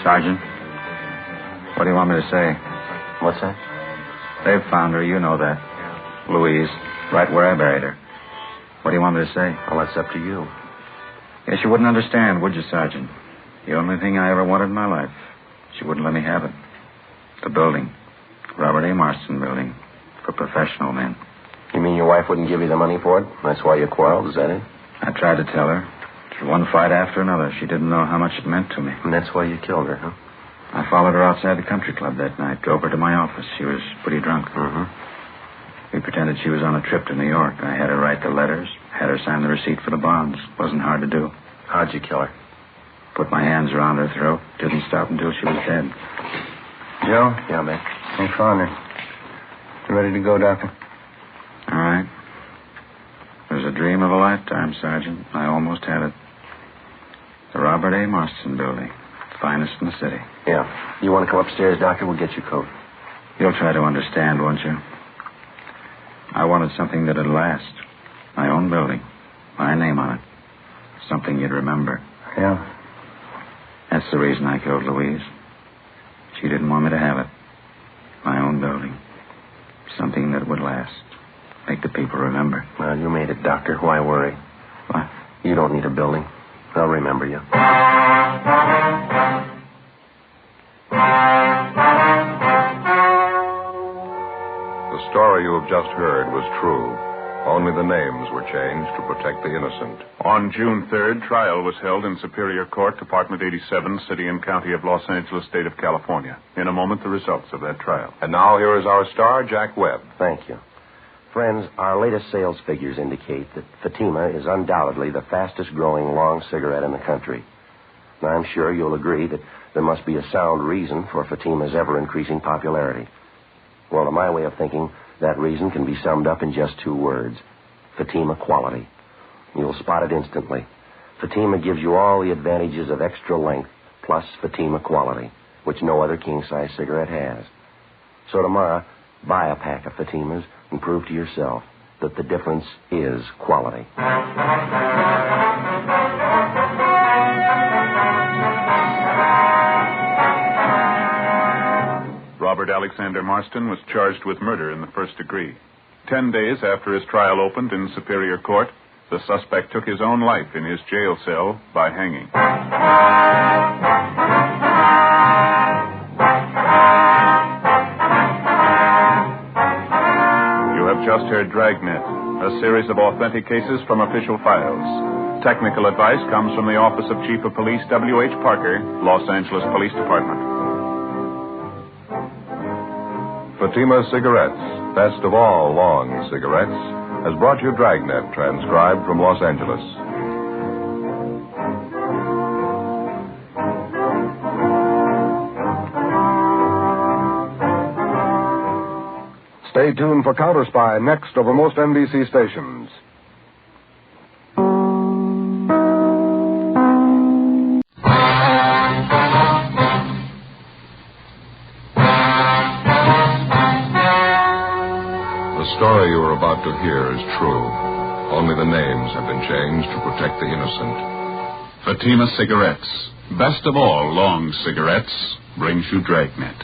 Sergeant, what do you want me to say? What's that? They've found her. You know that. Louise, right where I buried her. What do you want me to say? Well, that's up to you. Guess you wouldn't understand, would you, Sergeant? The only thing I ever wanted in my life. She wouldn't let me have it. The building. Robert A. Marston building. For professional men. You mean your wife wouldn't give you the money for it? That's why you quarreled, is that it? I tried to tell her. It was one fight after another. She didn't know how much it meant to me. And that's why you killed her, huh? I followed her outside the country club that night. Drove her to my office. She was pretty drunk. Mm-hmm. We pretended she was on a trip to New York. I had her write the letters. Had her sign the receipt for the bonds. Wasn't hard to do. How'd you kill her? Put my hands around her throat. Didn't stop until she was dead. Joe? Yeah, man. They found her. You ready to go, Doctor? All right. It was a dream of a lifetime, Sergeant. I almost had it. The Robert A. Marston building. Finest in the city. Yeah. You want to come upstairs, Doctor? We'll get your coat. You'll try to understand, won't you? I wanted something that'd last. My own building. My name on it. Something you'd remember. Yeah. That's the reason I killed Louise. She didn't want me to have it. My own building. Something that would last. Make the people remember. Well, you made it, Doctor. Why worry? What? You don't need a building. They'll remember you. The story you have just heard was true. Only the names were changed to protect the innocent. On June 3rd, trial was held in Superior Court, Department 87, City and County of Los Angeles, State of California. In a moment, the results of that trial. And now here is our star, Jack Webb. Thank you. Friends, our latest sales figures indicate that Fatima is undoubtedly the fastest-growing long cigarette in the country. Now, I'm sure you'll agree that there must be a sound reason for Fatima's ever-increasing popularity. Well, to my way of thinking, that reason can be summed up in just two words. Fatima quality. You'll spot it instantly. Fatima gives you all the advantages of extra length plus Fatima quality, which no other king-size cigarette has. So tomorrow, buy a pack of Fatimas and prove to yourself that the difference is quality. Robert Alexander Marston was charged with murder in the first degree. 10 days after his trial opened in Superior Court, the suspect took his own life in his jail cell by hanging. You have just heard Dragnet, a series of authentic cases from official files. Technical advice comes from the Office of Chief of Police W.H. Parker, Los Angeles Police Department. Fatima Cigarettes, best of all long cigarettes, has brought you Dragnet, transcribed from Los Angeles. Stay tuned for Counter Spy next over most NBC stations. The story you are about to hear is true. Only the names have been changed to protect the innocent. Fatima Cigarettes, best of all long cigarettes, brings you Dragnet.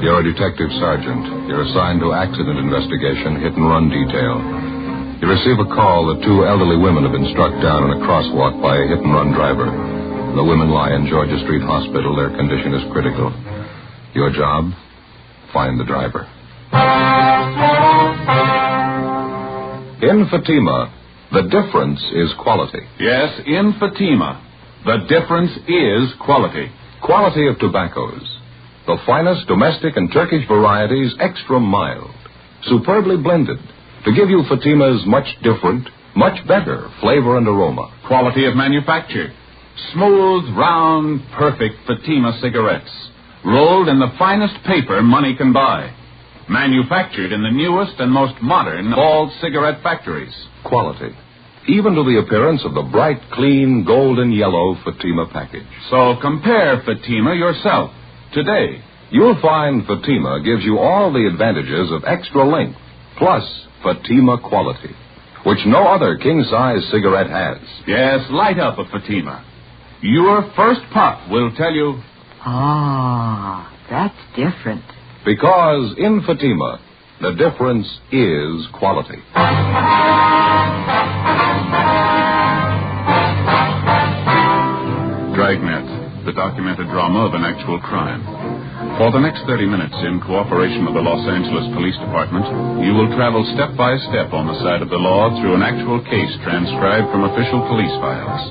You're a detective sergeant. You're assigned to accident investigation, hit-and-run detail. You receive a call that two elderly women have been struck down in a crosswalk by a hit-and-run driver. The women lie in Georgia Street Hospital. Their condition is critical. Your job? Find the driver. In Fatima, the difference is quality. Yes, in Fatima, the difference is quality. Quality of tobaccos. The finest domestic and Turkish varieties, extra mild, superbly blended, to give you Fatima's much different, much better flavor and aroma. Quality of manufacture. Smooth, round, perfect Fatima cigarettes. Rolled in the finest paper money can buy. Manufactured in the newest and most modern of all cigarette factories. Quality. Even to the appearance of the bright, clean, golden yellow Fatima package. So compare Fatima yourself today. You'll find Fatima gives you all the advantages of extra length, plus Fatima quality, which no other king-size cigarette has. Yes, light up a Fatima. Your first puff will tell you... Ah, that's different. Because in Fatima, the difference is quality. Dragnet, the documented drama of an actual crime. For the next 30 minutes, in cooperation with the Los Angeles Police Department, you will travel step by step on the side of the law through an actual case transcribed from official police files.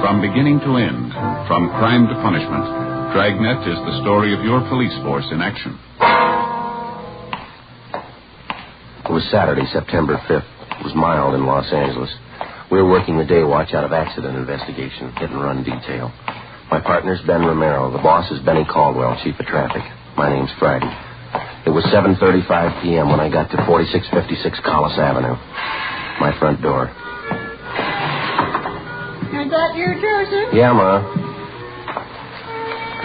From beginning to end, from crime to punishment, Dragnet is the story of your police force in action. It was Saturday, September 5th. It was mild in Los Angeles. We were working the day watch out of accident investigation, hit and run detail. My partner's Ben Romero. The boss is Benny Caldwell, chief of traffic. My name's Friday. It was 7:35 p.m. when I got to 4656 Collis Avenue. My front door. Is that you, Joseph? Yeah, Ma.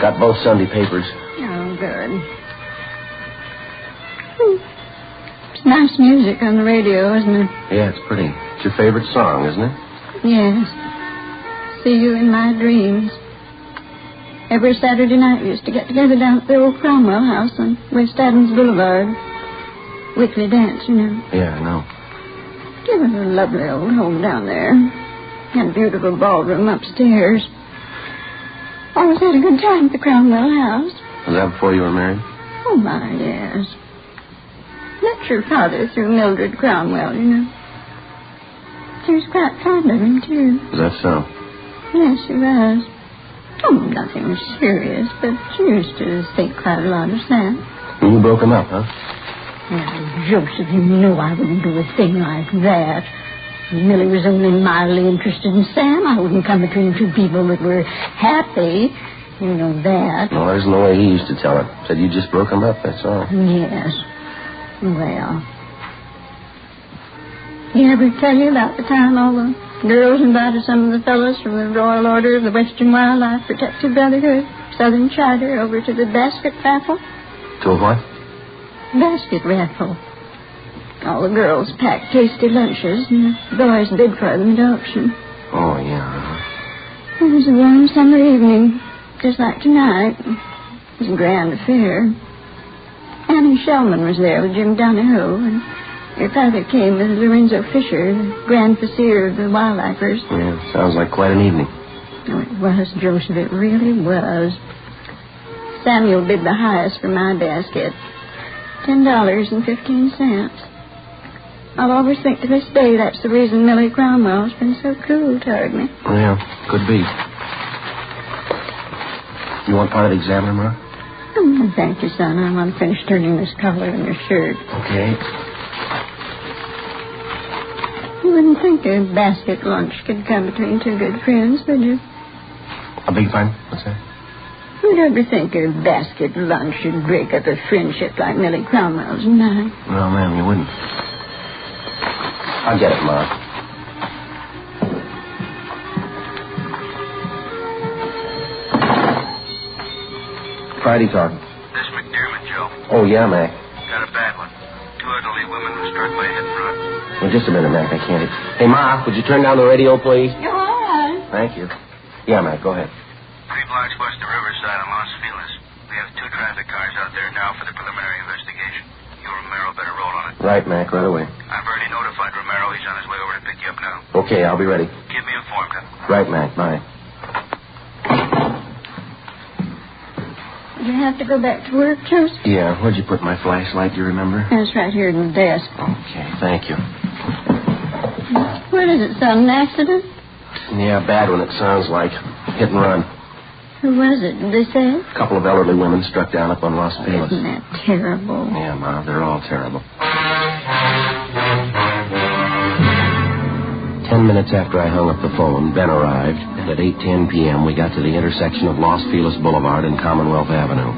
Got both Sunday papers. Oh, good. It's nice music on the radio, isn't it? Yeah, it's pretty. It's your favorite song, isn't it? Yes. See you in my dreams. Every Saturday night we used to get together down at the old Cromwell house on West Adams Boulevard. Weekly dance, you know. Yeah, I know. It was a lovely old home down there. Had a beautiful ballroom upstairs. Always had a good time at the Cromwell house. Was that before you were married? Oh, my, yes. That's your father through Mildred Cromwell, you know. She was quite fond of him, too. Is that so? Yes, she was. Oh, nothing serious, but she used to think quite a lot of Sam. And you broke him up, huh? Now, Joseph, you know I wouldn't do a thing like that. If Millie was only mildly interested in Sam, I wouldn't come between two people that were happy. You know that. No, that isn't the way he used to tell it. Said you just broke him up, that's all. Yes. Well, he ever tell you about the time all the girls invited some of the fellows from the Royal Order of the Western Wildlife Protective Brotherhood, Southern Charter, over to the basket raffle? To a what? Basket raffle. All the girls packed tasty lunches, and the boys bid for them at auction. Oh, yeah. It was a warm summer evening, just like tonight. It was a grand affair. Annie Shellman was there with Jim Donahoe, and your father came with Lorenzo Fisher, the grand vizier of the wildlifers. Yeah, sounds like quite an evening. Oh, it was, Joseph, it really was. Samuel bid the highest for my basket, $10.15. I'll always think to this day that's the reason Millie Cromwell's been so cool toward me. Yeah, could be. You want part of the Examiner, Ma? Oh, thank you, son. I want to finish turning this collar in your shirt. Okay. You wouldn't think a basket lunch could come between two good friends, would you? A big fun? What's that? Who'd ever think a basket lunch should break up a friendship like Millie Cromwell's and mine? No, ma'am, you wouldn't. I'll get it, Ma. Friday talking. This McDermott, Joe. Oh, yeah, Mac. Got a bad one. Two elderly women were struck by a hit and run. Well, just a minute, Mac. I can't... Hey, Ma, would you turn down the radio, please? You're all right. Thank you. Yeah, Mac, go ahead. 3 blocks west of Riverside on Los Feliz. We have 2 traffic cars out there now for the preliminary investigation. You and Romero better roll on it. Right, Mac, right away. I've already notified Romero. He's on his way over to pick you up now. Okay, I'll be ready. Keep me informed, huh? Right, Mac. Bye. Did you have to go back to work, Joseph? Yeah, where'd you put my flashlight, do you remember? It's right here in the desk. Okay, thank you. What is it, sudden accident? Yeah, bad one, it sounds like. Hit and run. Who was it? Did they say? A couple of elderly women struck down up on Los Feliz. Isn't that terrible? Yeah, Ma, they're all terrible. 10 minutes after I hung up the phone, Ben arrived, and at 8:10 p.m. we got to the intersection of Los Feliz Boulevard and Commonwealth Avenue.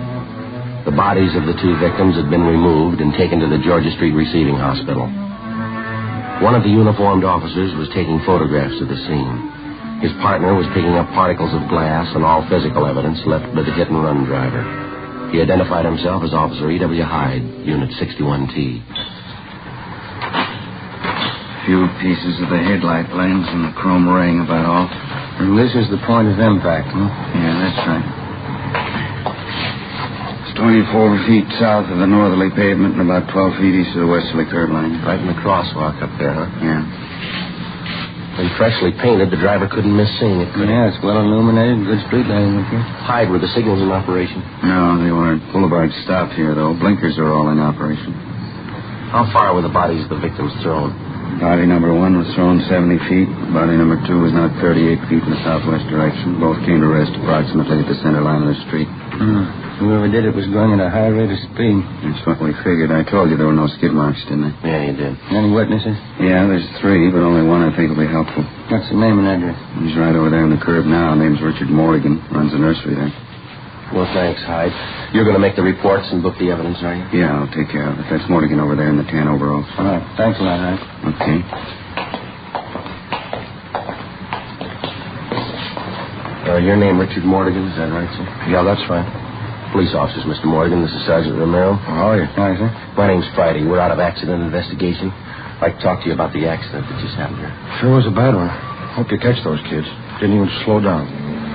The bodies of the two victims had been removed and taken to the Georgia Street Receiving Hospital. One of the uniformed officers was taking photographs of the scene. His partner was picking up particles of glass and all physical evidence left by the hit-and-run driver. He identified himself as Officer E.W. Hyde, Unit 61T. A few pieces of the headlight lens and the chrome ring, about all. And this is the point of impact, huh? Yeah, that's right. It's 24 feet south of the northerly pavement and about 12 feet east of the westerly curb line. Right in the crosswalk up there, huh? Yeah. When freshly painted, the driver couldn't miss seeing it, could he? Yeah, it's well illuminated. Good street lighting up here. Hyde, were the signals in operation? No, they weren't. Boulevard stopped here, though. Blinkers are all in operation. How far were the bodies of the victims thrown? Body number 1 was thrown 70 feet. Body number 2 was knocked 38 feet in the southwest direction. Both came to rest approximately at the center line of the street. Whoever did it was going at a high rate of speed. That's what we figured. I told you there were no skid marks, didn't I? Yeah, you did. Any witnesses? Yeah, there's 3, but only one I think will be helpful. What's the name and address? He's right over there on the curb now. Name's Richard Morgan. Runs the nursery there. Well, thanks, Hyde. You're going to make the reports and book the evidence, are you? Yeah, I'll take care of it. That's Morgan over there in the tan overalls. All right. Thanks a lot, Hyde. Okay. Your name, Richard Morgan, is that right, sir? Yeah, that's right. Police officers, Mr. Morgan. This is Sergeant Romero. How are you? Hi, sir. My name's Friday. We're out of accident investigation. I'd like to talk to you about the accident that just happened here. Sure was a bad one. Hope you catch those kids. Didn't even slow down.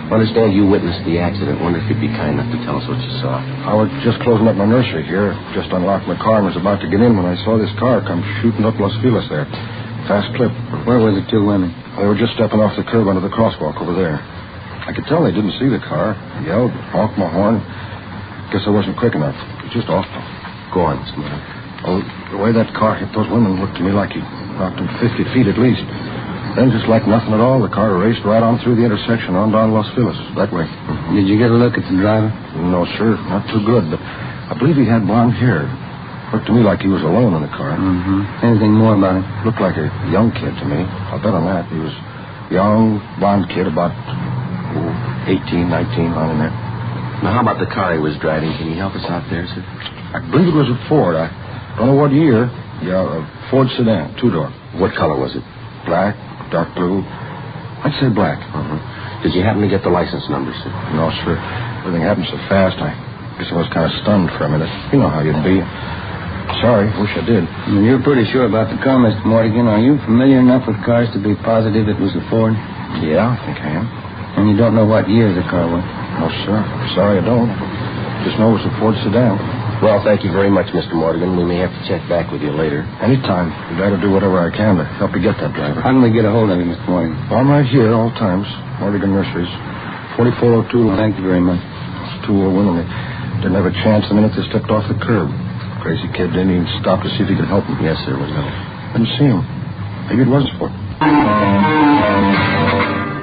I understand you witnessed the accident. Wonder if you'd be kind enough to tell us what you saw. I was just closing up my nursery here. Just unlocked my car and was about to get in when I saw this car come shooting up Los Feliz there. Fast clip. Where were the two women? They were just stepping off the curb onto the crosswalk over there. I could tell they didn't see the car. I yelled, honked my horn. Guess I wasn't quick enough. It was just awful. Go on, Mr. Morgan. Oh, the way that car hit those women looked to me like he knocked them 50 feet at least. Then, just like nothing at all, the car raced right on through the intersection on down Los Feliz, that way. Did you get a look at the driver? No, sir, not too good, but I believe he had blonde hair. Looked to me like he was alone in the car. Anything more about him? Looked like a young kid to me. I'll bet on that. He was a young, blonde kid, about 18, 19, on in there. Now, how about the car he was driving? Can you help us out there, sir? I believe it was a Ford. I don't know what year. Yeah, a Ford sedan, 2-door. What color was it? Black, dark blue. I'd say black. Did you happen to get the license number, sir? No, sir. Everything happened so fast, I guess I was kind of stunned for a minute. You know how you'd be. Sorry, wish I did. You're pretty sure about the car, Mr. Morgan. Are you familiar enough with cars to be positive it was a Ford? Yeah, I think I am. And you don't know what year the car was? No, sir. Sorry, I don't. Just know it was a Ford sedan. Well, thank you very much, Mr. Morgan. We may have to check back with you later. Anytime. I'd rather do whatever I can to help you get that driver. How can we get a hold of you, Mr. Morgan? I'm right here all times. Morgan Nurseries. 4402. Thank you very much. Those two old women, they didn't have a chance the minute they stepped off the curb. Crazy kid didn't even stop to see if he could help them. Yes, sir. Was no. Didn't see him. Maybe it wasn't for.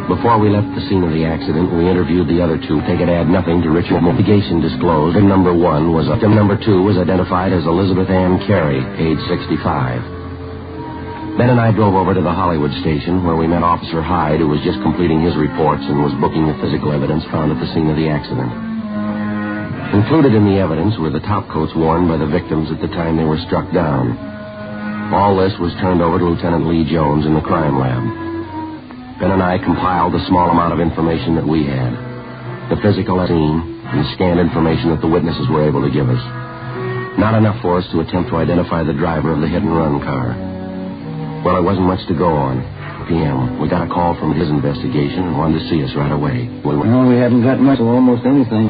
Before we left the scene of the accident, we interviewed the other two. They could add nothing to Richard. Mitigation disclosed. Victim number 1 was victim number 2 was identified as Elizabeth Ann Carey, age 65. Ben and I drove over to the Hollywood station, where we met Officer Hyde, who was just completing his reports and was booking the physical evidence found at the scene of the accident. Included in the evidence were the topcoats worn by the victims at the time they were struck down. All this was turned over to Lieutenant Lee Jones in the crime lab. Ben and I compiled the small amount of information that we had. The physical scene and scanned information that the witnesses were able to give us. Not enough for us to attempt to identify the driver of the hit-and-run car. Well, there wasn't much to go on. PM. We got a call from his investigation and wanted to see us right away. Well, we haven't got much of almost anything.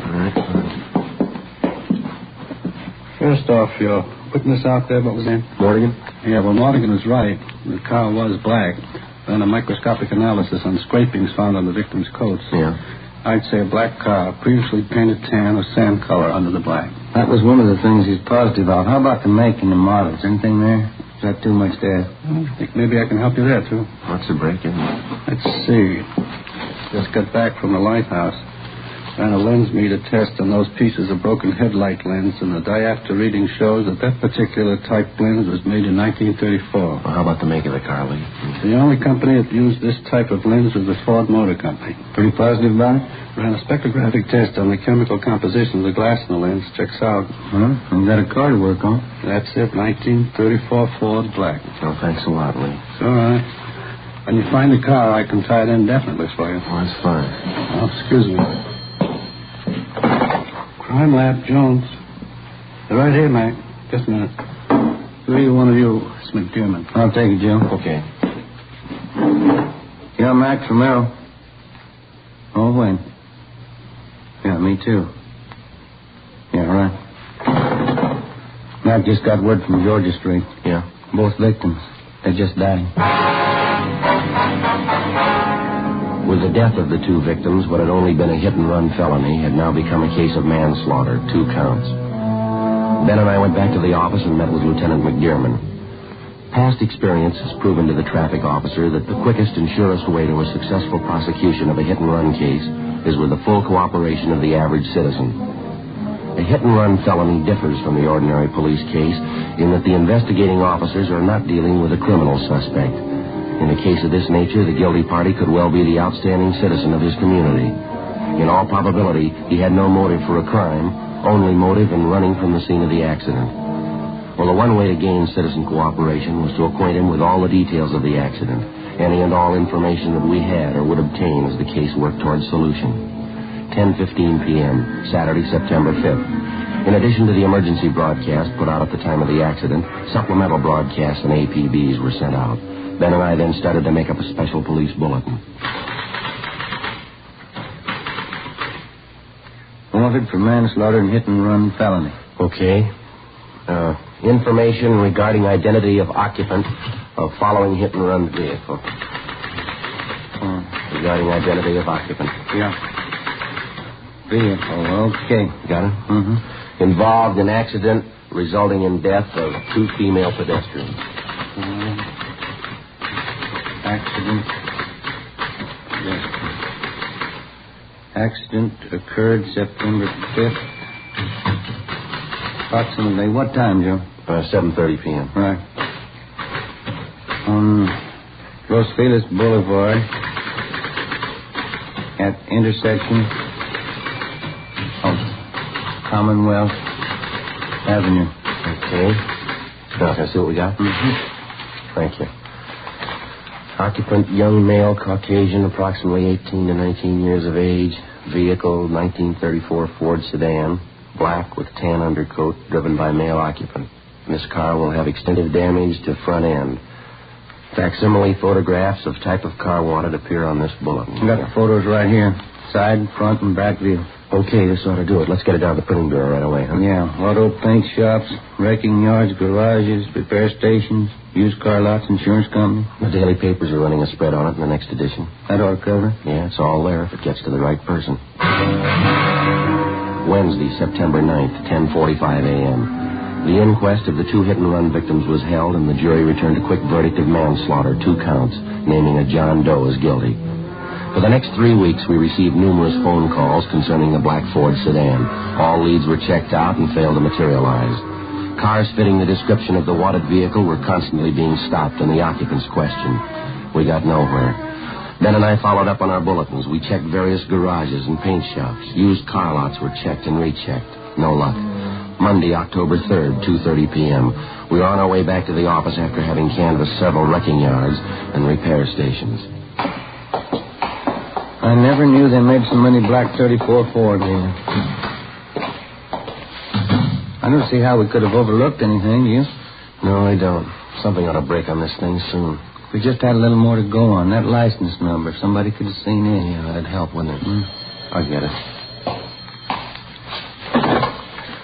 First off, your witness out there, what was his name? Morgan? Yeah, well, Morgan was right. The car was black. Then a microscopic analysis on scrapings found on the victim's coats. Yeah. I'd say a black car, previously painted tan or sand color under the black. That was one of the things he's positive about. How about the make and the models? Anything there? Is that too much to ask? I think maybe I can help you there, too. What's the break-in? Let's see. Just got back from the lighthouse. Ran a lens meter test on those pieces of broken headlight lens, and the diopter reading shows that particular type lens was made in 1934. Well, how about the make of the car, Lee? The only company that used this type of lens was the Ford Motor Company. Pretty positive about it? Ran a spectrographic test on the chemical composition of the glass in the lens. Checks out. Huh? You got a car to work on. That's it, 1934 Ford Black. Oh, thanks a lot, Lee. It's all right. When you find the car, I can tie it indefinitely for you. Oh, that's fine. Oh, excuse me. Crime Lab, Jones. They're right here, Mac. Just a minute. Either one of you, it's McDermott. I'll take it, Jim. Okay. Yeah, Mac from Merrill. Oh, when? Yeah, me too. Yeah, right. Mac just got word from Georgia Street. Yeah? Both victims. They just died. With the death of the two victims, what had only been a hit-and-run felony had now become a case of manslaughter, 2 counts. Ben and I went back to the office and met with Lieutenant McDermott. Past experience has proven to the traffic officer that the quickest and surest way to a successful prosecution of a hit-and-run case is with the full cooperation of the average citizen. A hit-and-run felony differs from the ordinary police case in that the investigating officers are not dealing with a criminal suspect. In a case of this nature, the guilty party could well be the outstanding citizen of his community. In all probability, he had no motive for a crime, only motive in running from the scene of the accident. Well, the one way to gain citizen cooperation was to acquaint him with all the details of the accident, any and all information that we had or would obtain as the case worked towards solution. 10:15 p.m., Saturday, September 5th. In addition to the emergency broadcast put out at the time of the accident, supplemental broadcasts and APBs were sent out. Ben and I then started to make up a special police bulletin. Wanted for manslaughter and hit-and-run felony. Okay. Information regarding identity of occupant of following hit-and-run vehicle. Regarding identity of occupant. Yeah. Vehicle, okay. Got it? Mm-hmm. Involved in accident resulting in death of 2 female pedestrians. Accident. Yes. Accident occurred September 5th. Approximately what time, Joe? 7:30 p.m. Right. On Los Feliz Boulevard at intersection of Commonwealth Avenue. Okay. Now, can I see what we got? Mm-hmm. Thank you. Occupant, young male, Caucasian, approximately 18 to 19 years of age. Vehicle, 1934 Ford sedan, black with tan undercoat, driven by male occupant. This car will have extensive damage to front end. Facsimile photographs of type of car wanted appear on this bulletin. You got the photos right here. Side, front, and back view. Okay, this ought to do it. Let's get it down to the printing bureau right away, huh? Yeah. Auto paint shops, wrecking yards, garages, repair stations, used car lots, insurance company. The daily papers are running a spread on it in the next edition. That ought to cover it? Yeah, it's all there if it gets to the right person. Wednesday, September 9th, 10:45 a.m. The inquest of the 2 hit-and-run victims was held, and the jury returned a quick verdict of manslaughter, 2 counts, naming a John Doe as guilty. For the next 3 weeks, we received numerous phone calls concerning the black Ford sedan. All leads were checked out and failed to materialize. Cars fitting the description of the wanted vehicle were constantly being stopped and the occupants questioned. We got nowhere. Ben and I followed up on our bulletins. We checked various garages and paint shops. Used car lots were checked and rechecked. No luck. Monday, October 3rd, 2:30 p.m. We were on our way back to the office after having canvassed several wrecking yards and repair stations. I never knew they made so many black 34 Ford here. I don't see how we could have overlooked anything, you? No, I don't. Something ought to break on this thing soon. We just had a little more to go on. That license number, if somebody could have seen it. Yeah, that'd help, wouldn't it? I'll get it.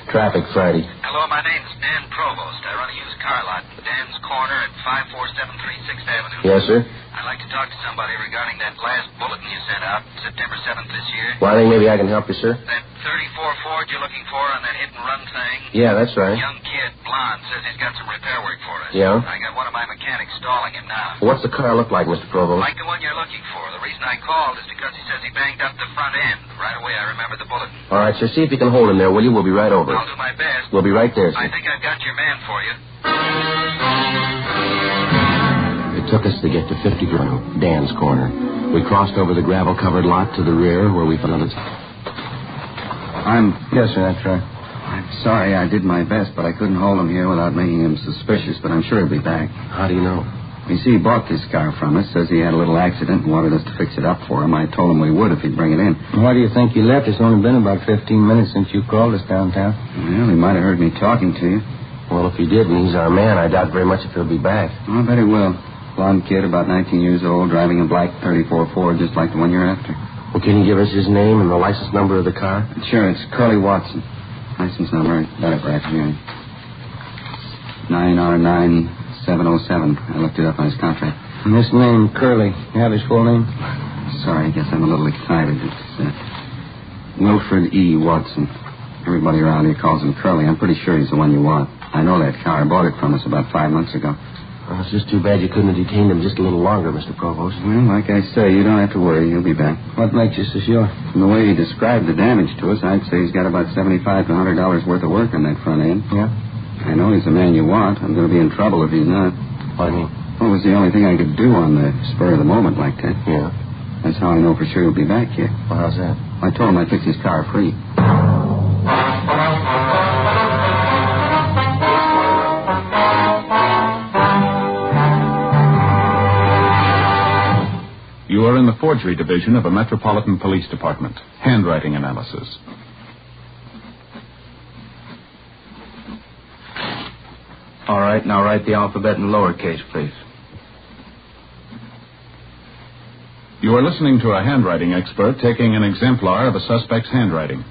Traffic, Friday. Hello, my name's Dan Provost. I run a used car lot, Dan's Corner at 54736 6th Avenue. Yes, sir? I'd like to talk to somebody regarding that last bulletin you sent out September 7th this year. Well, I think maybe I can help you, sir. That 34 Ford you're looking for on that hit-and-run thing? Yeah, that's right. Young kid kid, blonde, says he's got some repair work for us. Yeah? I got one of my mechanics stalling him now. What's the car look like, Mr. Provost? Like the one you're looking for. The reason I called is because he says he banged up the front end. Right away, I remember the bullet. All right, sir. See if you can hold him there, will you? We'll be right over. I'll do my best. We'll be right there, sir. I think I've got your man for you. It took us to get to 50 Dan's corner. We crossed over the gravel-covered lot to the rear where we found it. Yes, sir, that's right. I'm sorry, I did my best, but I couldn't hold him here without making him suspicious, but I'm sure he'll be back. How do you know? You see, he bought this car from us, says he had a little accident and wanted us to fix it up for him. I told him we would if he'd bring it in. Why do you think you left? It's only been about 15 minutes since you called us downtown. Well, he might have heard me talking to you. Well, if he did, and he's our man, I doubt very much if he'll be back. I bet he will. Blonde kid, about 19 years old, driving a black 34 Ford, just like the one you're after. Well, can you give us his name and the license number of the car? Sure, it's Curly Watson. License number, got it right here. 9R9707. I looked it up on his contract. And this name, Curly, you have his full name? Sorry, I guess I'm a little excited. It's Wilfred E. Watson. Everybody around here calls him Curly. I'm pretty sure he's the one you want. I know that car. I bought it from us about 5 months ago. Well, it's just too bad you couldn't have detained him just a little longer, Mr. Provost. Well, like I say, you don't have to worry. He'll be back. What makes you so sure? From the way he described the damage to us, I'd say he's got about $75 to $100 worth of work on that front end. Yeah? I know he's the man you want. I'm going to be in trouble if he's not. What do you mean? Well, it was the only thing I could do on the spur of the moment like that. Yeah? That's how I know for sure he'll be back here. Well, how's that? I told him I'd fix his car free. You are in the forgery division of a Metropolitan Police Department. Handwriting analysis. All right, now write the alphabet in lowercase, please. You are listening to a handwriting expert taking an exemplar of a suspect's handwriting.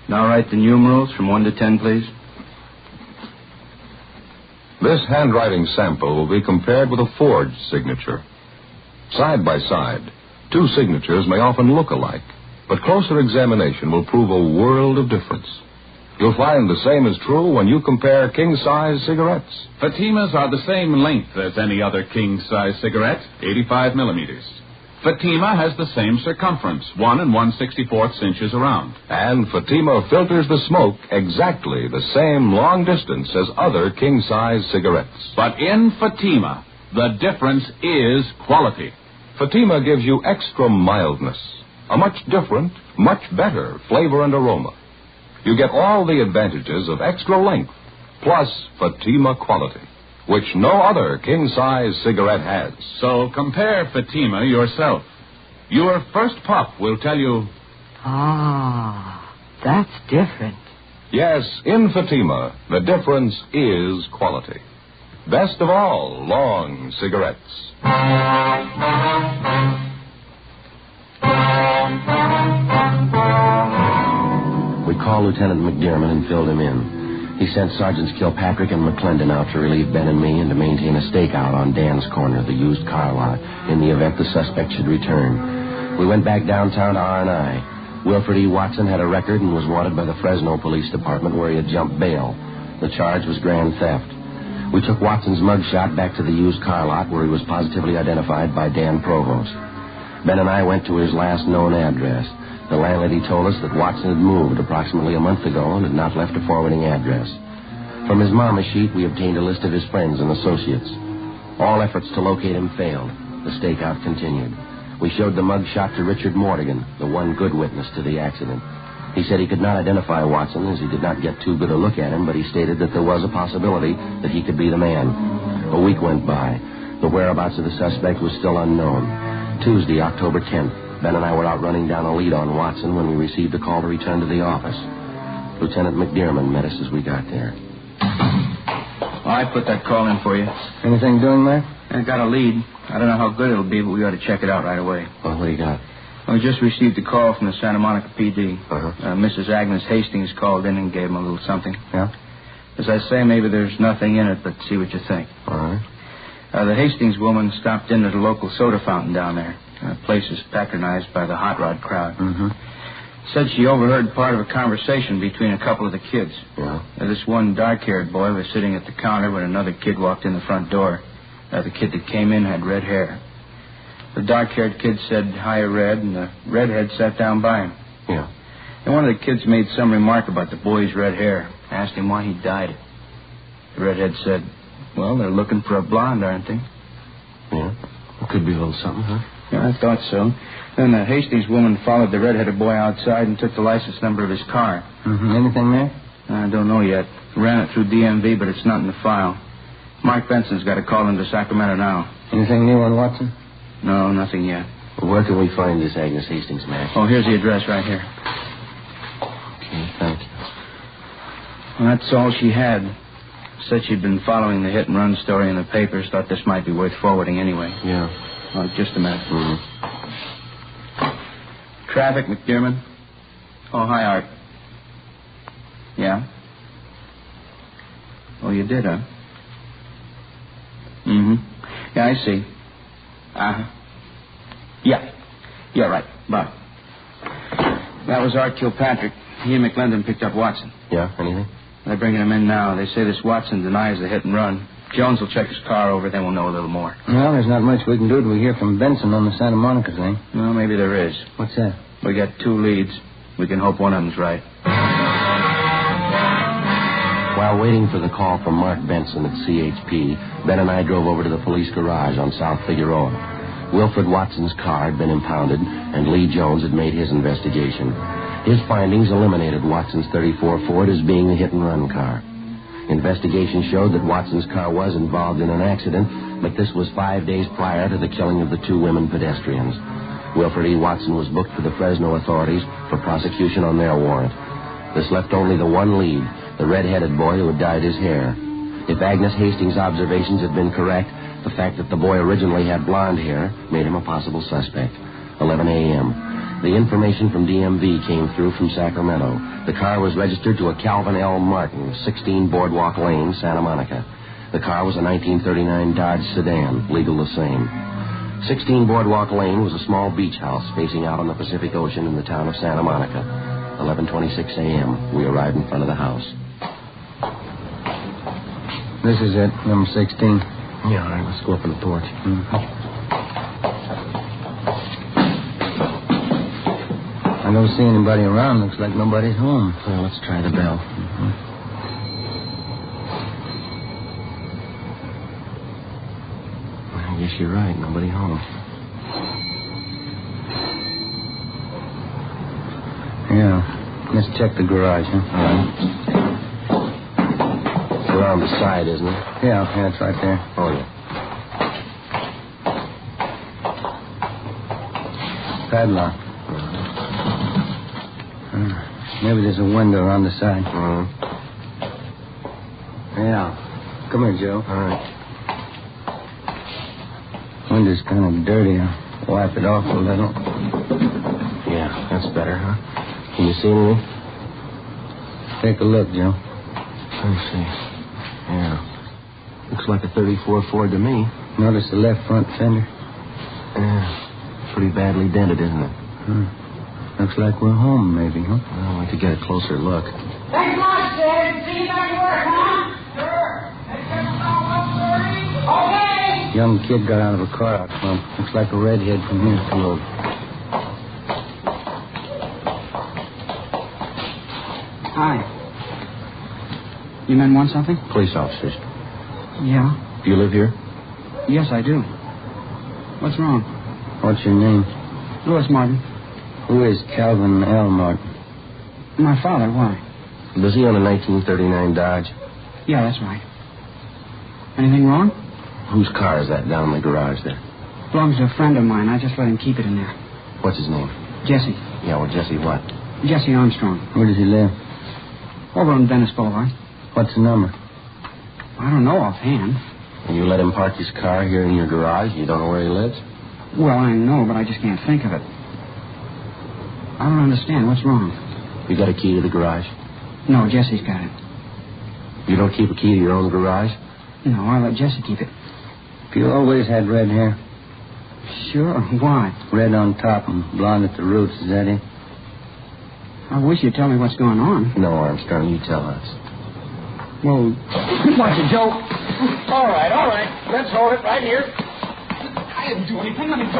Now write the numerals from 1 to 10, please. This handwriting sample will be compared with a forged signature. Side by side, two signatures may often look alike, but closer examination will prove a world of difference. You'll find the same is true when you compare king-size cigarettes. Fatimas are the same length as any other king-size cigarette, 85 millimeters. Fatima has the same circumference, 1 1/64 inches around. And Fatima filters the smoke exactly the same long distance as other king-size cigarettes. But in Fatima, the difference is quality. Fatima gives you extra mildness, a much different, much better flavor and aroma. You get all the advantages of extra length, plus Fatima quality, which no other king-size cigarette has. So compare Fatima yourself. Your first puff will tell you... Ah, that's different. Yes, in Fatima, the difference is quality. Best of all, long cigarettes. We called Lieutenant McDermott and filled him in. He sent Sergeants Kilpatrick and McClendon out to relieve Ben and me and to maintain a stakeout on Dan's corner, the used car lot, in the event the suspect should return. We went back downtown to R&I. Wilfred E. Watson had a record and was wanted by the Fresno Police Department where he had jumped bail. The charge was grand theft. We took Watson's mugshot back to the used car lot where he was positively identified by Dan Provost. Ben and I went to his last known address. The landlady told us that Watson had moved approximately a month ago and had not left a forwarding address. From his mama sheet, we obtained a list of his friends and associates. All efforts to locate him failed. The stakeout continued. We showed the mugshot to Richard Mortigan, the one good witness to the accident. He said he could not identify Watson as he did not get too good a look at him, but he stated that there was a possibility that he could be the man. A week went by. The whereabouts of the suspect was still unknown. Tuesday, October 10th, Ben and I were out running down a lead on Watson when we received a call to return to the office. Lieutenant McDermott met us as we got there. I put that call in for you. Anything doing there? I got a lead. I don't know how good it'll be, but we ought to check it out right away. Well, what do you got? We just received a call from the Santa Monica PD. Uh-huh. Mrs. Agnes Hastings called in and gave him a little something. Yeah? As I say, maybe there's nothing in it, but see what you think. All right. The Hastings woman stopped in at a local soda fountain down there. The place is patronized by the hot rod crowd. Mm-hmm. Said she overheard part of a conversation between a couple of the kids. Yeah? This one dark-haired boy was sitting at the counter when another kid walked in the front door. The kid that came in had red hair. The dark-haired kid said, "Hi, Red," and the redhead sat down by him. Yeah. And one of the kids made some remark about the boy's red hair. Asked him why he dyed it. The redhead said, "Well, they're looking for a blonde, aren't they?" Yeah. It could be a little something, huh? Yeah, I thought so. Then the Hastings woman followed the red-headed boy outside and took the license number of his car. Mm-hmm. Anything there? I don't know yet. Ran it through DMV, but it's not in the file. Mark Benson's got a call into Sacramento now. Anything new on Watson? No, nothing yet. Well, where can we find this Agnes Hastings, Max? Oh, here's the address right here. Okay, thank you. Well, that's all she had. Said she'd been following the hit-and-run story in the papers. Thought this might be worth forwarding anyway. Yeah. Oh, just a minute. Mm-hmm. Traffic, McDermott. Oh, hi, Art. Yeah? Oh, you did, huh? Mm-hmm. Yeah, I see. Uh-huh. Yeah. Yeah, right. Bye. That was Art Kilpatrick. He and McClendon picked up Watson. Yeah, anything? They're bringing him in now. They say this Watson denies the hit and run. Jones will check his car over, then we'll know a little more. Well, there's not much we can do till we hear from Benson on the Santa Monica thing. Well, maybe there is. What's that? We got 2 leads. We can hope one of them's right. While waiting for the call from Mark Benson at CHP, Ben and I drove over to the police garage on South Figueroa. Wilfred Watson's car had been impounded, and Lee Jones had made his investigation. His findings eliminated Watson's 34 Ford as being the hit-and-run car. Investigation showed that Watson's car was involved in an accident, but this was 5 days prior to the killing of the 2 women pedestrians. Wilfred E. Watson was booked for the Fresno authorities for prosecution on their warrant. This left only the one lead, the red-headed boy who had dyed his hair. If Agnes Hastings' observations had been correct, the fact that the boy originally had blonde hair made him a possible suspect. 11 a.m. The information from DMV came through from Sacramento. The car was registered to a Calvin L. Martin, 16 Boardwalk Lane, Santa Monica. The car was a 1939 Dodge sedan, legal the same. 16 Boardwalk Lane was a small beach house facing out on the Pacific Ocean in the town of Santa Monica. 11:26 a.m. We arrived in front of the house. This is it, number 16. Yeah, all right, let's go up on the porch. Mm-hmm. I don't see anybody around. Looks like nobody's home. Well, let's try the bell. Mm-hmm. I guess you're right. Nobody home. Yeah. Let's check the garage, huh? All right. It's around the side, isn't it? Yeah, it's right there. Oh, yeah. Padlock. Maybe there's a window on the side. Yeah. Come here, Joe. All right. Window's kind of dirty. I'll wipe it off a little. Yeah, that's better, huh? Can you see anything? Take a look, Joe. Let me see. Yeah. Looks like a 34 Ford to me. Notice the left front fender? Yeah. Pretty badly dented, isn't it? Looks like we're home, maybe, huh? Well, I'd like to get a closer look. Thanks much, Sid. See you back to work, huh? Sure. Okay. Young kid got out of a car out front. Looks like a redhead from here. Come on. Hi. You men want something? Police officers. Yeah. Do you live here? Yes, I do. What's wrong? What's your name? Louis Martin. Who is Calvin L. Martin? My father. Why? Was he on a 1939 Dodge? Yeah, that's right. Anything wrong? Whose car is that down in the garage there? Belongs to a friend of mine. I just let him keep it in there. What's his name? Jesse. Yeah, well, Jesse what? Jesse Armstrong. Where does he live? Over on Venice Boulevard. What's the number? I don't know offhand. And you let him park his car here in your garage? You don't know where he lives? Well, I know, but I just can't think of it. I don't understand. What's wrong? You got a key to the garage? No, Jesse's got it. You don't keep a key to your own garage? No, I let Jesse keep it. You always had red hair? Sure. Why? Red on top and blonde at the roots. Is that it? I wish you'd tell me what's going on. No, Armstrong, you tell us. Well, What's a joke? All right. Let's hold it right here. I didn't do anything. Let me go.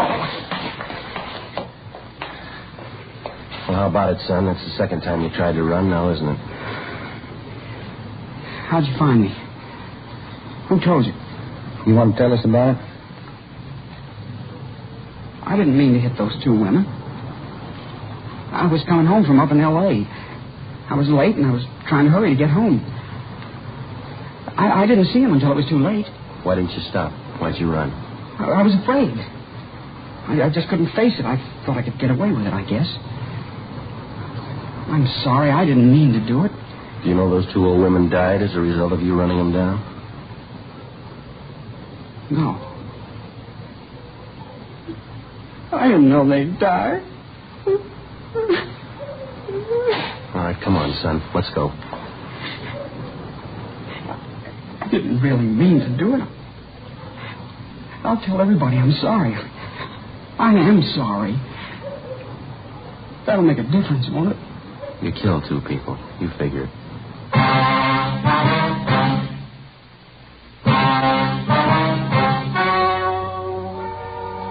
Well, how about it, son? That's the second time you tried to run now, isn't it? How'd you find me? Who told you? You want to tell us about it? I didn't mean to hit those two women. I was coming home from up in L.A. I was late, and I was trying to hurry to get home. I didn't see him until it was too late. Why didn't you stop? Why'd you run? I was afraid. I just couldn't face it. I thought I could get away with it, I guess. I'm sorry. I didn't mean to do it. Do you know those two old women died as a result of you running them down? No. I didn't know they'd die. All right, come on, son. Let's go. I didn't really mean to do it. I'll tell everybody I'm sorry. I am sorry. That'll make a difference, won't it? You killed two people. You figured.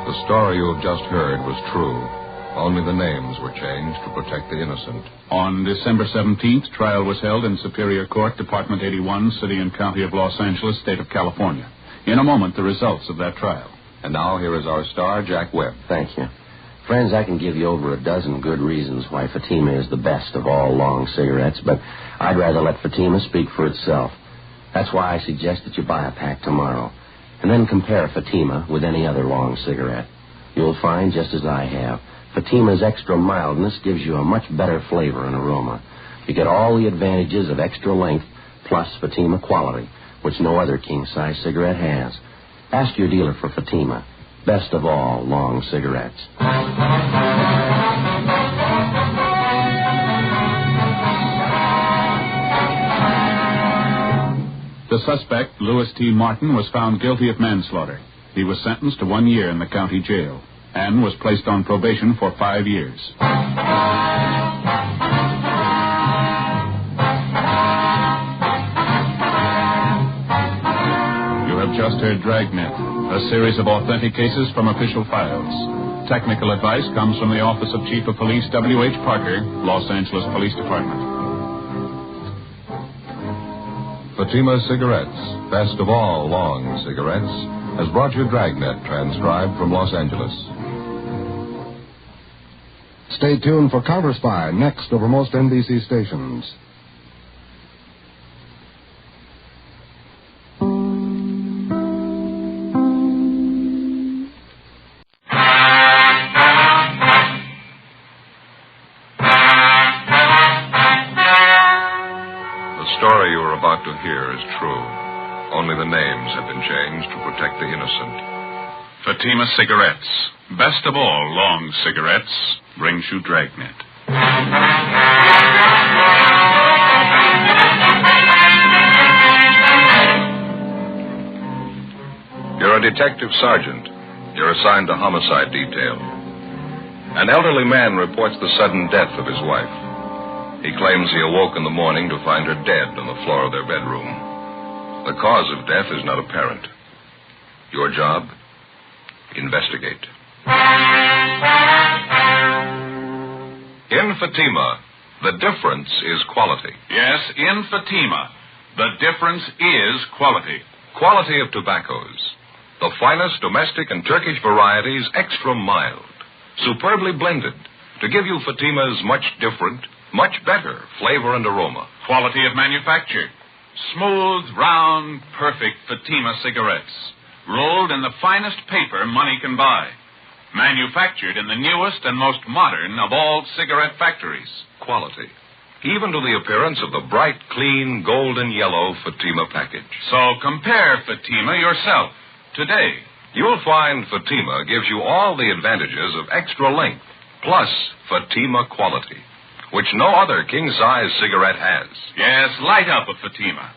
The story you have just heard was true. Only the names were changed to protect the innocent. On December 17th, trial was held in Superior Court, Department 81, City and County of Los Angeles, State of California. In a moment, the results of that trial. And now here is our star, Jack Webb. Thank you. Friends, I can give you over a dozen good reasons why Fatima is the best of all long cigarettes, but I'd rather let Fatima speak for itself. That's why I suggest that you buy a pack tomorrow, and then compare Fatima with any other long cigarette. You'll find, just as I have, Fatima's extra mildness gives you a much better flavor and aroma. You get all the advantages of extra length plus Fatima quality, which no other king-size cigarette has. Ask your dealer for Fatima, best of all long cigarettes. The suspect, Louis T. Martin, was found guilty of manslaughter. He was sentenced to 1 year in the county jail and was placed on probation for 5 years. You have just heard Dragnet, a series of authentic cases from official files. Technical advice comes from the Office of Chief of Police W.H. Parker, Los Angeles Police Department. Fatima Cigarettes, best of all long cigarettes, has brought you Dragnet, transcribed from Los Angeles. Stay tuned for Counter Spy, next over most NBC stations. The story you are about to hear is true. Only the names have been changed to protect the innocent. Fatima Cigarettes, best of all long cigarettes, brings you Dragnet. You're a detective sergeant. You're assigned to homicide detail. An elderly man reports the sudden death of his wife. He claims he awoke in the morning to find her dead on the floor of their bedroom. The cause of death is not apparent. Your job? Investigate. In Fatima, the difference is quality. Yes, in Fatima, the difference is quality. Quality of tobaccos. The finest domestic and Turkish varieties, extra mild, superbly blended, to give you Fatima's much different, much better flavor and aroma. Quality of manufacture. Smooth, round, perfect Fatima cigarettes. Rolled in the finest paper money can buy. Manufactured in the newest and most modern of all cigarette factories. Quality. Even to the appearance of the bright, clean, golden yellow Fatima package. So compare Fatima yourself today. You'll find Fatima gives you all the advantages of extra length, plus Fatima quality, which no other king-size cigarette has. Yes, light up a Fatima.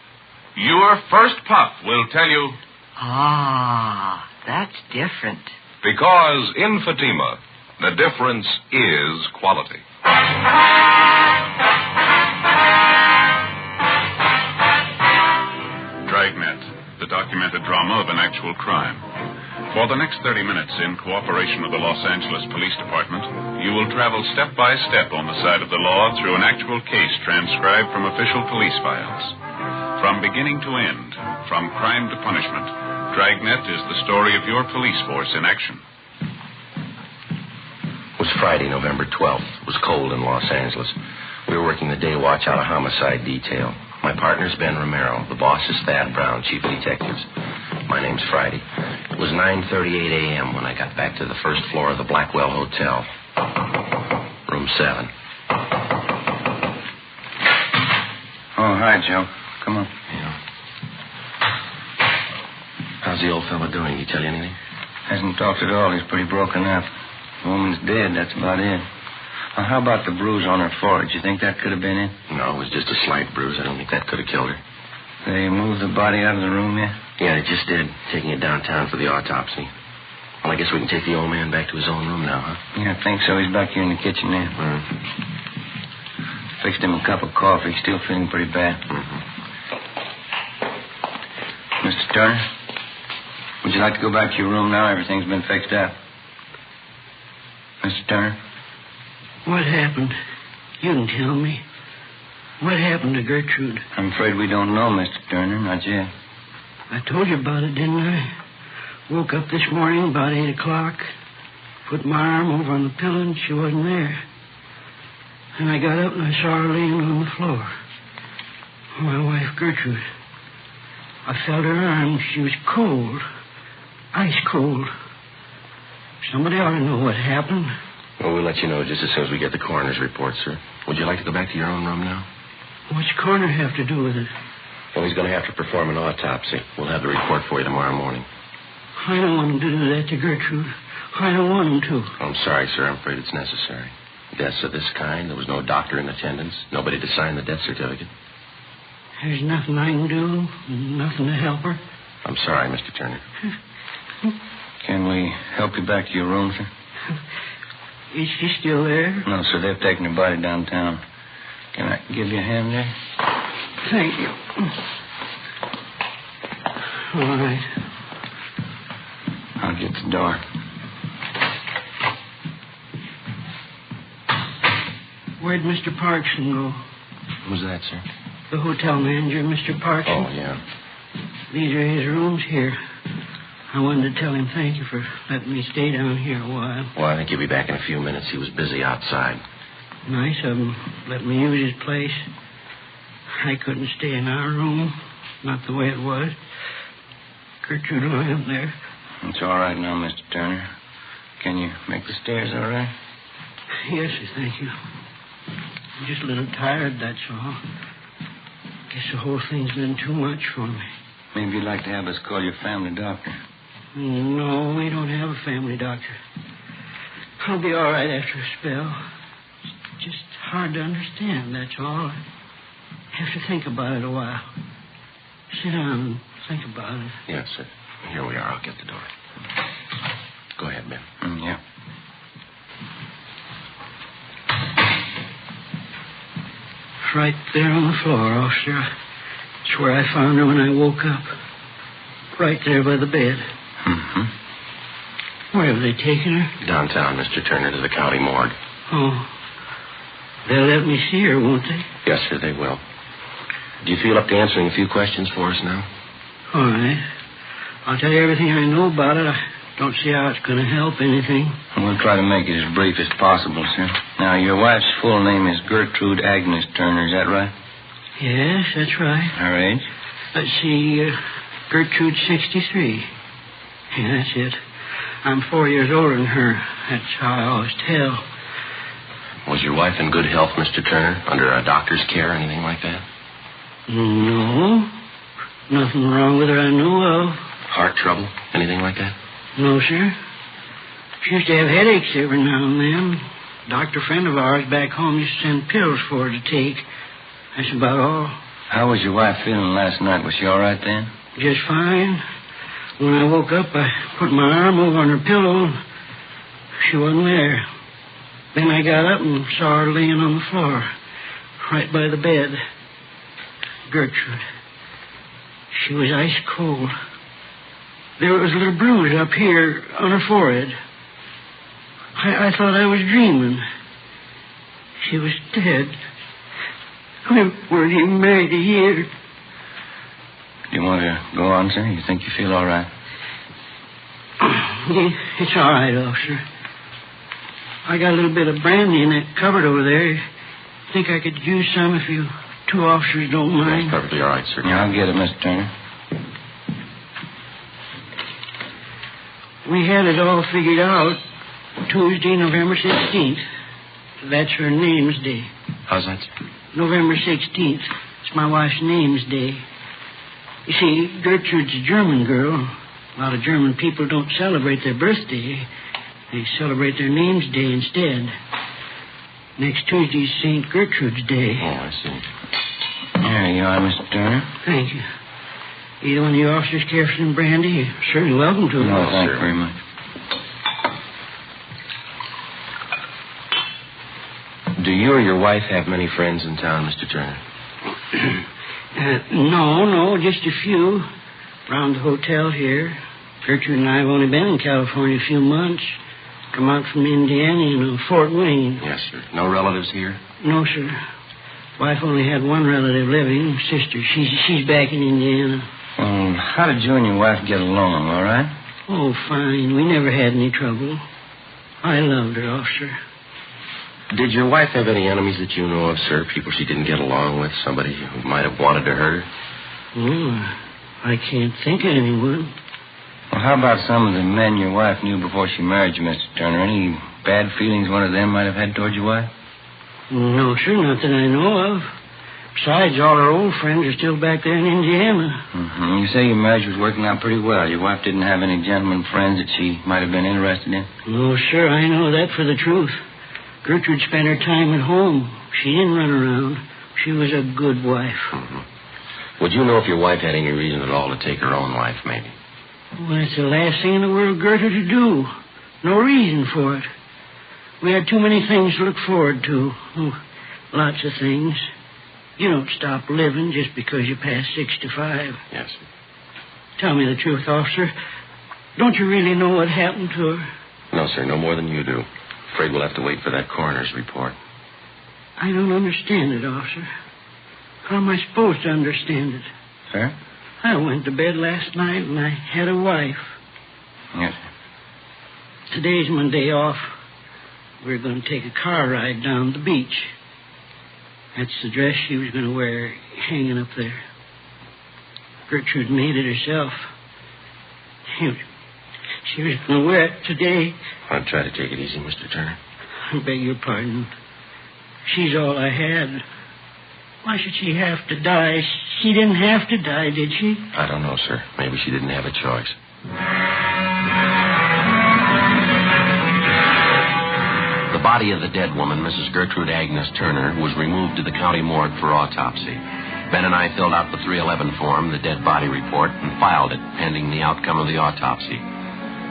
Your first puff will tell you... Ah, that's different. Because in Fatima, the difference is quality. Dragnet, the documented drama of an actual crime. For the next 30 minutes, in cooperation with the Los Angeles Police Department, you will travel step by step on the side of the law through an actual case transcribed from official police files. From beginning to end, from crime to punishment, Dragnet is the story of your police force in action. It was Friday, November 12th. It was cold in Los Angeles. We were working the day watch out of homicide detail. My partner's Ben Romero. The boss is Thad Brown, chief of detectives. My name's Friday. It was 9:38 a.m. when I got back to the first floor of the Blackwell Hotel. Room 7. Oh, hi, Joe. Come on. Yeah. How's the old fella doing? He tell you anything? Hasn't talked at all. He's pretty broken up. The woman's dead. That's about it. Well, how about the bruise on her forehead? You think that could have been it? No, it was just a slight bruise. I don't think that could have killed her. They moved the body out of the room yet? Yeah, they just did. Taking it downtown for the autopsy. Well, I guess we can take the old man back to his own room now, huh? Yeah, I think so. He's back here in the kitchen there. Fixed him a cup of coffee. Still feeling pretty bad. Mr. Turner, would you like to go back to your room now? Everything's been fixed up. Mr. Turner? What happened? You can tell me. What happened to Gertrude? I'm afraid we don't know, Mr. Turner. Not yet. I told you about it, didn't I? Woke up this morning about 8 o'clock. Put my arm over on the pillow and she wasn't there. And I got up and I saw her laying on the floor. My wife, Gertrude. I felt her arm. She was cold. Ice cold. Somebody ought to know what happened. Well, we'll let you know just as soon as we get the coroner's report, sir. Would you like to go back to your own room now? What's the coroner have to do with it? Well, he's going to have to perform an autopsy. We'll have the report for you tomorrow morning. I don't want him to do that to Gertrude. I don't want him to. I'm sorry, sir. I'm afraid it's necessary. Deaths of this kind, there was no doctor in attendance, nobody to sign the death certificate. There's nothing I can do, nothing to help her. I'm sorry, Mr. Turner. Can we help you back to your room, sir? Is she still there? No, sir. They've taken her body downtown. Can I give you a hand there? Thank you. All right. I'll get the door. Where'd Mr. Parkson go? Who's that, sir? The hotel manager, Mr. Parkson. Oh, yeah. These are his rooms here. I wanted to tell him thank you for letting me stay down here a while. Well, I think he'll be back in a few minutes. He was busy outside. Nice of him. Let me use his place. I couldn't stay in our room. Not the way it was. Gertrude lying there. It's all right now, Mr. Turner. Can you make the stairs all right? Yes, sir, thank you. I'm just a little tired, that's all. Guess the whole thing's been too much for me. Maybe you'd like to have us call your family doctor. No, we don't have a family doctor. I'll be all right after a spell. It's just hard to understand, that's all. I have to think about it a while. Sit down and think about it. Yes, sir. Here we are. I'll get the door. Go ahead, Ben. Yeah. Right there on the floor, officer. It's where I found her when I woke up. Right there by the bed. Mm-hmm. Where have they taken her? Downtown, Mr. Turner, to the county morgue. Oh. They'll let me see her, won't they? Yes, sir, they will. Do you feel up to answering a few questions for us now? All right. I'll tell you everything I know about it. I don't see how it's going to help anything. We'll try to make it as brief as possible, sir. Now, your wife's full name is Gertrude Agnes Turner, is that right? Yes, that's right. Her age? Let's see, Gertrude's 63. Yeah, that's it. I'm 4 years older than her. That's how I always tell. Was your wife in good health, Mr. Turner? Under a doctor's care or anything like that? No. Nothing wrong with her I know of. Heart trouble? Anything like that? No, sir. She used to have headaches every now and then. A doctor friend of ours back home used to send pills for her to take. That's about all. How was your wife feeling last night? Was she all right then? Just fine. When I woke up, I put my arm over on her pillow. She wasn't there. Then I got up and saw her laying on the floor, right by the bed. Gertrude. She was ice cold. There was a little bruise up here on her forehead. I thought I was dreaming. She was dead. We weren't even married a year. Do you want to go on, sir? You think you feel all right? It's all right, officer. I got a little bit of brandy in that cupboard over there. Think I could use some if you two officers don't mind? That's perfectly all right, sir. Yeah, I'll get it, Mr. Turner. We had it all figured out Tuesday, November 16th. That's her name's day. How's that? November 16th. It's my wife's name's day. You see, Gertrude's a German girl. A lot of German people don't celebrate their birthday. They celebrate their name's day instead. Next Tuesday's St. Gertrude's Day. Oh, I see. There you are, Mr. Turner. Thank you. Either one of you officers care for some brandy? You're certainly welcome to it. No, thank you very much. Do you or your wife have many friends in town, Mr. Turner? No, just a few. Around the hotel here. Gertrude and I have only been in California a few months. Come out from Indiana, Fort Wayne. Yes, sir. No relatives here? No, sir. Wife only had one relative living, sister. She's back in Indiana. How did you and your wife get along, all right? Oh, fine. We never had any trouble. I loved her, officer. Did your wife have any enemies that you know of, sir? People she didn't get along with? Somebody who might have wanted to hurt her? Oh, I can't think of anyone. Well, how about some of the men your wife knew before she married you, Mr. Turner? Any bad feelings one of them might have had toward your wife? No, sir, not that I know of. Besides, all our old friends are still back there in Indiana. Mm-hmm. You say your marriage was working out pretty well. Your wife didn't have any gentlemen friends that she might have been interested in? No, sir, I know that for the truth. Gertrude spent her time at home. She didn't run around. She was a good wife. Mm-hmm. Would you know if your wife had any reason at all to take her own life, maybe? Well, that's the last thing in the world Gertrude to do. No reason for it. We had too many things to look forward to. Oh, lots of things. You don't stop living just because you pass 65. Yes, sir. Tell me the truth, officer. Don't you really know what happened to her? No, sir, no more than you do. Afraid we'll have to wait for that coroner's report. I don't understand it, officer. How am I supposed to understand it? Sir? I went to bed last night and I had a wife. Yes, sir. Today's my day off. We're going to take a car ride down the beach. That's the dress she was going to wear hanging up there. Gertrude made it herself. She was going to wear it today. I'll try to take it easy, Mr. Turner. I beg your pardon. She's all I had. Why should she have to die? She didn't have to die, did she? I don't know, sir. Maybe she didn't have a choice. The body of the dead woman, Mrs. Gertrude Agnes Turner, was removed to the county morgue for autopsy. Ben and I filled out the 311 form, the dead body report, and filed it pending the outcome of the autopsy.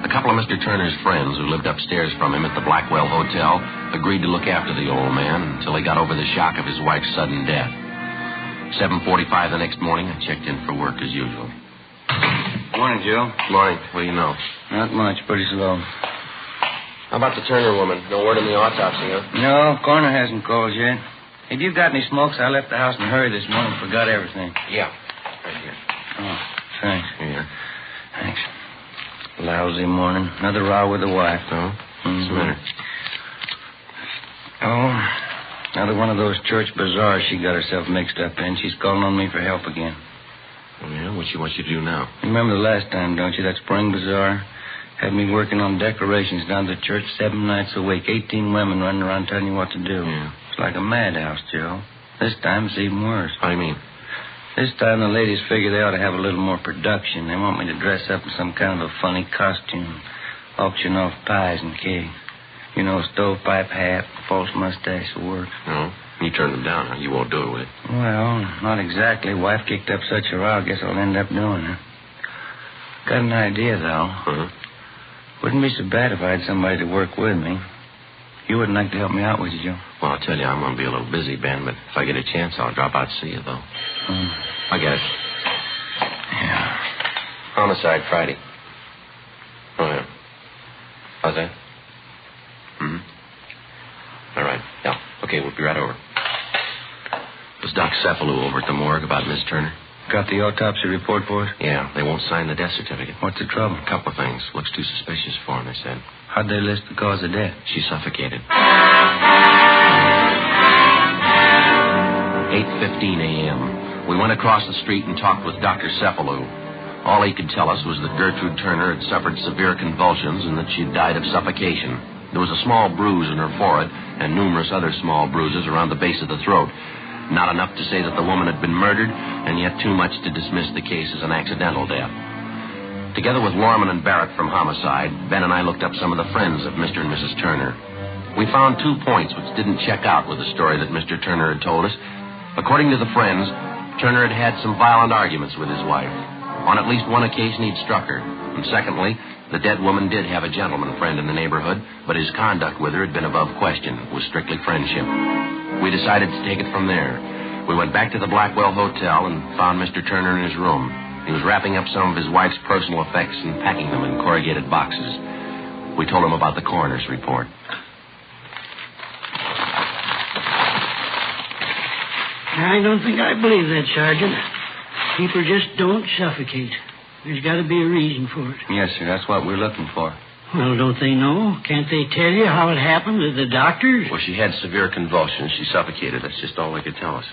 A couple of Mr. Turner's friends who lived upstairs from him at the Blackwell Hotel agreed to look after the old man until he got over the shock of his wife's sudden death. 7:45 the next morning, I checked in for work as usual. Morning, Joe. Morning. What do you know? Not much. Pretty slow. How about the Turner woman? No word on the autopsy, huh? No, coroner hasn't called yet. Have you got any smokes? I left the house in a hurry this morning. Forgot everything. Yeah. Right here. Oh, thanks. Here. Thanks. Lousy morning. Another row with the wife. Oh? What's the matter? Oh, another one of those church bazaars she got herself mixed up in. She's calling on me for help again. Oh, yeah? What she wants you to do now? You remember the last time, don't you? That spring bazaar? Had me working on decorations down to the church 7 nights a week. 18 women running around telling you what to do. Yeah. It's like a madhouse, Joe. This time it's even worse. How do you mean? This time the ladies figure they ought to have a little more production. They want me to dress up in some kind of a funny costume. Auction off pies and cake. You know, stovepipe hat, false mustache will work. No. You turned them down, huh? You won't do it, will you? Well, not exactly. Wife kicked up such a row, I guess I'll end up doing it. Got an idea, though. Uh-huh. Wouldn't be so bad if I had somebody to work with me. You wouldn't like to help me out, would you, Joe? Well, I'll tell you, I'm going to be a little busy, Ben, but if I get a chance, I'll drop out to see you, though. I get it. Yeah. Homicide Friday. Oh, yeah. How's that? All right. Yeah. Okay, we'll be right over. Was Doc Cephalou over at the morgue about Miss Turner? Got the autopsy report for us? Yeah, they won't sign the death certificate. What's the trouble? A couple of things. Looks too suspicious for him, they said. How'd they list the cause of death? She suffocated. 8:15 a.m. We went across the street and talked with Dr. Cephalou. All he could tell us was that Gertrude Turner had suffered severe convulsions and that she died of suffocation. There was a small bruise in her forehead and numerous other small bruises around the base of the throat. Not enough to say that the woman had been murdered, and yet too much to dismiss the case as an accidental death. Together with Lorman and Barrett from Homicide, Ben and I looked up some of the friends of Mr. and Mrs. Turner. We found 2 points which didn't check out with the story that Mr. Turner had told us. According to the friends, Turner had had some violent arguments with his wife. On at least one occasion, he'd struck her. And secondly, the dead woman did have a gentleman friend in the neighborhood, but his conduct with her had been above question. It was strictly friendship. We decided to take it from there. We went back to the Blackwell Hotel and found Mr. Turner in his room. He was wrapping up some of his wife's personal effects and packing them in corrugated boxes. We told him about the coroner's report. I don't think I believe that, Sergeant. People just don't suffocate. There's got to be a reason for it. Yes, sir. That's what we're looking for. Well, don't they know? Can't they tell you how it happened to the doctors? Well, she had severe convulsions. She suffocated. That's just all they could tell us.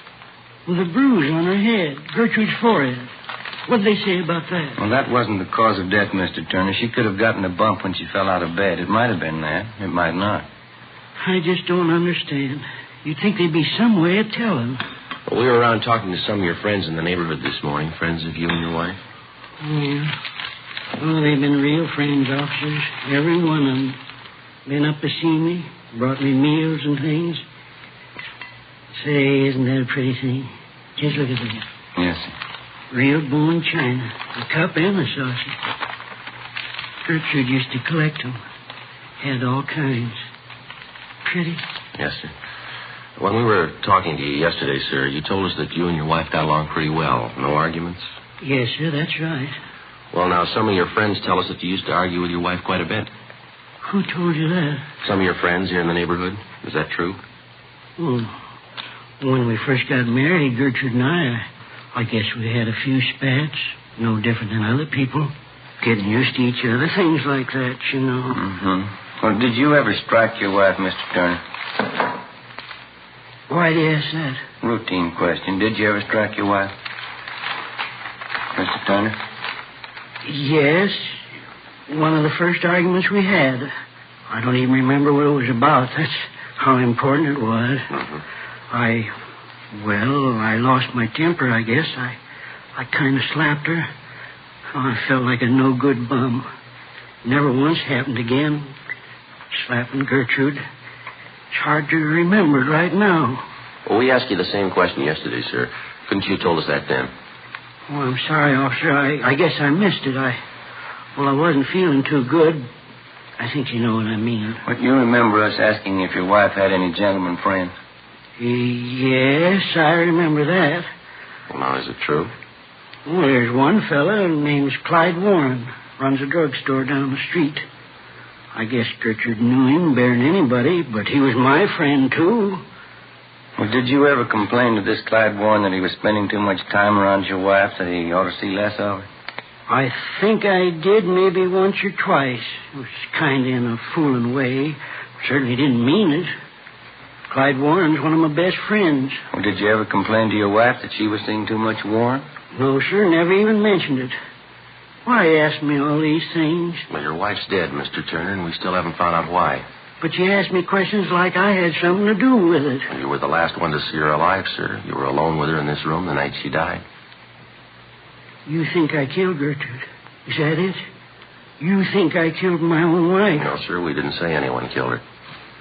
With a bruise on her head, Gertrude's forehead. What'd they say about that? Well, that wasn't the cause of death, Mr. Turner. She could have gotten a bump when she fell out of bed. It might have been that. It might not. I just don't understand. You'd think there'd be some way of telling. Well, we were around talking to some of your friends in the neighborhood this morning, friends of you and your wife. Yeah. Oh, they've been real friends, officers. Every one of them. Been up to see me, brought me meals and things. Say, isn't that a pretty thing? Just look at that. Yes, sir. Real bone china. A cup and a saucer. Gertrude used to collect them. Had all kinds. Pretty. Yes, sir. When we were talking to you yesterday, sir, you told us that you and your wife got along pretty well. No arguments? Yes, sir, that's right. Well, now, some of your friends tell us that you used to argue with your wife quite a bit. Who told you that? Some of your friends here in the neighborhood. Is that true? Well, when we first got married, Gertrude and I guess we had a few spats. No different than other people. Getting used to each other. Things like that, you know. Mm-hmm. Well, did you ever strike your wife, Mr. Turner? Why do you ask that? Routine question. Did you ever strike your wife? Mr. Turner? Yes. One of the first arguments we had. I don't even remember what it was about. That's how important it was. Mm-hmm. I lost my temper, I guess. I kind of slapped her. Oh, I felt like a no-good bum. Never once happened again. Slapping Gertrude. It's hard to remember it right now. Well, we asked you the same question yesterday, sir. Couldn't you have told us that then? Oh, I'm sorry, officer. I guess I missed it. I wasn't feeling too good. I think you know what I mean. But you remember us asking if your wife had any gentleman friends? Yes, I remember that. Well, now, is it true? Well, there's one fella named Clyde Warren. Runs a drugstore down the street. I guess Gertrude knew him better than anybody, but he was my friend, too. Well, did you ever complain to this Clyde Warren that he was spending too much time around your wife, that he ought to see less of her? I think I did maybe once or twice. It was kind of in a fooling way. Certainly didn't mean it. Clyde Warren's one of my best friends. Well, did you ever complain to your wife that she was seeing too much Warren? No, sir, never even mentioned it. Why ask me all these things? Well, your wife's dead, Mr. Turner, and we still haven't found out why. But you asked me questions like I had something to do with it. Well, you were the last one to see her alive, sir. You were alone with her in this room the night she died. You think I killed Gertrude? Is that it? You think I killed my own wife? No, sir, we didn't say anyone killed her.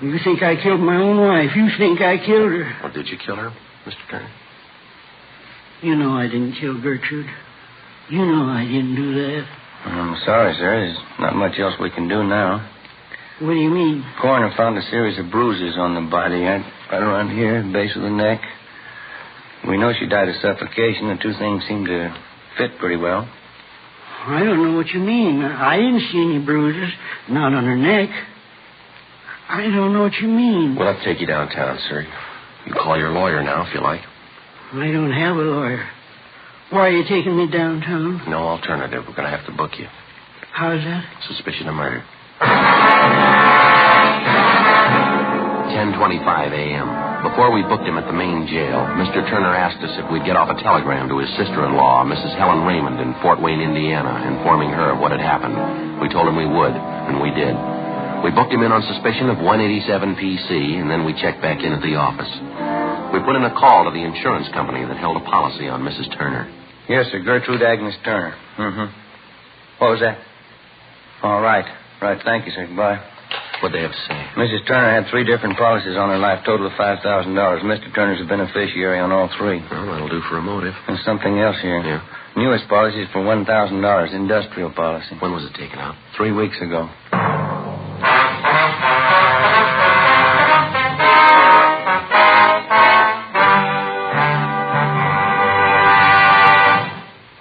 You think I killed my own wife? You think I killed her? Well, did you kill her, Mr. Turner? You know I didn't kill Gertrude. You know I didn't do that. I'm sorry, sir. There's not much else we can do now. What do you mean? The coroner found a series of bruises on the body. Right around here, the base of the neck. We know she died of suffocation. The two things seem to fit pretty well. I don't know what you mean. I didn't see any bruises. Not on her neck. I don't know what you mean. We'll have to take you downtown, sir. You can call your lawyer now if you like. I don't have a lawyer. Why are you taking me downtown? No alternative. We're going to have to book you. How's that? Suspicion of murder. 10:25 a.m. Before we booked him at the main jail, Mr. Turner asked us if we'd get off a telegram to his sister-in-law, Mrs. Helen Raymond, in Fort Wayne, Indiana, informing her of what had happened. We told him we would, and we did. We booked him in on suspicion of 187 PC, and then we checked back in at the office. We put in a call to the insurance company that held a policy on Mrs. Turner. Yes, sir. Gertrude Agnes Turner. Mm-hmm. What was that? All right. Right. Thank you, sir. Goodbye. What'd they have to say? Mrs. Turner had 3 different policies on her life, total of $5,000. Mr. Turner's a beneficiary on all 3. Well, that'll do for a motive. And something else here. Yeah. Newest policy is for $1,000, industrial policy. When was it taken out? 3 weeks ago.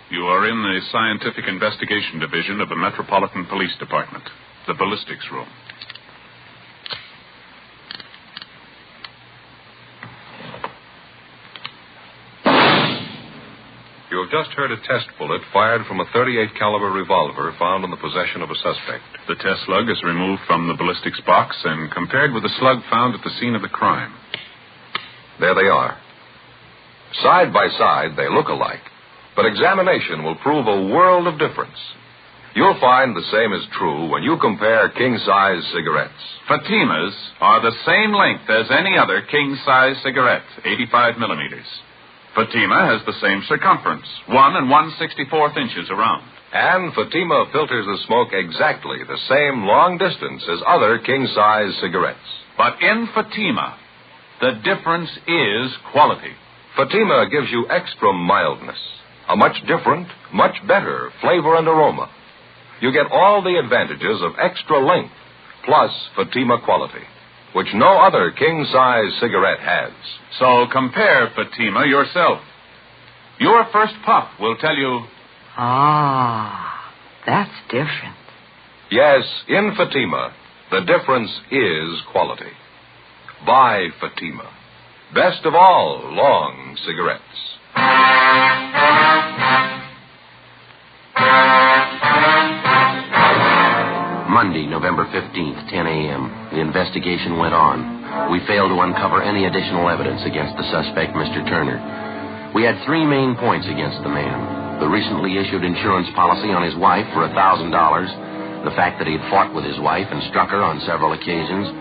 You are in the Scientific Investigation Division of the Metropolitan Police Department, the ballistics room. You have just heard a test bullet fired from a .38 caliber revolver found in the possession of a suspect. The test slug is removed from the ballistics box and compared with the slug found at the scene of the crime. There they are. Side by side, they look alike, but examination will prove a world of difference. You'll find the same is true when you compare king-size cigarettes. Fatimas are the same length as any other king-size cigarette, 85 millimeters. Fatima has the same circumference, 1 1/64 inches around. And Fatima filters the smoke exactly the same long distance as other king-size cigarettes. But in Fatima, the difference is quality. Fatima gives you extra mildness, a much different, much better flavor and aroma. You get all the advantages of extra length, plus Fatima quality, which no other king-size cigarette has. So compare Fatima yourself. Your first puff will tell you... Ah, that's different. Yes, in Fatima, the difference is quality. Buy Fatima. Best of all long cigarettes. Monday, November 15th, 10 a.m. The investigation went on. We failed to uncover any additional evidence against the suspect, Mr. Turner. We had 3 main points against the man. The recently issued insurance policy on his wife for $1,000, the fact that he had fought with his wife and struck her on several occasions,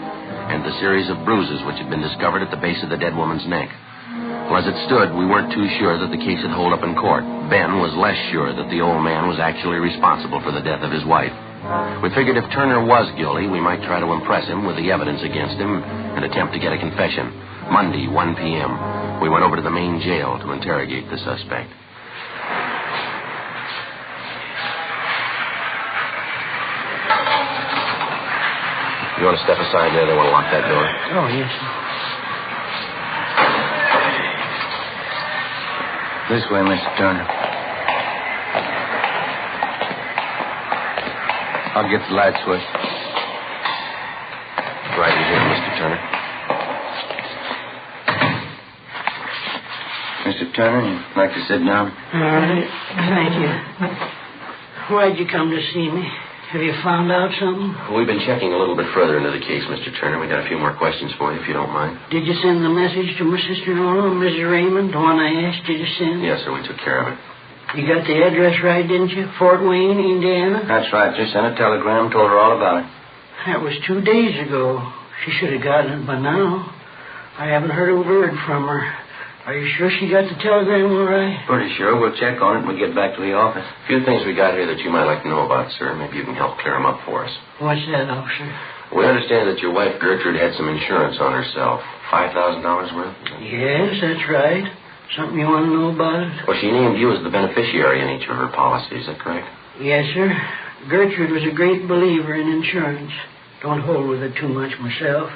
and the series of bruises which had been discovered at the base of the dead woman's neck. Well, as it stood, we weren't too sure that the case would hold up in court. Ben was less sure that the old man was actually responsible for the death of his wife. We figured if Turner was guilty, we might try to impress him with the evidence against him and attempt to get a confession. Monday, 1 p.m., we went over to the main jail to interrogate the suspect. You want to step aside there? They want to lock that door. Oh, yes, sir. This way, Mr. Turner. I'll get the light switch. Right in here, Mr. Turner. Mr. Turner, you'd like to sit down? All right. Thank you. Why'd you come to see me? Have you found out something? We've been checking a little bit further into the case, Mr. Turner. We got a few more questions for you, if you don't mind. Did you send the message to my sister-in-law, Mrs. Raymond, the one I asked you to send? Yes, sir, we took care of it. You got the address right, didn't you? Fort Wayne, Indiana? That's right. Just sent a telegram, told her all about it. That was 2 days ago. She should have gotten it by now. I haven't heard a word from her. Are you sure she got the telegram all right? Pretty sure. We'll check on it when we get back to the office. A few things we got here that you might like to know about, sir. Maybe you can help clear them up for us. What's that, officer? We understand that your wife, Gertrude, had some insurance on herself. $5,000 worth? Yes, that's right. Something you want to know about it? Well, she named you as the beneficiary in each of her policies. Is that correct? Yes, sir. Gertrude was a great believer in insurance. Don't hold with it too much myself.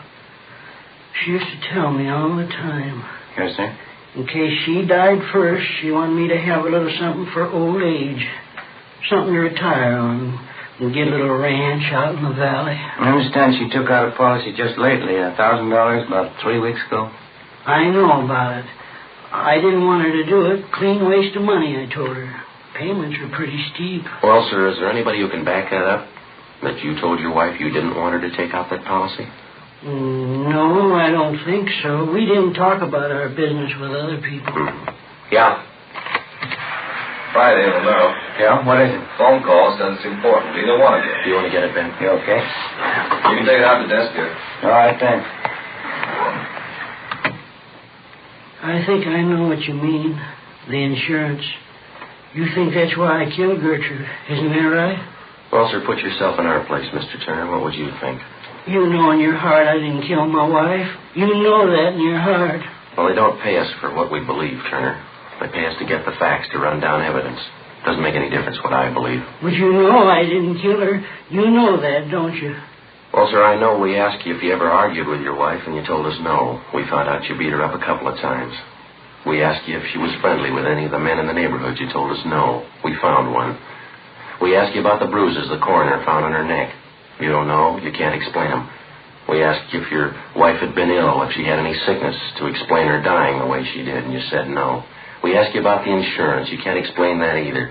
She used to tell me all the time. Yes, sir? In case she died first, she wanted me to have a little something for old age. Something to retire on. And get a little ranch out in the valley. I understand she took out a policy just lately, $1,000 about 3 weeks ago. I know about it. I didn't want her to do it. Clean waste of money, I told her. Payments were pretty steep. Well, sir, is there anybody who can back that up? That you told your wife you didn't want her to take out that policy? No, I don't think so. We didn't talk about our business with other people. Yeah. Friday, Romero. Yeah? What is it? Phone call says it's important. Either one of you. Do you want to get it, Ben? You okay? You can take it out to the desk here. All right, thanks. I think I know what you mean. The insurance. You think that's why I killed Gertrude. Isn't that right? Well, sir, put yourself in our place, Mr. Turner. What would you think? You know in your heart I didn't kill my wife. You know that in your heart. Well, they don't pay us for what we believe, Turner. They pay us to get the facts, to run down evidence. Doesn't make any difference what I believe. But you know I didn't kill her. You know that, don't you? Well, sir, I know we asked you if you ever argued with your wife, and you told us no. We found out you beat her up a couple of times. We asked you if she was friendly with any of the men in the neighborhood. You told us no. We found one. We asked you about the bruises the coroner found on her neck. You don't know. You can't explain them. We asked you if your wife had been ill, if she had any sickness, to explain her dying the way she did, and you said no. We asked you about the insurance. You can't explain that either.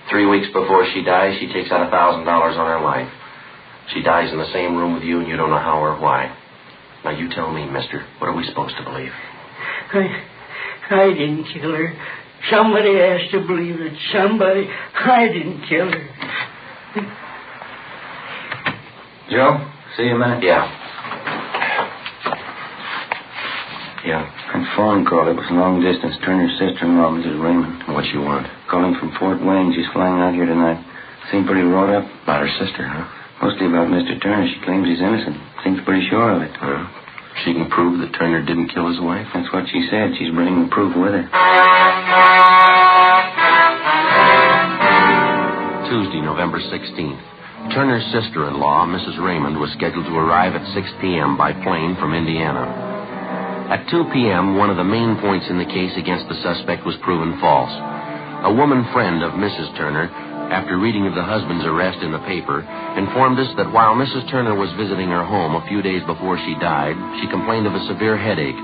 3 weeks before she dies, she takes out $1,000 on her life. She dies in the same room with you, and you don't know how or why. Now, you tell me, mister, what are we supposed to believe? I didn't kill her. Somebody has to believe it. Somebody. I didn't kill her. Joe, see you a minute? Yeah. That phone call, it was long distance. Turner's sister-in-law, Mrs. Raymond. What you want? Calling from Fort Wayne. She's flying out here tonight. Seemed pretty wrought up. About her sister, huh? Mostly about Mr. Turner. She claims he's innocent. Seems pretty sure of it. She can prove that Turner didn't kill his wife? That's what she said. She's bringing the proof with her. Tuesday, November 16th. Turner's sister-in-law, Mrs. Raymond, was scheduled to arrive at 6 p.m. by plane from Indiana. At 2 p.m., one of the main points in the case against the suspect was proven false. A woman friend of Mrs. Turner, after reading of the husband's arrest in the paper, informed us that while Mrs. Turner was visiting her home a few days before she died, she complained of a severe headache.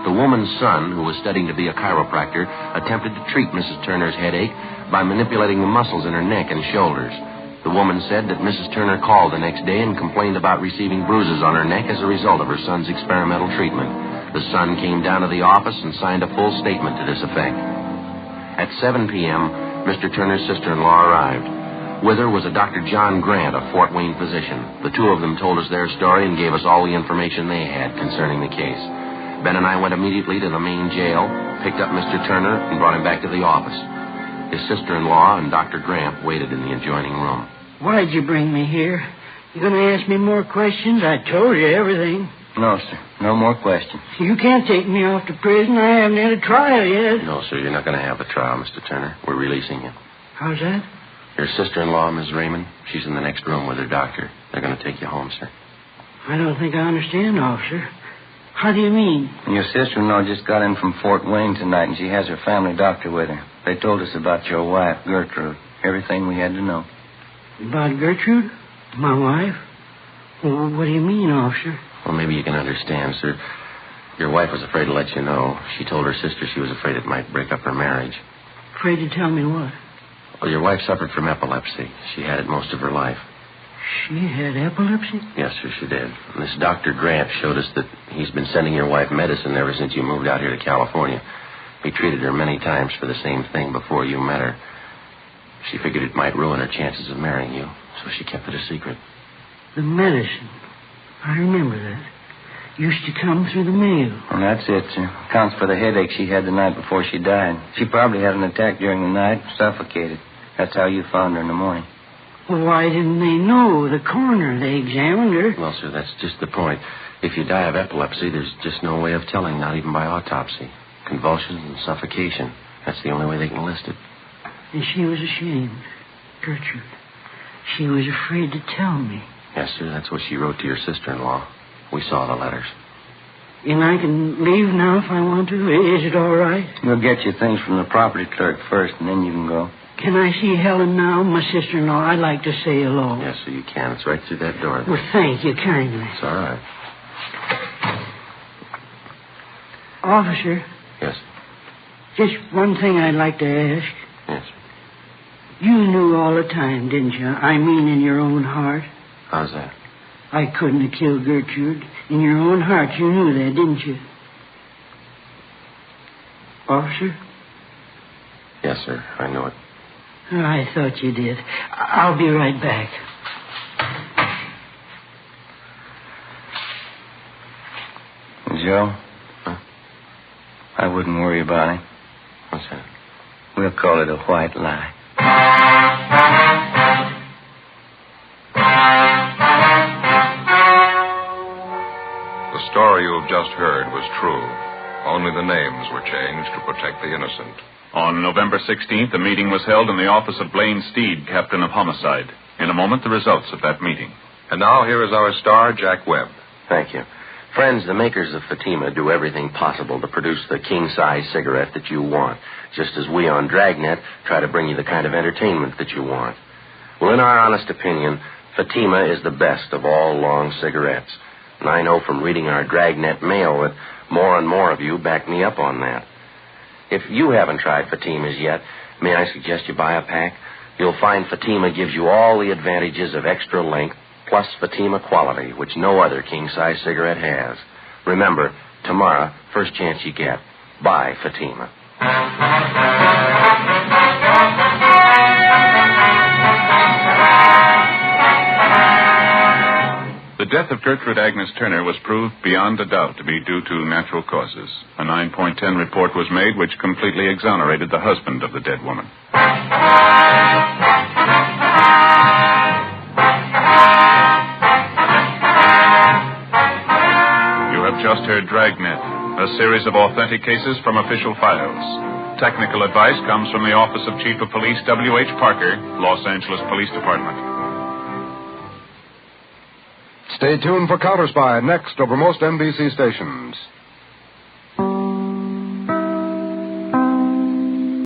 The woman's son, who was studying to be a chiropractor, attempted to treat Mrs. Turner's headache by manipulating the muscles in her neck and shoulders. The woman said that Mrs. Turner called the next day and complained about receiving bruises on her neck as a result of her son's experimental treatment. The son came down to the office and signed a full statement to this effect. At 7 p.m., Mr. Turner's sister-in-law arrived. With her was a Dr. John Grant, a Fort Wayne physician. The two of them told us their story and gave us all the information they had concerning the case. Ben and I went immediately to the main jail, picked up Mr. Turner, and brought him back to the office. His sister-in-law and Dr. Grant waited in the adjoining room. Why'd you bring me here? You going to ask me more questions? I told you everything. No, sir. No more questions. You can't take me off to prison. I haven't had a trial yet. No, sir, you're not going to have a trial, Mr. Turner. We're releasing you. How's that? Your sister-in-law, Ms. Raymond, she's in the next room with her doctor. They're going to take you home, sir. I don't think I understand, officer. How do you mean? Your sister-in-law just got in from Fort Wayne tonight, and she has her family doctor with her. They told us about your wife, Gertrude. Everything we had to know. About Gertrude? My wife? Well, what do you mean, officer? Well, maybe you can understand, sir. Your wife was afraid to let you know. She told her sister she was afraid it might break up her marriage. Afraid to tell me what? Well, your wife suffered from epilepsy. She had it most of her life. She had epilepsy? Yes, sir, she did. And this Dr. Grant showed us that he's been sending your wife medicine ever since you moved out here to California. He treated her many times for the same thing before you met her. She figured it might ruin her chances of marrying you, so she kept it a secret. The medicine. I remember that. Used to come through the mail. And that's it, sir. Accounts for the headache she had the night before she died. She probably had an attack during the night, suffocated. That's how you found her in the morning. Well, why didn't they know? The coroner, they examined her. Well, sir, that's just the point. If you die of epilepsy, there's just no way of telling, not even by autopsy. Convulsions and suffocation. That's the only way they can list it. And she was ashamed. Gertrude. She was afraid to tell me. Yes, sir, that's what she wrote to your sister-in-law. We saw the letters. And I can leave now if I want to? Is it all right? We'll get you things from the property clerk first, and then you can go. Can I see Helen now, my sister-in-law? I'd like to say hello. Yes, sir, you can. It's right through that door. Well, thank you kindly. It's all right. Officer. Yes. Just one thing I'd like to ask. Yes. You knew all the time, didn't you? I mean, in your own heart. How's that? I couldn't have killed Gertrude. In your own heart, you knew that, didn't you? Officer? Yes, sir. I know it. Oh, I thought you did. I'll be right back. Joe? Huh? I wouldn't worry about him. What's that? We'll call it a white lie. The story you have just heard was true. Only the names were changed to protect the innocent. On November 16th, a meeting was held in the office of Blaine Steed, captain of homicide. In a moment, the results of that meeting. And now here is our star, Jack Webb. Thank you. Friends, the makers of Fatima do everything possible to produce the king-size cigarette that you want, just as we on Dragnet try to bring you the kind of entertainment that you want. Well, in our honest opinion, Fatima is the best of all long cigarettes. And I know from reading our Dragnet mail that more and more of you back me up on that. If you haven't tried Fatimas yet, may I suggest you buy a pack? You'll find Fatima gives you all the advantages of extra length, plus Fatima quality, which no other king-size cigarette has. Remember, tomorrow, first chance you get, buy Fatima. The death of Gertrude Agnes Turner was proved beyond a doubt to be due to natural causes. A 9.10 report was made which completely exonerated the husband of the dead woman. You have just heard Dragnet, a series of authentic cases from official files. Technical advice comes from the Office of Chief of Police W.H. Parker, Los Angeles Police Department. Stay tuned for Counterspy next over most NBC stations.